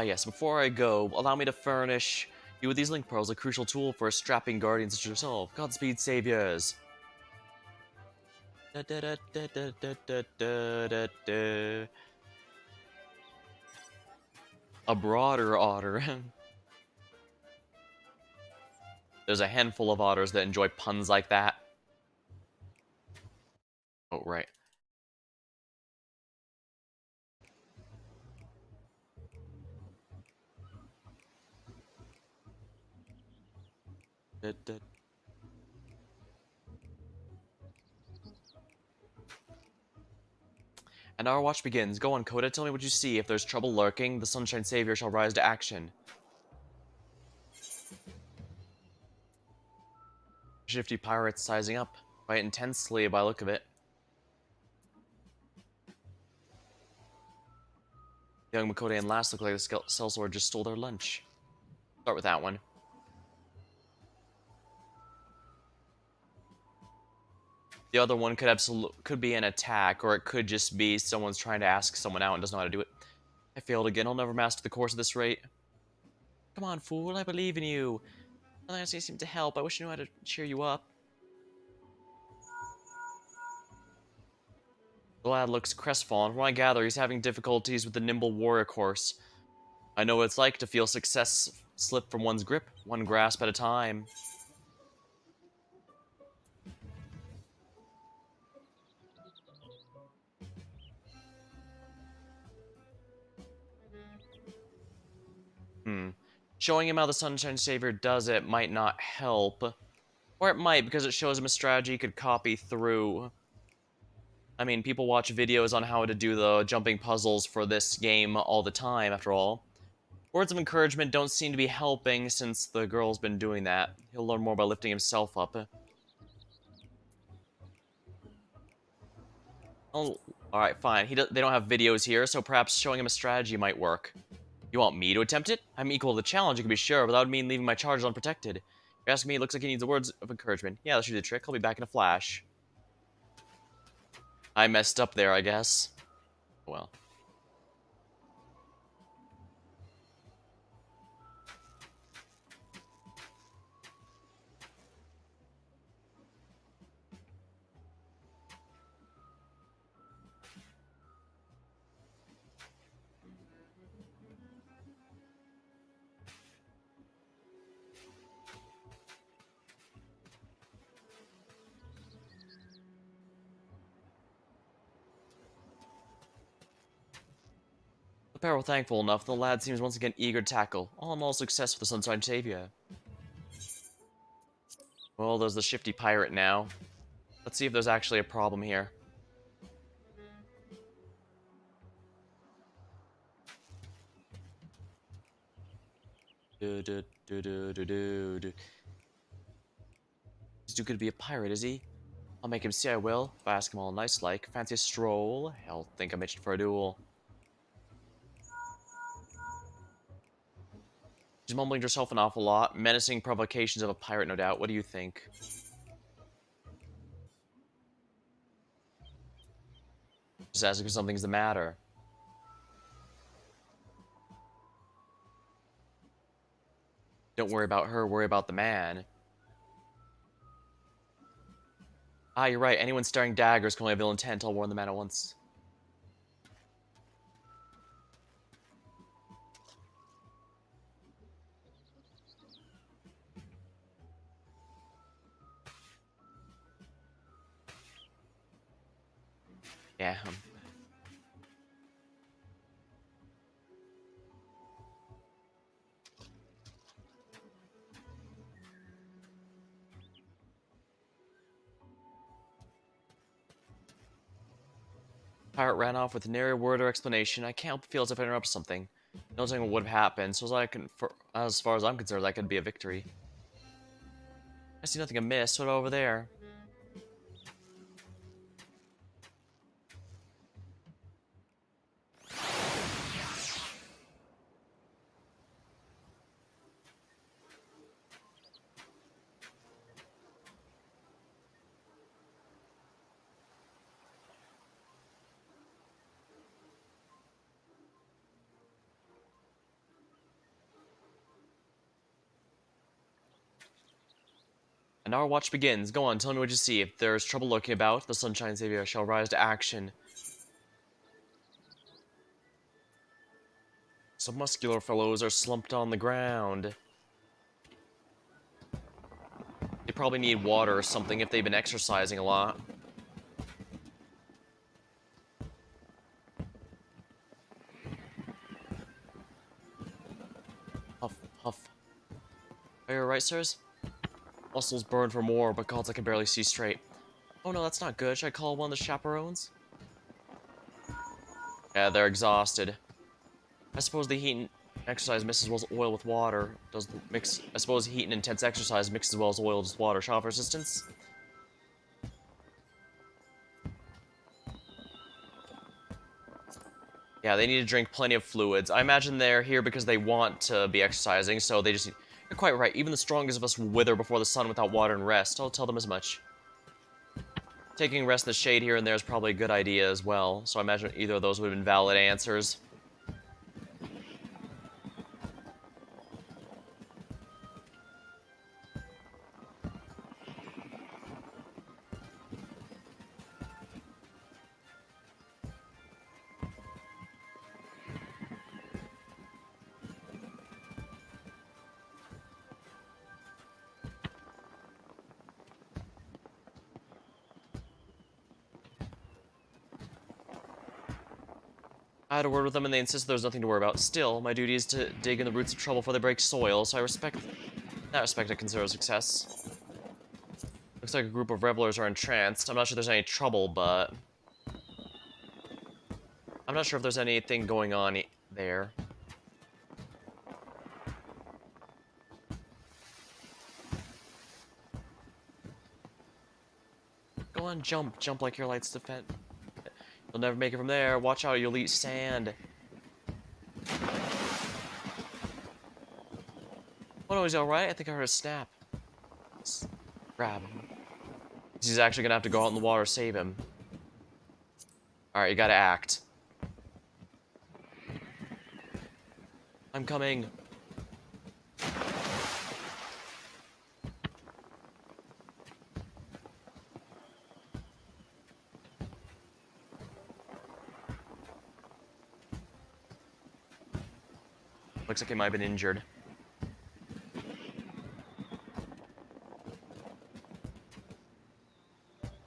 Yes, before I go, allow me to furnish you with these link pearls, a crucial tool for strapping guardians such as yourself. Godspeed, saviors. Da, da, da, da, da, da, da, da, da. A broader otter. There's a handful of otters that enjoy puns like that. Oh, right. Da, da. And our watch begins. Go on, Coda, tell me what you see. If there's trouble lurking, the Sunshine Savior shall rise to action. Shifty pirates sizing up. Quite intensely by the look of it. Young Makote and Lass look like the sellsword just stole their lunch. Start with that one. The other one could be an attack, or it could just be someone's trying to ask someone out and doesn't know how to do it. I failed again. I'll never master the course at this rate. Come on, fool. I believe in you. Nothing I say seemed to help. I wish I knew how to cheer you up. The lad looks crestfallen. From what I gather, he's having difficulties with the nimble warrior course. I know what it's like to feel success slip from one's grip, one grasp at a time. Showing him how the Sunshine Savior does it might not help. Or it might, because it shows him a strategy he could copy through. I mean, people watch videos on how to do the jumping puzzles for this game all the time, after all. Words of encouragement don't seem to be helping since the girl's been doing that. He'll learn more by lifting himself up. Oh, alright, fine. They don't have videos here, so perhaps showing him a strategy might work. You want me to attempt it? I'm equal to the challenge, you can be sure, without me leaving my charges unprotected. You're asking me, it looks like he needs the words of encouragement. Yeah, that should do the trick. I'll be back in a flash. I messed up there, I guess. Well. The pair were thankful enough, the lad seems once again eager to tackle. All in all, success for the Sunshine Savior. Well, there's the shifty pirate now. Let's see if there's actually a problem here. Do. He's too good to be a pirate, is he? I'll make him see I will. If I ask him all nice like. Fancy a stroll? He'll think I'm itching for a duel. She's mumbling to herself an awful lot. Menacing provocations of a pirate, no doubt. What do you think? Just asking if something's the matter. Don't worry about her, worry about the man. Ah, you're right. Anyone staring daggers can only have ill intent. I'll warn the man at once. Yeah. Pirate ran off with nary a word or explanation. I can't feel as if I interrupted something. No telling what would have happened, so as far as I'm concerned, that could be a victory. I see nothing amiss. What over there? And our watch begins. Go on, tell me what you see. If there is trouble lurking about, the Sunshine Savior shall rise to action. Some muscular fellows are slumped on the ground. They probably need water or something if they've been exercising a lot. Huff, huff. Are you alright, sirs? Muscles burn for more, but gods, I can barely see straight. Oh no, that's not good. Should I call one of the chaperones? Yeah, they're exhausted. I suppose the heat and exercise mixes as well as oil with water. I suppose heat and intense exercise mixes as well as oil with water. Shall I offer assistance? Yeah, they need to drink plenty of fluids. I imagine they're here because they want to be exercising, so they just need... You're quite right. Even the strongest of us will wither before the sun without water and rest. I'll tell them as much. Taking rest in the shade here and there is probably a good idea as well, so I imagine either of those would have been valid answers. I had a word with them and they insisted there was nothing to worry about. Still, my duty is to dig in the roots of trouble before they break soil, so in that respect I consider a success. Looks like a group of revelers are entranced. I'm not sure there's any trouble, but... I'm not sure if there's anything going on there. Go on, jump. Jump like your lights defend. You'll never make it from there. Watch out, you'll eat sand. Oh no, he's alright? I think I heard a snap. Let's grab him. He's actually gonna have to go out in the water to save him. Alright, you gotta act. I'm coming. Looks like he might have been injured.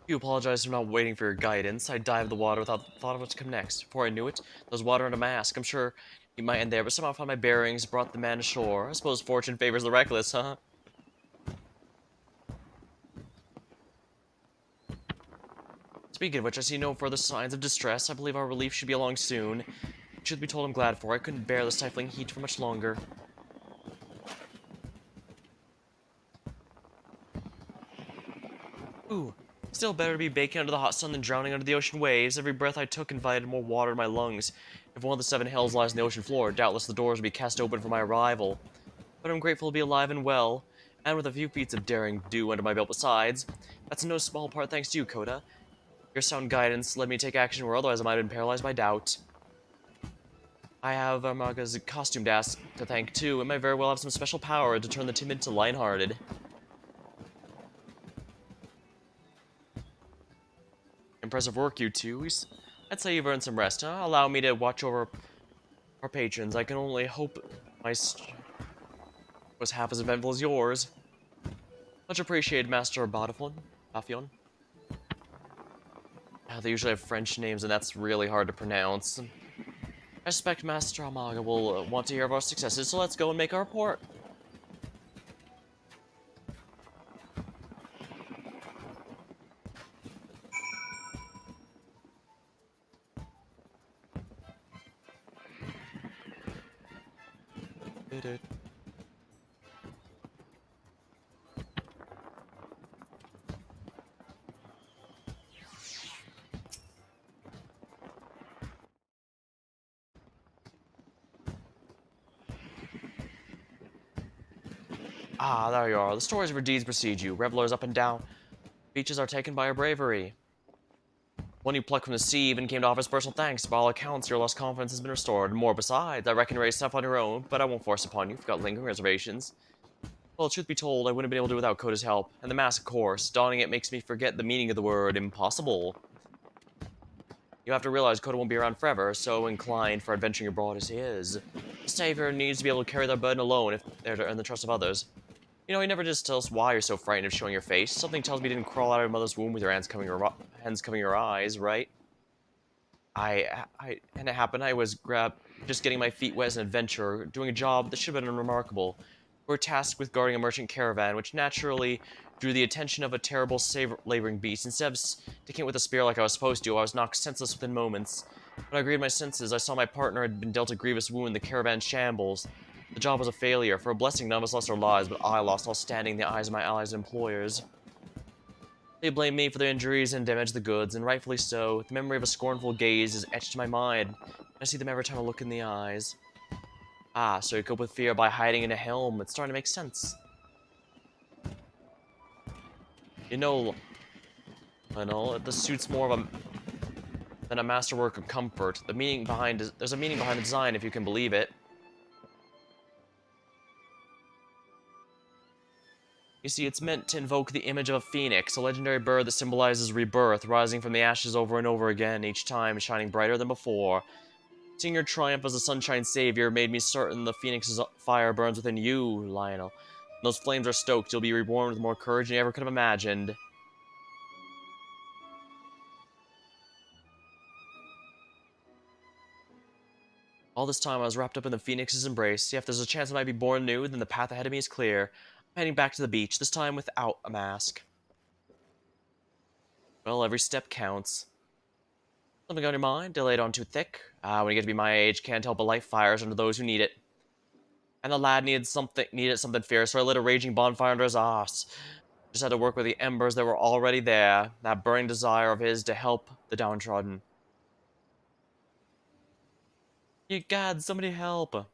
You apologize for not waiting for your guidance. I dived in the water without thought of what to come next. Before I knew it, there was water under my mask. I'm sure you might end there, but somehow I found my bearings, brought the man ashore. I suppose fortune favors the reckless, huh? Speaking of which, I see no further signs of distress. I believe our relief should be along soon. Truth be told, I'm glad for it. I couldn't bear the stifling heat for much longer. Ooh, still better to be baking under the hot sun than drowning under the ocean waves. Every breath I took invited more water in my lungs. If one of the 7 hells lies in the ocean floor, doubtless the doors would be cast open for my arrival. But I'm grateful to be alive and well, and with a few feats of daring do under my belt besides. That's in no small part thanks to you, Coda. Your sound guidance led me to take action where otherwise I might have been paralyzed by doubt. I have Armaga's costume to thank too, and might very well have some special power to turn the timid to lighthearted. Impressive work, you two. I'd say you've earned some rest, huh? Allow me to watch over our patrons. I can only hope my was half as eventful as yours. Much appreciated, Master Bafion. They usually have French names, and that's really hard to pronounce. I suspect Master Amaga will want to hear of our successes, so let's go and make our report. Ah, there you are. The stories of your deeds precede you. Revelers up and down. Beaches are taken by your bravery. One you plucked from the sea even came to offer his personal thanks. By all accounts, your lost confidence has been restored. And more besides. I reckon you raised stuff on your own, but I won't force upon you if you've got lingering reservations. Well, truth be told, I wouldn't have been able to do without Coda's help. And the mask, of course. Donning it makes me forget the meaning of the word impossible. You have to realize Coda won't be around forever, so inclined for adventuring abroad as he is. The savior needs to be able to carry their burden alone if they're to earn the trust of others. You know, he never just tells us why you're so frightened of showing your face. Something tells me you didn't crawl out of your mother's womb with your hands covering your eyes, right? And it happened. I was just getting my feet wet as an adventurer, doing a job that should have been unremarkable. We were tasked with guarding a merchant caravan, which naturally drew the attention of a terrible laboring beast. Instead of sticking it with a spear like I was supposed to, I was knocked senseless within moments. When I agreed my senses, I saw my partner had been dealt a grievous wound, the caravan shambles. The job was a failure. For a blessing, none of us lost our lives, but I lost all standing in the eyes of my allies and employers. They blame me for their injuries and damage the goods, and rightfully so. The memory of a scornful gaze is etched in my mind. I see them every time I look in the eyes. Ah, so you cope with fear by hiding in a helm. It's starting to make sense. You know, Lionel, this suit's more of a than a masterwork of comfort. There's a meaning behind the design, if you can believe it. You see, it's meant to invoke the image of a phoenix, a legendary bird that symbolizes rebirth, rising from the ashes over and over again, each time shining brighter than before. Seeing your triumph as a sunshine savior made me certain the phoenix's fire burns within you, Lionel. When those flames are stoked, you'll be reborn with more courage than you ever could have imagined. All this time, I was wrapped up in the phoenix's embrace. Yeah, if there's a chance I might be born anew, then the path ahead of me is clear. I'm heading back to the beach, this time without a mask. Well, every step counts. Something on your mind? Delayed on too thick? When you get to be my age, can't help but light fires under those who need it. And the lad needed something fierce, so I lit a raging bonfire under his arse. Just had to work with the embers that were already there, that burning desire of his to help the downtrodden. You God, somebody help!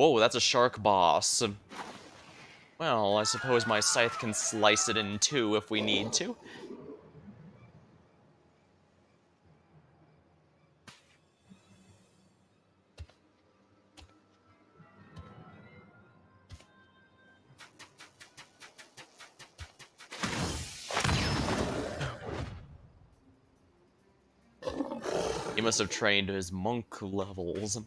Whoa, that's a shark boss. Well, I suppose my scythe can slice it in two if we need to. He must have trained to his monk levels.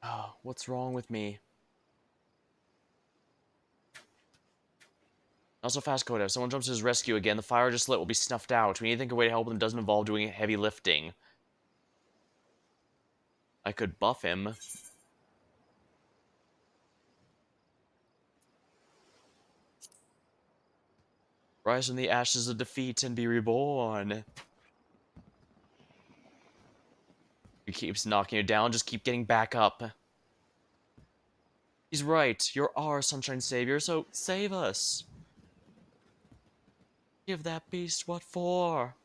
Oh, what's wrong with me? Also, fast code. If someone jumps to his rescue again, the fire just lit will be snuffed out. We need to think of a way to help him that doesn't involve doing heavy lifting. I could buff him. Rise from the ashes of defeat and be reborn. He keeps knocking you down, just keep getting back up. He's right, you're our sunshine savior, so save us. Give that beast what for.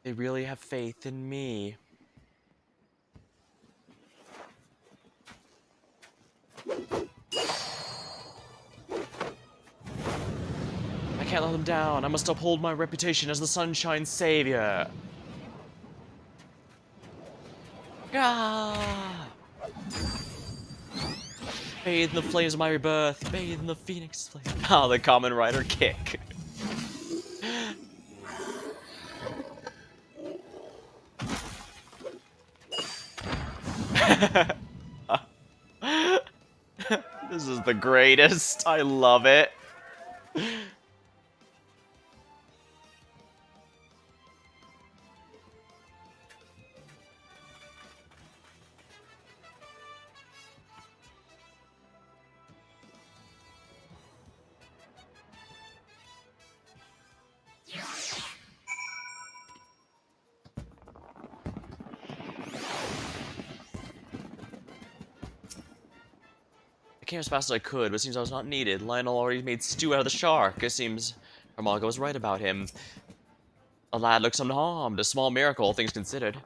They really have faith in me. I can't let them down. I must uphold my reputation as the sunshine savior. Ah! Bathe in the flames of my rebirth. Bathe in the phoenix flame. Ah, the common rider kick. This is the greatest. I love it. I came as fast as I could, but it seems I was not needed. Lionel already made stew out of the shark. It seems Hermaga was right about him. A lad looks unharmed. A small miracle, all things considered.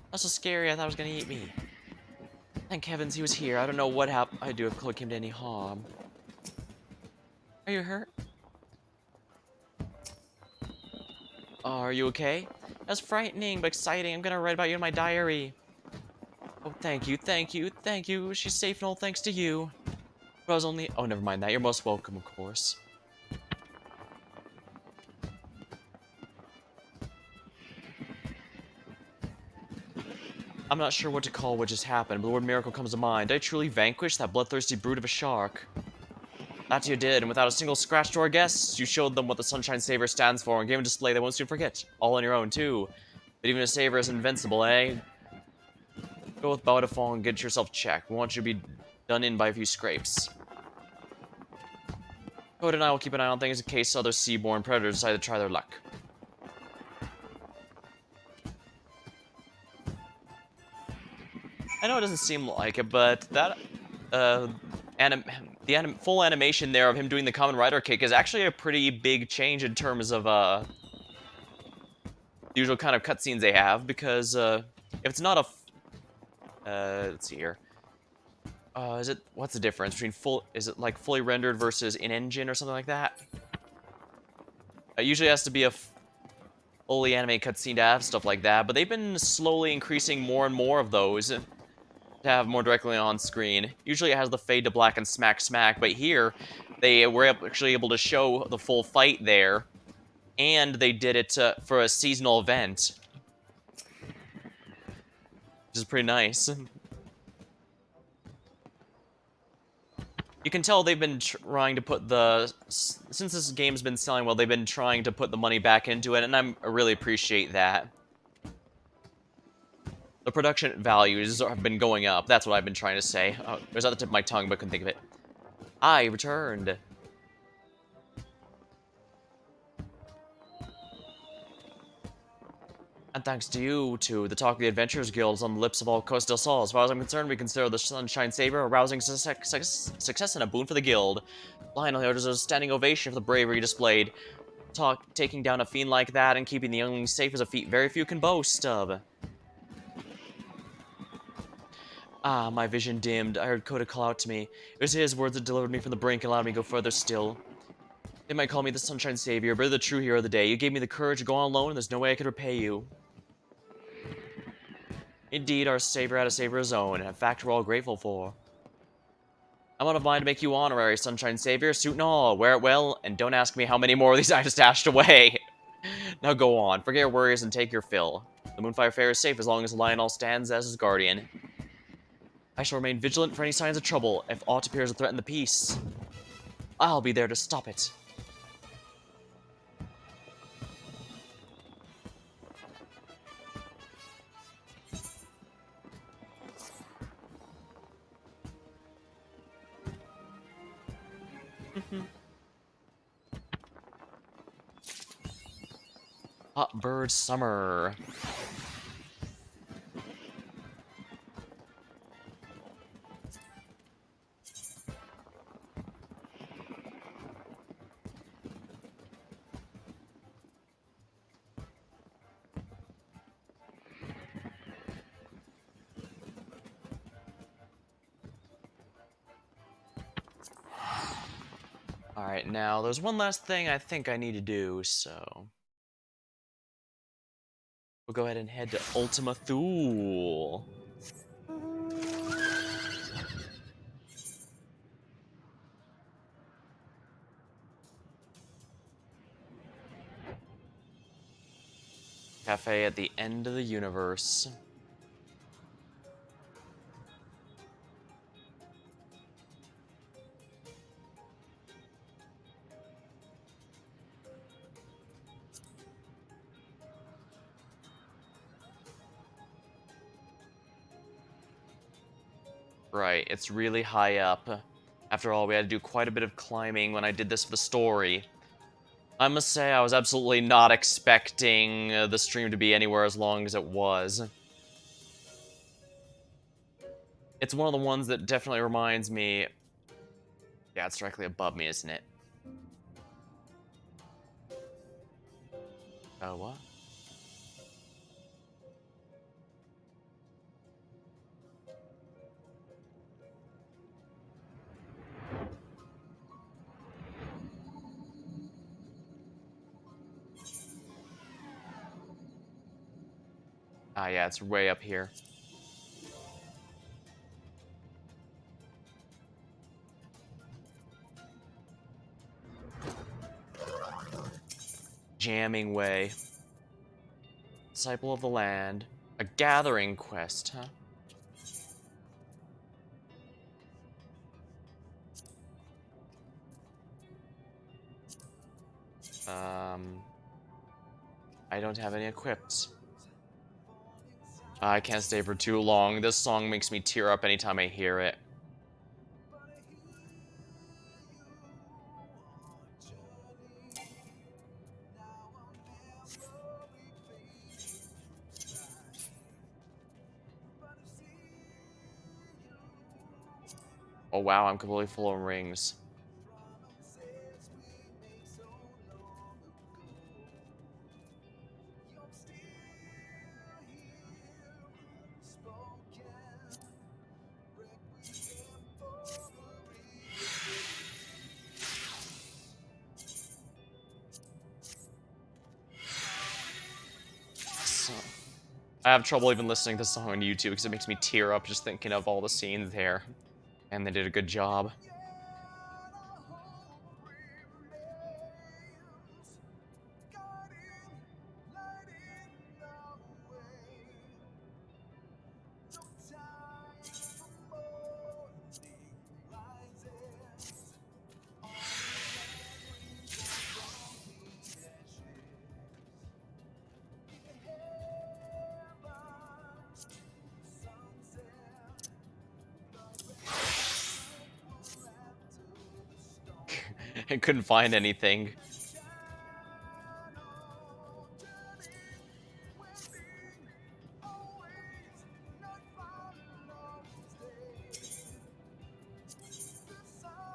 That's so scary, I thought it was gonna eat me. Thank heavens he was here. I don't know what I'd do if Chloe came to any harm. Are you hurt? Are you okay? That's frightening, but exciting. I'm gonna write about you in my diary. Oh, thank you, thank you, thank you. She's safe and all thanks to you. I was only... Oh, never mind that. You're most welcome, of course. I'm not sure what to call what just happened, but the word miracle comes to mind. Did I truly vanquish that bloodthirsty brute of a shark? That you did, and without a single scratch to our guests, you showed them what the Sunshine Saver stands for and gave them a display they won't soon forget. All on your own, too. But even a saver is invincible, eh? Go with Baudafont and get yourself checked. We want you to be done in by a few scrapes. Code and I will keep an eye on things in case other seaborne predators decide to try their luck. I know it doesn't seem like it, but that, full animation there of him doing the common rider kick is actually a pretty big change in terms of, the usual kind of cutscenes they have, because, if it's not a, let's see here. What's the difference between is it like fully rendered versus in-engine or something like that? It usually has to be a fully animated cutscene to have stuff like that, but they've been slowly increasing more and more of those to to have more directly on screen. Usually it has the fade to black and smack smack, but here they were actually able to show the full fight there, and they did it for a seasonal event, which is pretty nice. You can tell they've been trying to put since this game's been selling well, they've been trying to put the money back into it, and I really appreciate that. The production values have been going up. That's what I've been trying to say. Oh, it was at the tip of my tongue, but couldn't think of it. I returned. And thanks to you, too, the talk of the Adventurers Guild is on the lips of all Coast del Sol. As far as I'm concerned, we consider the Sunshine Saber a rousing success and a boon for the guild. Lionel here deserves a standing ovation for the bravery displayed. Taking down a fiend like that and keeping the younglings safe is a feat very few can boast of. Ah, my vision dimmed. I heard Coda call out to me. It was his words that delivered me from the brink and allowed me to go further still. They might call me the Sunshine Savior, but you're the true hero of the day. You gave me the courage to go on alone, and there's no way I could repay you. Indeed, our savior had a savior of his own, and a fact we're all grateful for. I'm out of mind to make you honorary, Sunshine Savior, suit and all. Wear it well, and don't ask me how many more of these I have stashed away. Now go on, forget your worries and take your fill. The Moonfire Faire is safe as long as Lionel stands as his guardian. I shall remain vigilant for any signs of trouble if aught appears to threaten the peace. I'll be there to stop it. Hot Bird Summer. Alright, now there's one last thing I think I need to do, so we'll go ahead and head to Ultima Thule. Cafe at the end of the universe. Right, it's really high up. After all, we had to do quite a bit of climbing when I did this for the story. I must say, I was absolutely not expecting the stream to be anywhere as long as it was. It's one of the ones that definitely reminds me... Yeah, it's directly above me, isn't it? Oh, what? Ah, yeah, it's way up here. Jamming way. Disciple of the Land. A gathering quest, huh? I don't have any equipped. I can't stay for too long. This song makes me tear up anytime I hear it. Oh wow, I'm completely full of rings. So, I have trouble even listening to the song on YouTube because it makes me tear up just thinking of all the scenes there. And they did a good job. I couldn't find anything.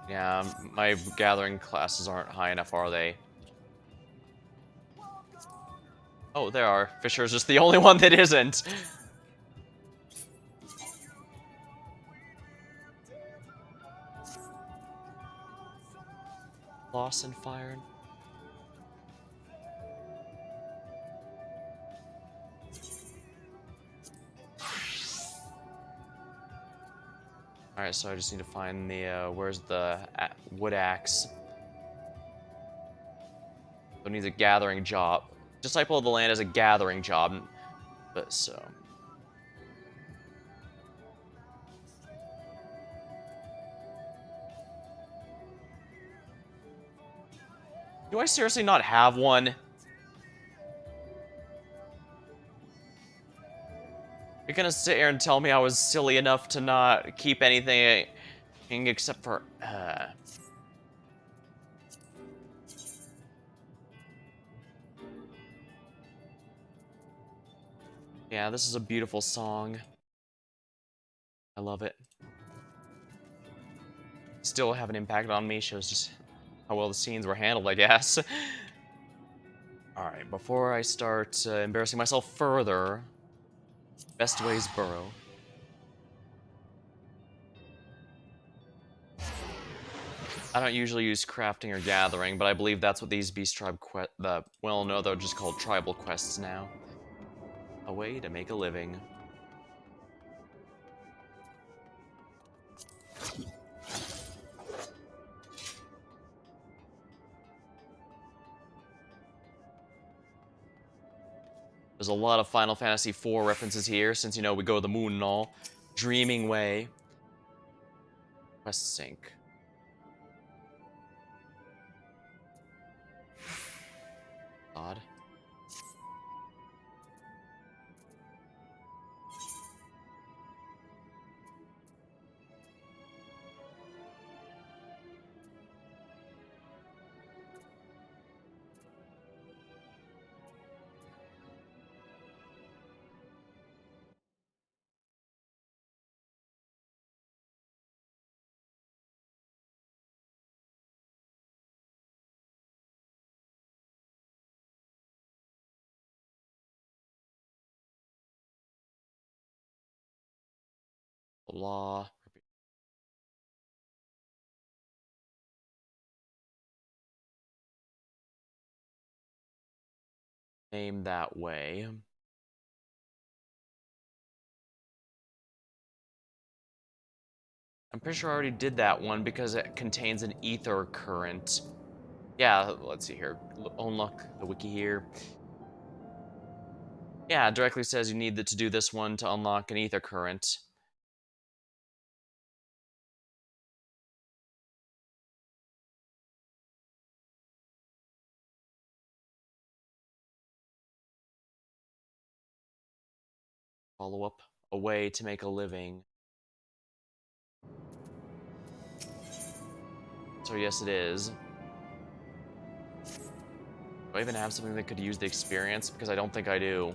Yeah, my gathering classes aren't high enough, are they? Oh, there are. Fisher's just the only one that isn't. Lost and Fire. Alright, so I just need to find the, where's the wood axe? So it needs a gathering job. Disciple of the Land is a gathering job. But so... Do I seriously not have one? You're gonna sit here and tell me I was silly enough to not keep anything except for... Yeah, this is a beautiful song. I love it. Still haven't impacted on me, shows just how well the scenes were handled, I guess. Alright, before I start embarrassing myself further, best ways burrow. I don't usually use crafting or gathering, but I believe that's what these Beast Tribe well, no, they're just called tribal quests now. A way to make a living. There's a lot of Final Fantasy IV references here, since, you know, we go the moon and all. Dreaming Way. Quest sync. Odd. Law. Name that way. I'm pretty sure I already did that one because it contains an ether current. Yeah, let's see here. Unlock the wiki here. Yeah, it directly says you need to do this one to unlock an ether current. Follow up a way to make a living. So yes, it is. Do I even have something that could use the experience? Because I don't think I do.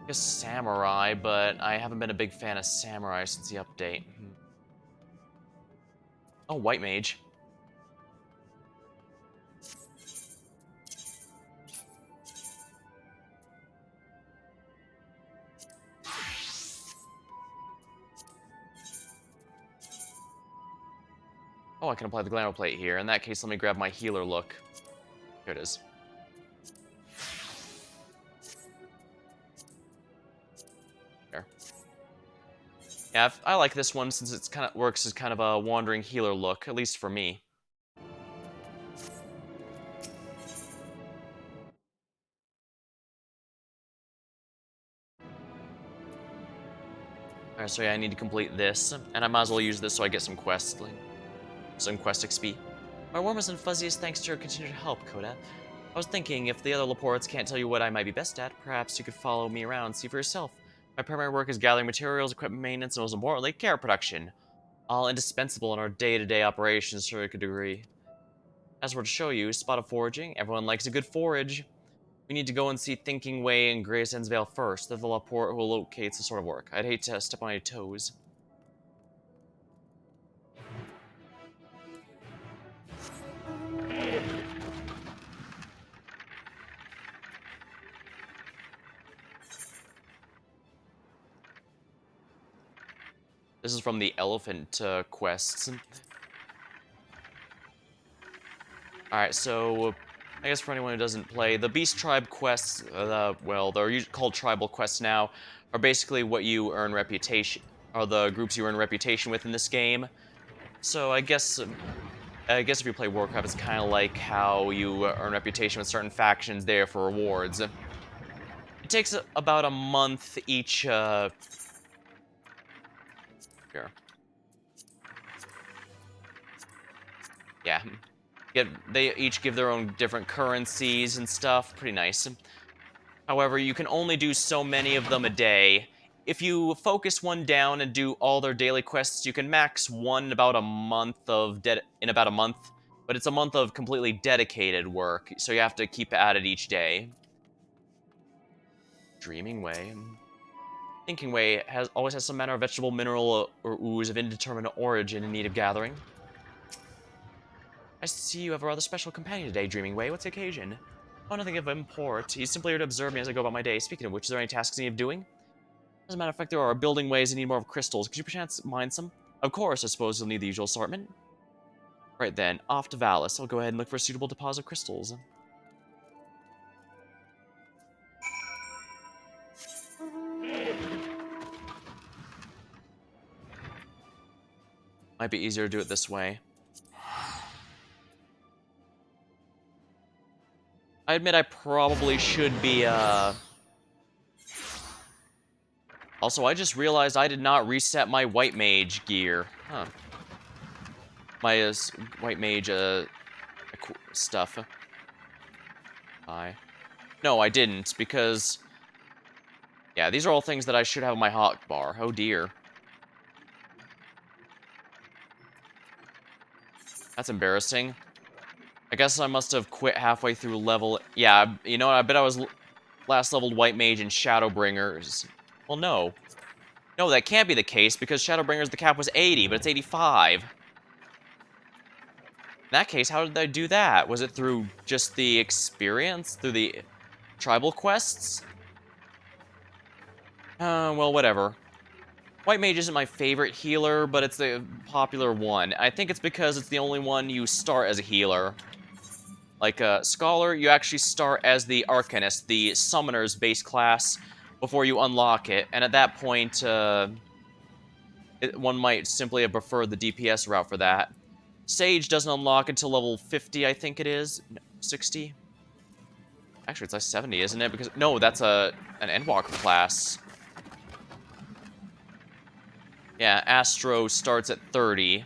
I guess Samurai, but I haven't been a big fan of Samurai since the update. Oh, White Mage. Oh, I can apply the glamour plate here. In that case, let me grab my healer look. Here it is. There. Yeah, I like this one since it's kind of works as kind of a wandering healer look, at least for me. Alright, so yeah, I need to complete this, and I might as well use this so I get some quest XP. My warmest and fuzziest thanks to your continued help, Coda. I was thinking, if the other Laportes can't tell you what I might be best at, perhaps you could follow me around and see for yourself. My primary work is gathering materials, equipment maintenance, and most importantly, care production. All indispensable in our day-to-day operations to a degree. As we're to show you, spot of foraging, everyone likes a good forage. We need to go and see Thinking Way and Grayson's Vale first. They're the Laporte who locates the sort of work. I'd hate to step on your toes. This is from the elephant quests. Alright, so I guess for anyone who doesn't play, the Beast Tribe quests, well, they're called tribal quests now, are basically what you earn reputation, are the groups you earn reputation with in this game. So I guess if you play Warcraft, it's kind of like how you earn reputation with certain factions there for rewards. It takes about a month each, here. Yeah. They each give their own different currencies and stuff. Pretty nice. However, you can only do so many of them a day. If you focus one down and do all their daily quests, you can max one in about a month, but it's a month of completely dedicated work, so you have to keep at it each day. Dreaming Way. Thinking Way always has some manner of vegetable, mineral, or ooze of indeterminate origin in need of gathering. I see you have a rather special companion today, Dreaming Way. What's the occasion? Oh, nothing of import. He's simply here to observe me as I go about my day. Speaking of which, is there any tasks in need of doing? As a matter of fact, there are building ways that need more of crystals. Could you perchance mine some? Of course, I suppose you'll need the usual assortment. Right then, off to Valis. I'll go ahead and look for a suitable deposit of crystals. Might be easier to do it this way. I admit I probably should be, Also, I just realized I did not reset my White Mage gear. Huh. My, White Mage, stuff. No, I didn't, because... Yeah, these are all things that I should have on my hotbar. Oh dear. That's embarrassing. I guess I must have quit halfway through level... Yeah, you know what? I bet I was last leveled White Mage in Shadowbringers. Well, no. No, that can't be the case, because Shadowbringers, the cap was 80, but it's 85. In that case, how did I do that? Was it through just the experience? Through the tribal quests? Well, whatever. White Mage isn't my favorite healer, but it's the popular one. I think it's because it's the only one you start as a healer. Like, Scholar, you actually start as the Arcanist, the Summoner's base class, before you unlock it, and at that point, one might simply have preferred the DPS route for that. Sage doesn't unlock until level 50, I think it is. No, 60? Actually, it's like 70, isn't it? Because no, that's an Endwalker class. Yeah, Astro starts at 30.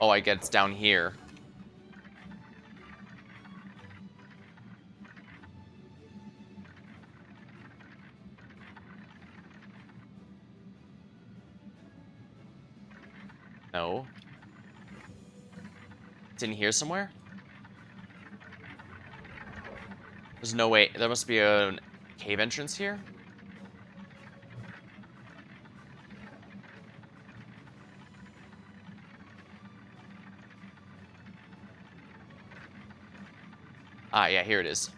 Oh, I get it's down here. No. It's in here somewhere? There's no way. There must be a cave entrance here? Ah, yeah, here it is.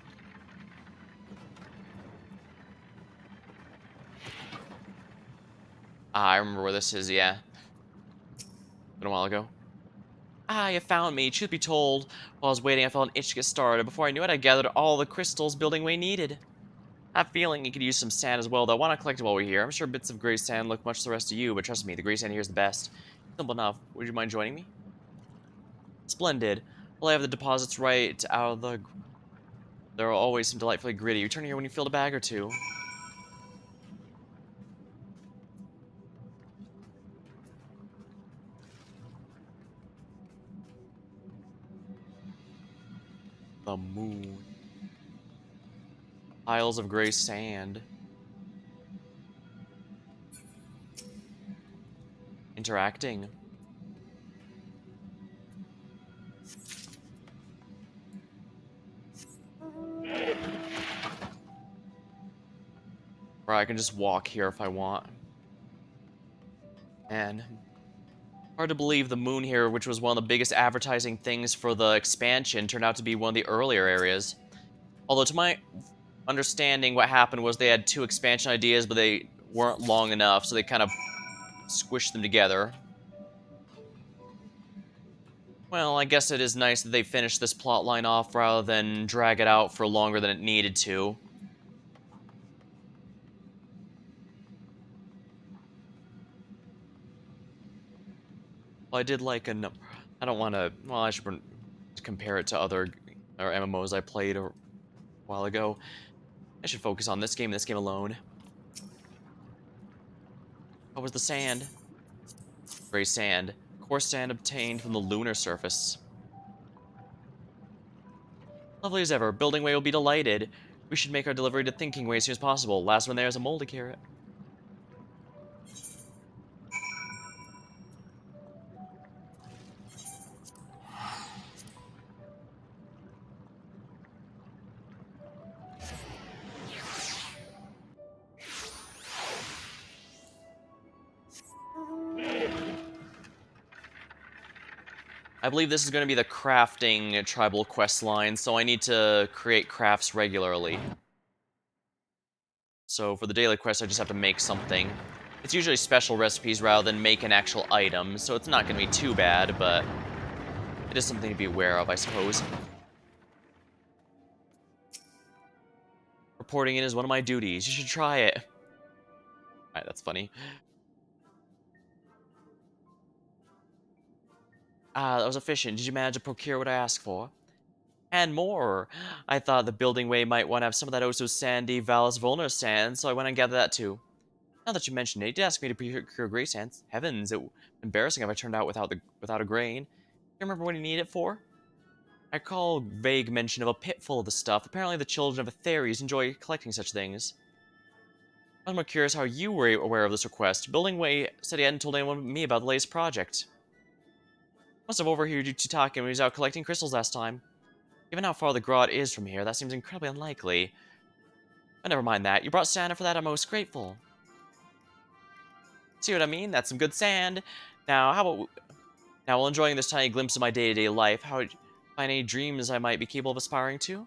Ah, I remember where this is, yeah. Been a while ago. Ah, you found me. Truth be told, while I was waiting, I felt an itch to get started. Before I knew it, I gathered all the crystals building way needed. I have a feeling you could use some sand as well, though. Why not collect it while we're here? I'm sure bits of gray sand look much to the rest of you, but trust me, the gray sand here is the best. Simple enough. Would you mind joining me? Splendid. Well, I have the deposits right out of the... There are always some delightfully gritty. Return here when you filled a bag or two. The moon. Piles of gray sand. Interacting. Or I can just walk here if I want. And hard to believe the moon here, which was one of the biggest advertising things for the expansion, turned out to be one of the earlier areas. Although to my understanding, what happened was they had two expansion ideas, but they weren't long enough, so they kind of squished them together. Well, I guess it is nice that they finished this plot line off rather than drag it out for longer than it needed to. Well, I did like a number. I don't want to. Well, I should compare it to other or MMOs I played a while ago. I should focus on this game and this game alone. What was the sand? Gray sand. Coarse sand obtained from the lunar surface. Lovely as ever. Building Way will be delighted. We should make our delivery to Thinking Way as soon as possible. Last one there is a moldy carrot. I believe this is going to be the crafting tribal quest line, so I need to create crafts regularly. So for the daily quest, I just have to make something. It's usually special recipes rather than make an actual item, so it's not going to be too bad, but it is something to be aware of, I suppose. Reporting in is one of my duties. You should try it. Alright, that's funny. Ah, that was efficient. Did you manage to procure what I asked for? And more. I thought the building way might want to have some of that oh so sandy Valus Volner sand, so I went and gathered that too. Now that you mention it, you did ask me to procure gray sands. Heavens, it would be embarrassing if I turned out without a grain. You remember what you need it for? I recall vague mention of a pit full of the stuff. Apparently the children of Atheres enjoy collecting such things. I was more curious how you were aware of this request. Building Way said he hadn't told anyone but me about the latest project. Must have overheard you two talking when he was out collecting crystals last time. Given how far the grot is from here, that seems incredibly unlikely. But never mind that. You brought Santa for that, I'm most grateful. See what I mean? That's some good sand. Now, while enjoying this tiny glimpse of my day-to-day life, how would you find any dreams I might be capable of aspiring to?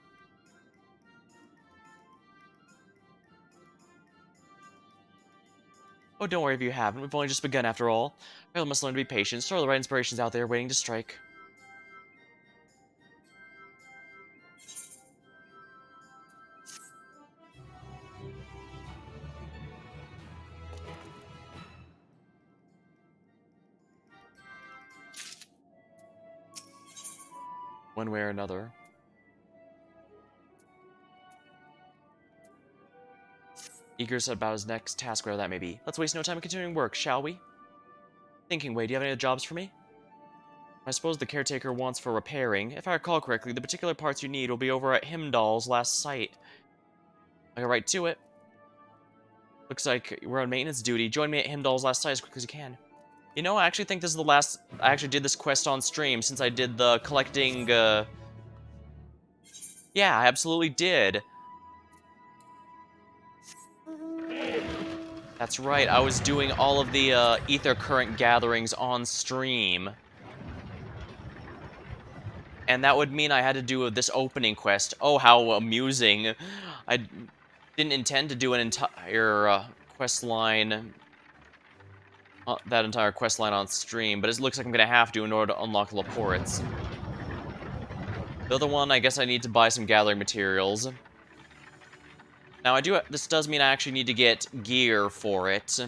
Oh, don't worry if you haven't. We've only just begun after all. I really must learn to be patient. Sure, the right inspiration's out there waiting to strike. One way or another. Eager about his next task, wherever that may be. Let's waste no time in continuing work, shall we? Thinking, wait, do you have any other jobs for me? I suppose the caretaker wants for repairing. If I recall correctly, the particular parts you need will be over at Himdall's last site. I go right to it. Looks like we're on maintenance duty. Join me at Himdall's last site as quick as you can. You know, I actually think this is the last... I actually did this quest on stream since I did the collecting, Yeah, I absolutely did. That's right, I was doing all of the, ether current gatherings on stream. And that would mean I had to do this opening quest. Oh, how amusing. I didn't intend to do an entire, quest line that entire quest line on stream, but it looks like I'm gonna have to in order to unlock Laports. The other one, I guess I need to buy some gathering materials. Now, this does mean I actually need to get gear for it.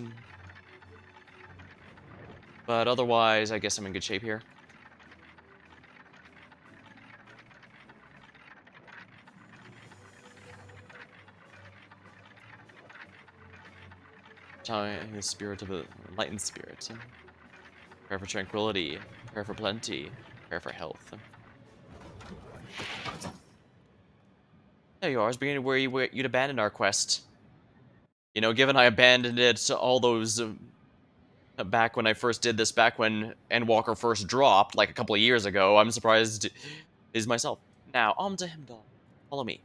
But otherwise, I guess I'm in good shape here. Telling the spirit of a enlightened spirit. Prayer for tranquility. Prayer for plenty. Prayer for health. There you are. I was beginning to worry you'd abandoned our quest. You know, given I abandoned it all those... back when I first did this, back when Endwalker first dropped, like a couple of years ago, I'm surprised is myself. Now, on to Himdall. Follow me.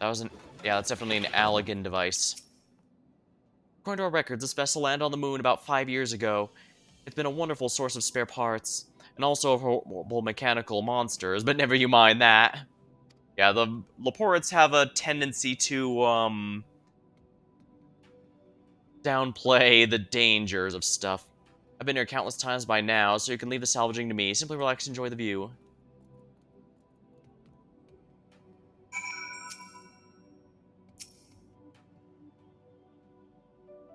That was an... Yeah, that's definitely an Allegan device. According to our records, this vessel landed on the moon about 5 years ago. It's been a wonderful source of spare parts, and also of horrible mechanical monsters, but never you mind that. Yeah, the Laports have a tendency to, downplay the dangers of stuff. I've been here countless times by now, so you can leave the salvaging to me. Simply relax and enjoy the view.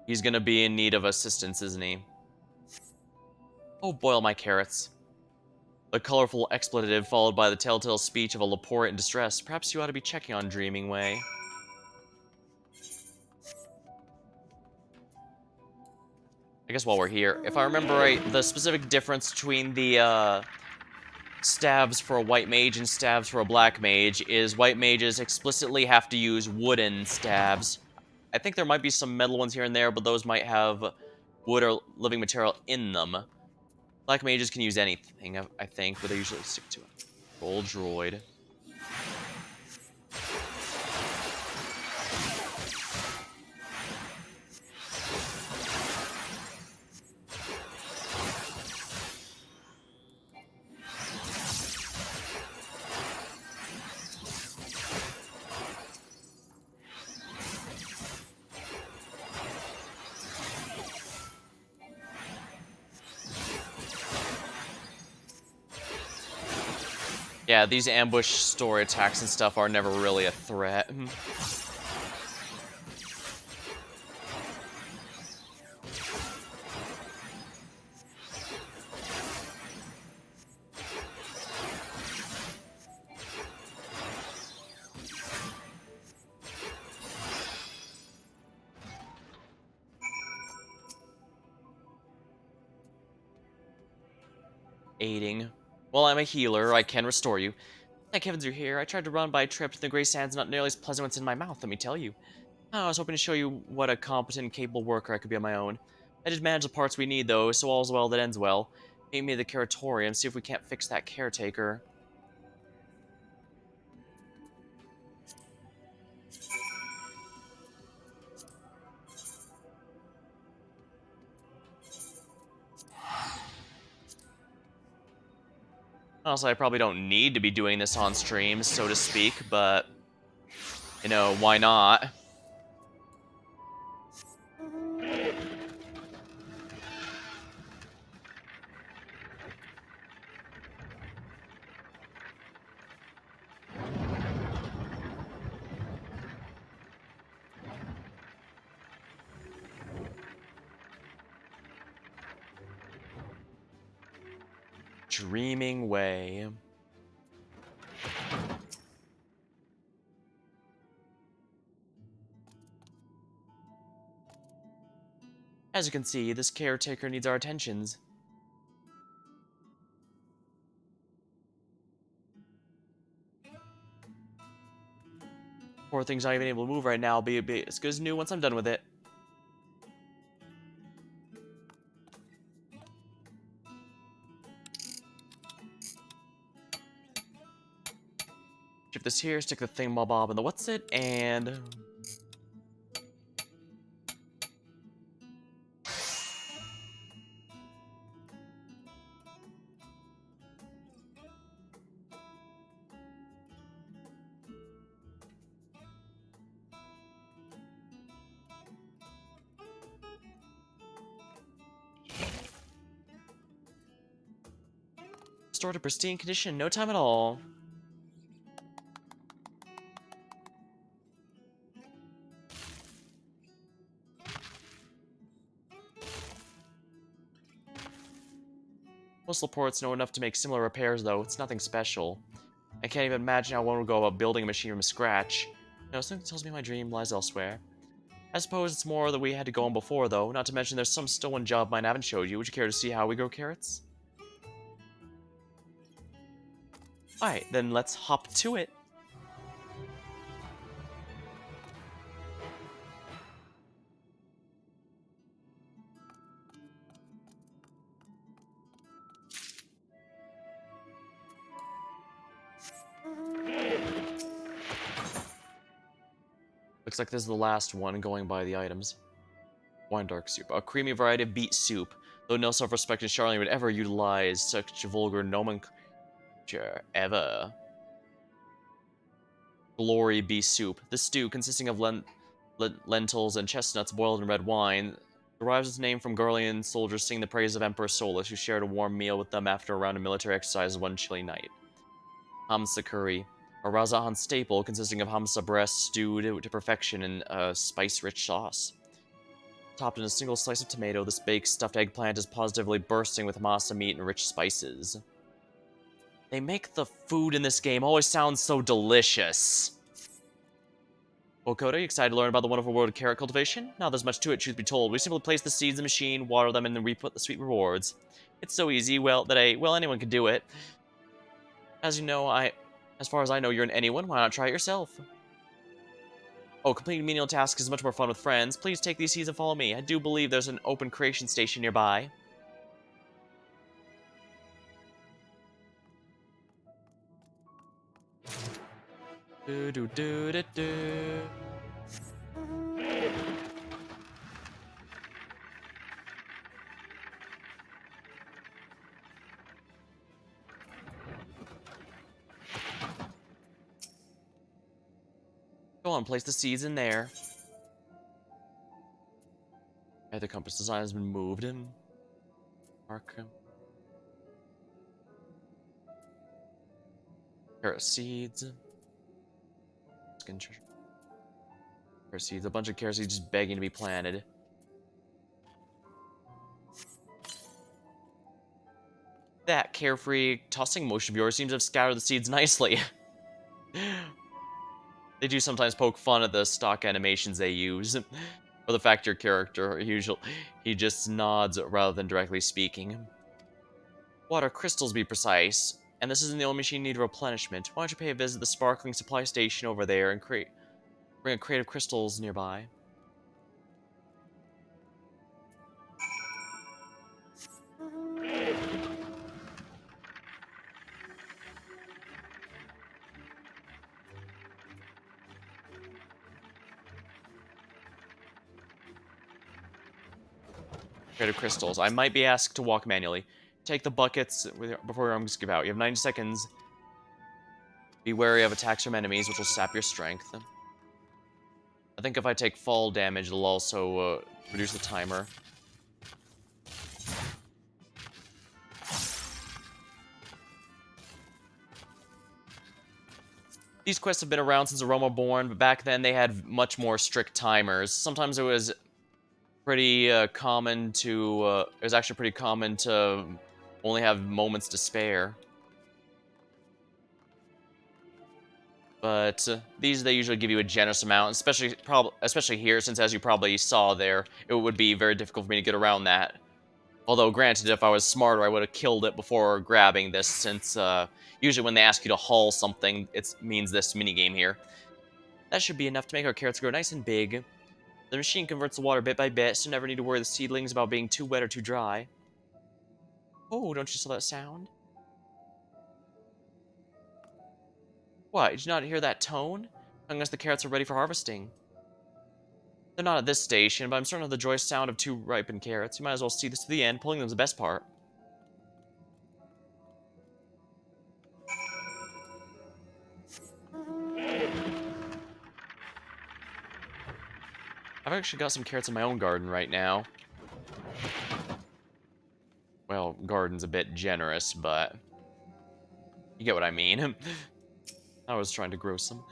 He's gonna be in need of assistance, isn't he? Oh, boil my carrots. A colorful expletive followed by the telltale speech of a Laporte in distress. Perhaps you ought to be checking on Dreaming Way. I guess while we're here, if I remember right, the specific difference between the, stabs for a white mage and stabs for a black mage is white mages explicitly have to use wooden stabs. I think there might be some metal ones here and there, but those might have wood or living material in them. Black mages can use anything, I think, but they usually stick to it. Gold droid. Yeah, these ambush store attacks and stuff are never really a threat. Aiding. Well, I'm a healer. I can restore you. Thank heavens you're here. I tried to run by a trip to the Grey Sands, not nearly as pleasant what's in my mouth, let me tell you. Oh, I was hoping to show you what a competent, capable worker I could be on my own. I did manage the parts we need, though, so all's well that ends well. Meet me at the Curatorium, see if we can't fix that caretaker. Honestly, I probably don't need to be doing this on stream, so to speak, but, you know, why not? Dreaming Way. As you can see, this caretaker needs our attentions. Poor thing's not even able to move right now, be as good as new once I'm done with it. Shift this here, stick the thingamabob in the what's it, and... Restored to pristine condition in no time at all. Most reports know enough to make similar repairs, though. It's nothing special. I can't even imagine how one would go about building a machine from scratch. No, something tells me my dream lies elsewhere. I suppose it's more that we had to go on before, though. Not to mention there's some stolen job mine I haven't showed you. Would you care to see how we grow carrots? Alright, then let's hop to it. Looks like this is the last one going by the items. Wine dark soup. A creamy variety of beet soup. Though no self-respecting Charlene would ever utilize such vulgar nomenclature ever. Glory beet soup. This stew, consisting of lentils and chestnuts boiled in red wine, derives its name from Garlean soldiers singing the praise of Emperor Solus, who shared a warm meal with them after a round of military exercises one chilly night. Hamsa curry. A Razahan staple consisting of hamsa breast stewed to perfection in a spice-rich sauce. Topped in a single slice of tomato, this baked stuffed eggplant is positively bursting with masa meat and rich spices. They make the food in this game always sound so delicious. Okota, you excited to learn about the wonderful world of carrot cultivation? Now there's much to it, truth be told. We simply place the seeds in the machine, water them, and then re-put the sweet rewards. It's so easy, well, anyone can do it. As you know, as far as I know, you're an anyone. Why not try it yourself? Oh, completing menial tasks is much more fun with friends. Please take these seeds and follow me. I do believe there's an open creation station nearby. Do do do do do. Go on, place the seeds in there. Yeah, the compass design has been moved. Mark. Carrot seeds. Skin treasure. Carrot seeds. A bunch of carrot seeds just begging to be planted. That carefree tossing motion of yours seems to have scattered the seeds nicely. They do sometimes poke fun at the stock animations they use. Or the fact your character, he just nods rather than directly speaking. Water crystals, be precise. And this isn't the only machine in need of replenishment. Why don't you pay a visit to the sparkling supply station over there and bring a crate of crystals nearby? Crate of crystals. I might be asked to walk manually. Take the buckets before your arms give out. You have 90 seconds. Be wary of attacks from enemies, which will sap your strength. I think if I take fall damage, it'll also reduce the timer. These quests have been around since Aroma Born, but back then they had much more strict timers. Sometimes it was pretty common to... it was actually pretty common to only have moments to spare. But these, they usually give you a generous amount, especially here, since as you probably saw there, it would be very difficult for me to get around that. Although, granted, if I was smarter, I would have killed it before grabbing this, since usually when they ask you to haul something, it means this minigame here. That should be enough to make our carrots grow nice and big. The machine converts the water bit by bit, so never need to worry the seedlings about being too wet or too dry. Oh, don't you smell that sound? What, did you not hear that tone? Unless the carrots are ready for harvesting. They're not at this station, but I'm certain of the joyous sound of two ripened carrots. You might as well see this to the end. Pulling them's the best part. I've actually got some carrots in my own garden right now. Well, garden's a bit generous, but You get what I mean. I was trying to gross him.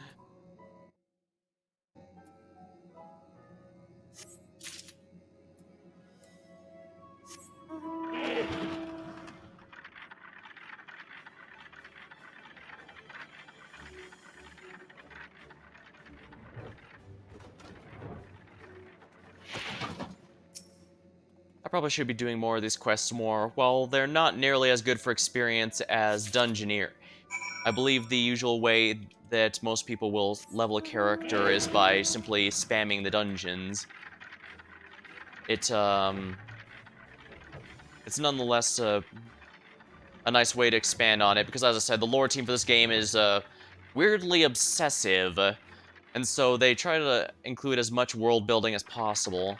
I probably should be doing more of these quests more. Well, they're not nearly as good for experience as Dungeoneer. I believe the usual way that most people will level a character is by simply spamming the dungeons. It's nonetheless a nice way to expand on it, because as I said, the lore team for this game is weirdly obsessive, and so they try to include as much world building as possible.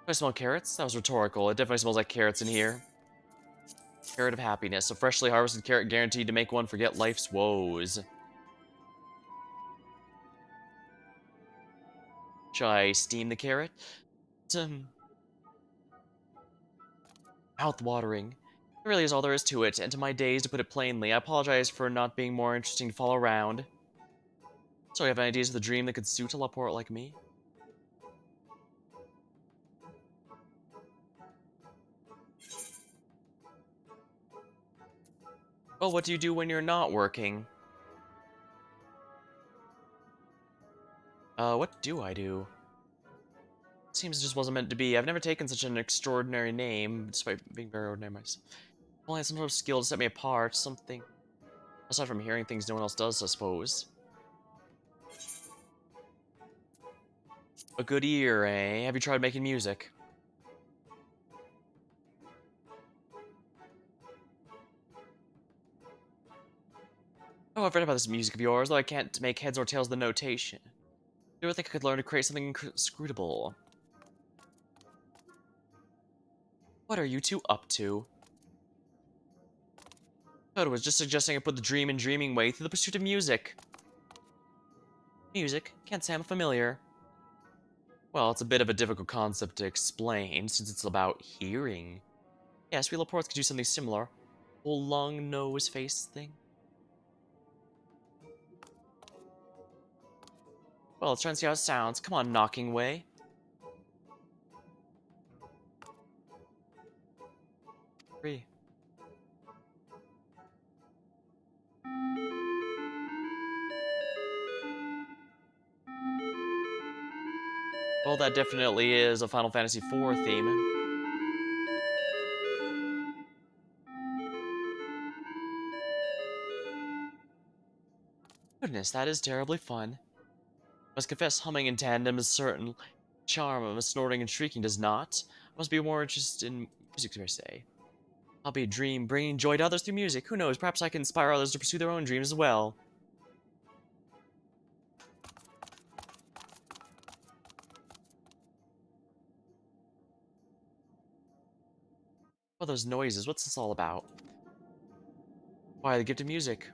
I smell carrots? That was rhetorical. It definitely smells like carrots in here. Carrot of happiness. A freshly harvested carrot guaranteed to make one forget life's woes. Shall I steam the carrot? Mouth-watering. It really is all there is to it, and to my days, to put it plainly, I apologize for not being more interesting to follow around. So you have any ideas of the dream that could suit a Laporte like me? Well, what do you do when you're not working? What do I do? Seems it just wasn't meant to be. I've never taken such an extraordinary name, despite being very ordinary myself. Only had some sort of skill to set me apart, something... Aside from hearing things no one else does, I suppose. A good ear, eh? Have you tried making music? Oh, I've read about this music of yours, though I can't make heads or tails of the notation. Do I think I could learn to create something inscrutable? What are you two up to? Toto was just suggesting I put the dream in dreaming way through the pursuit of music. Music? Can't say I'm familiar. Well, it's a bit of a difficult concept to explain, since it's about hearing. Yes, we Laportes could do something similar. Whole lung, nose, face thing. Well, let's try and see how it sounds. Come on, knocking way. Three. Well, that definitely is a Final Fantasy IV theme. Goodness, that is terribly fun. Must confess, humming in tandem is certain charm, but snorting and shrieking does not. Must be more interested in music, per se. I'll be a dream, bringing joy to others through music. Who knows, perhaps I can inspire others to pursue their own dreams as well. What are those noises? What's this all about? Why, the gift of music.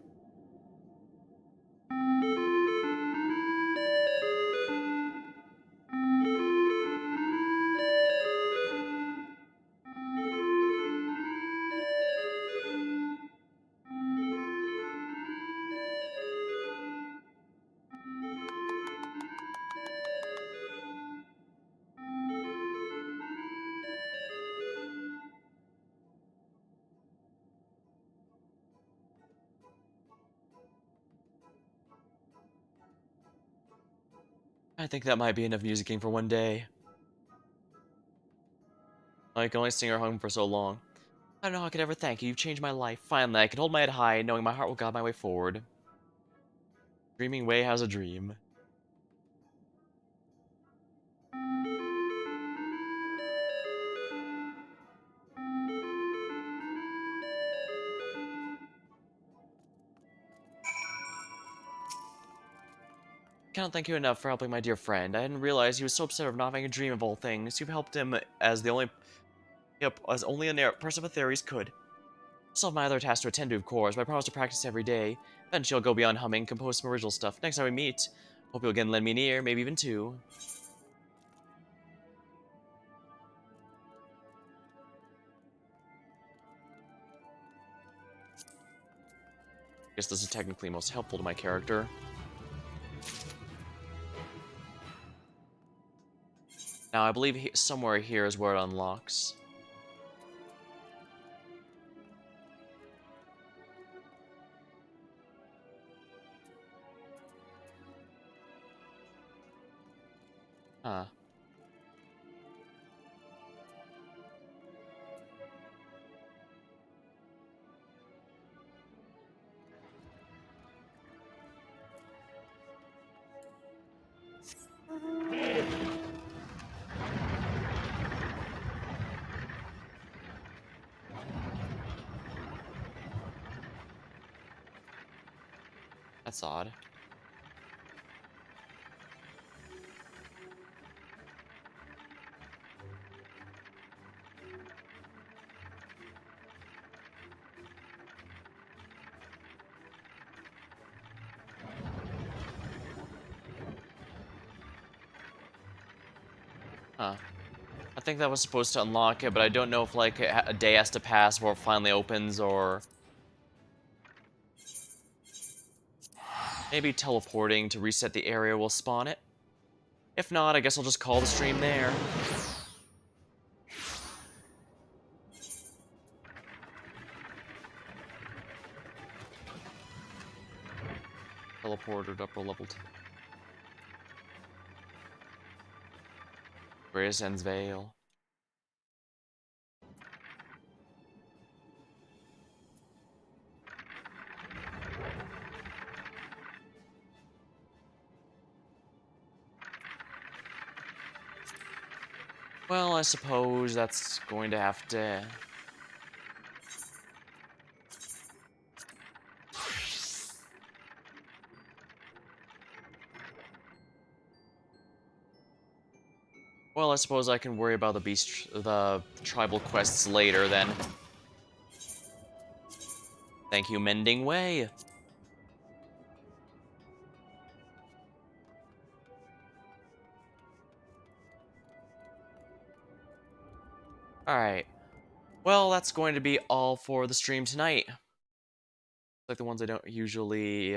I think that might be enough musicking for one day. I can only sing or hum for so long. I don't know how I could ever thank you. You've changed my life. Finally, I can hold my head high, knowing my heart will guide my way forward. Dreaming Way has a dream. Cannot thank you enough for helping my dear friend. I didn't realize he was so upset of not having a dream of all things. You've helped him as the only... Yep, as only a person with theories could. Still have my other tasks to attend to, of course, but I promise to practice every day. Eventually I'll go beyond humming, compose some original stuff. Next time we meet, hope you'll again lend me an ear, maybe even two. guess this is technically most helpful to my character. Now, I believe somewhere here is where it unlocks. Huh. That's odd. Huh. I think that was supposed to unlock it, but I don't know if, like, a day has to pass before it finally opens, or... maybe teleporting to reset the area will spawn it. If not, I guess I'll just call the stream there. Teleported upper level 2. Grayson's Vale. Well, I suppose that's going to have to... well, I suppose I can worry about the tribal quests later, then. Thank you, Mending Way. Alright. Well, that's going to be all for the stream tonight. Like the ones I don't usually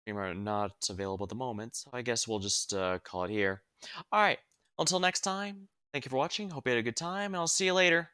stream are not available at the moment, so I guess we'll just call it here. Alright, until next time, thank you for watching, hope you had a good time, and I'll see you later.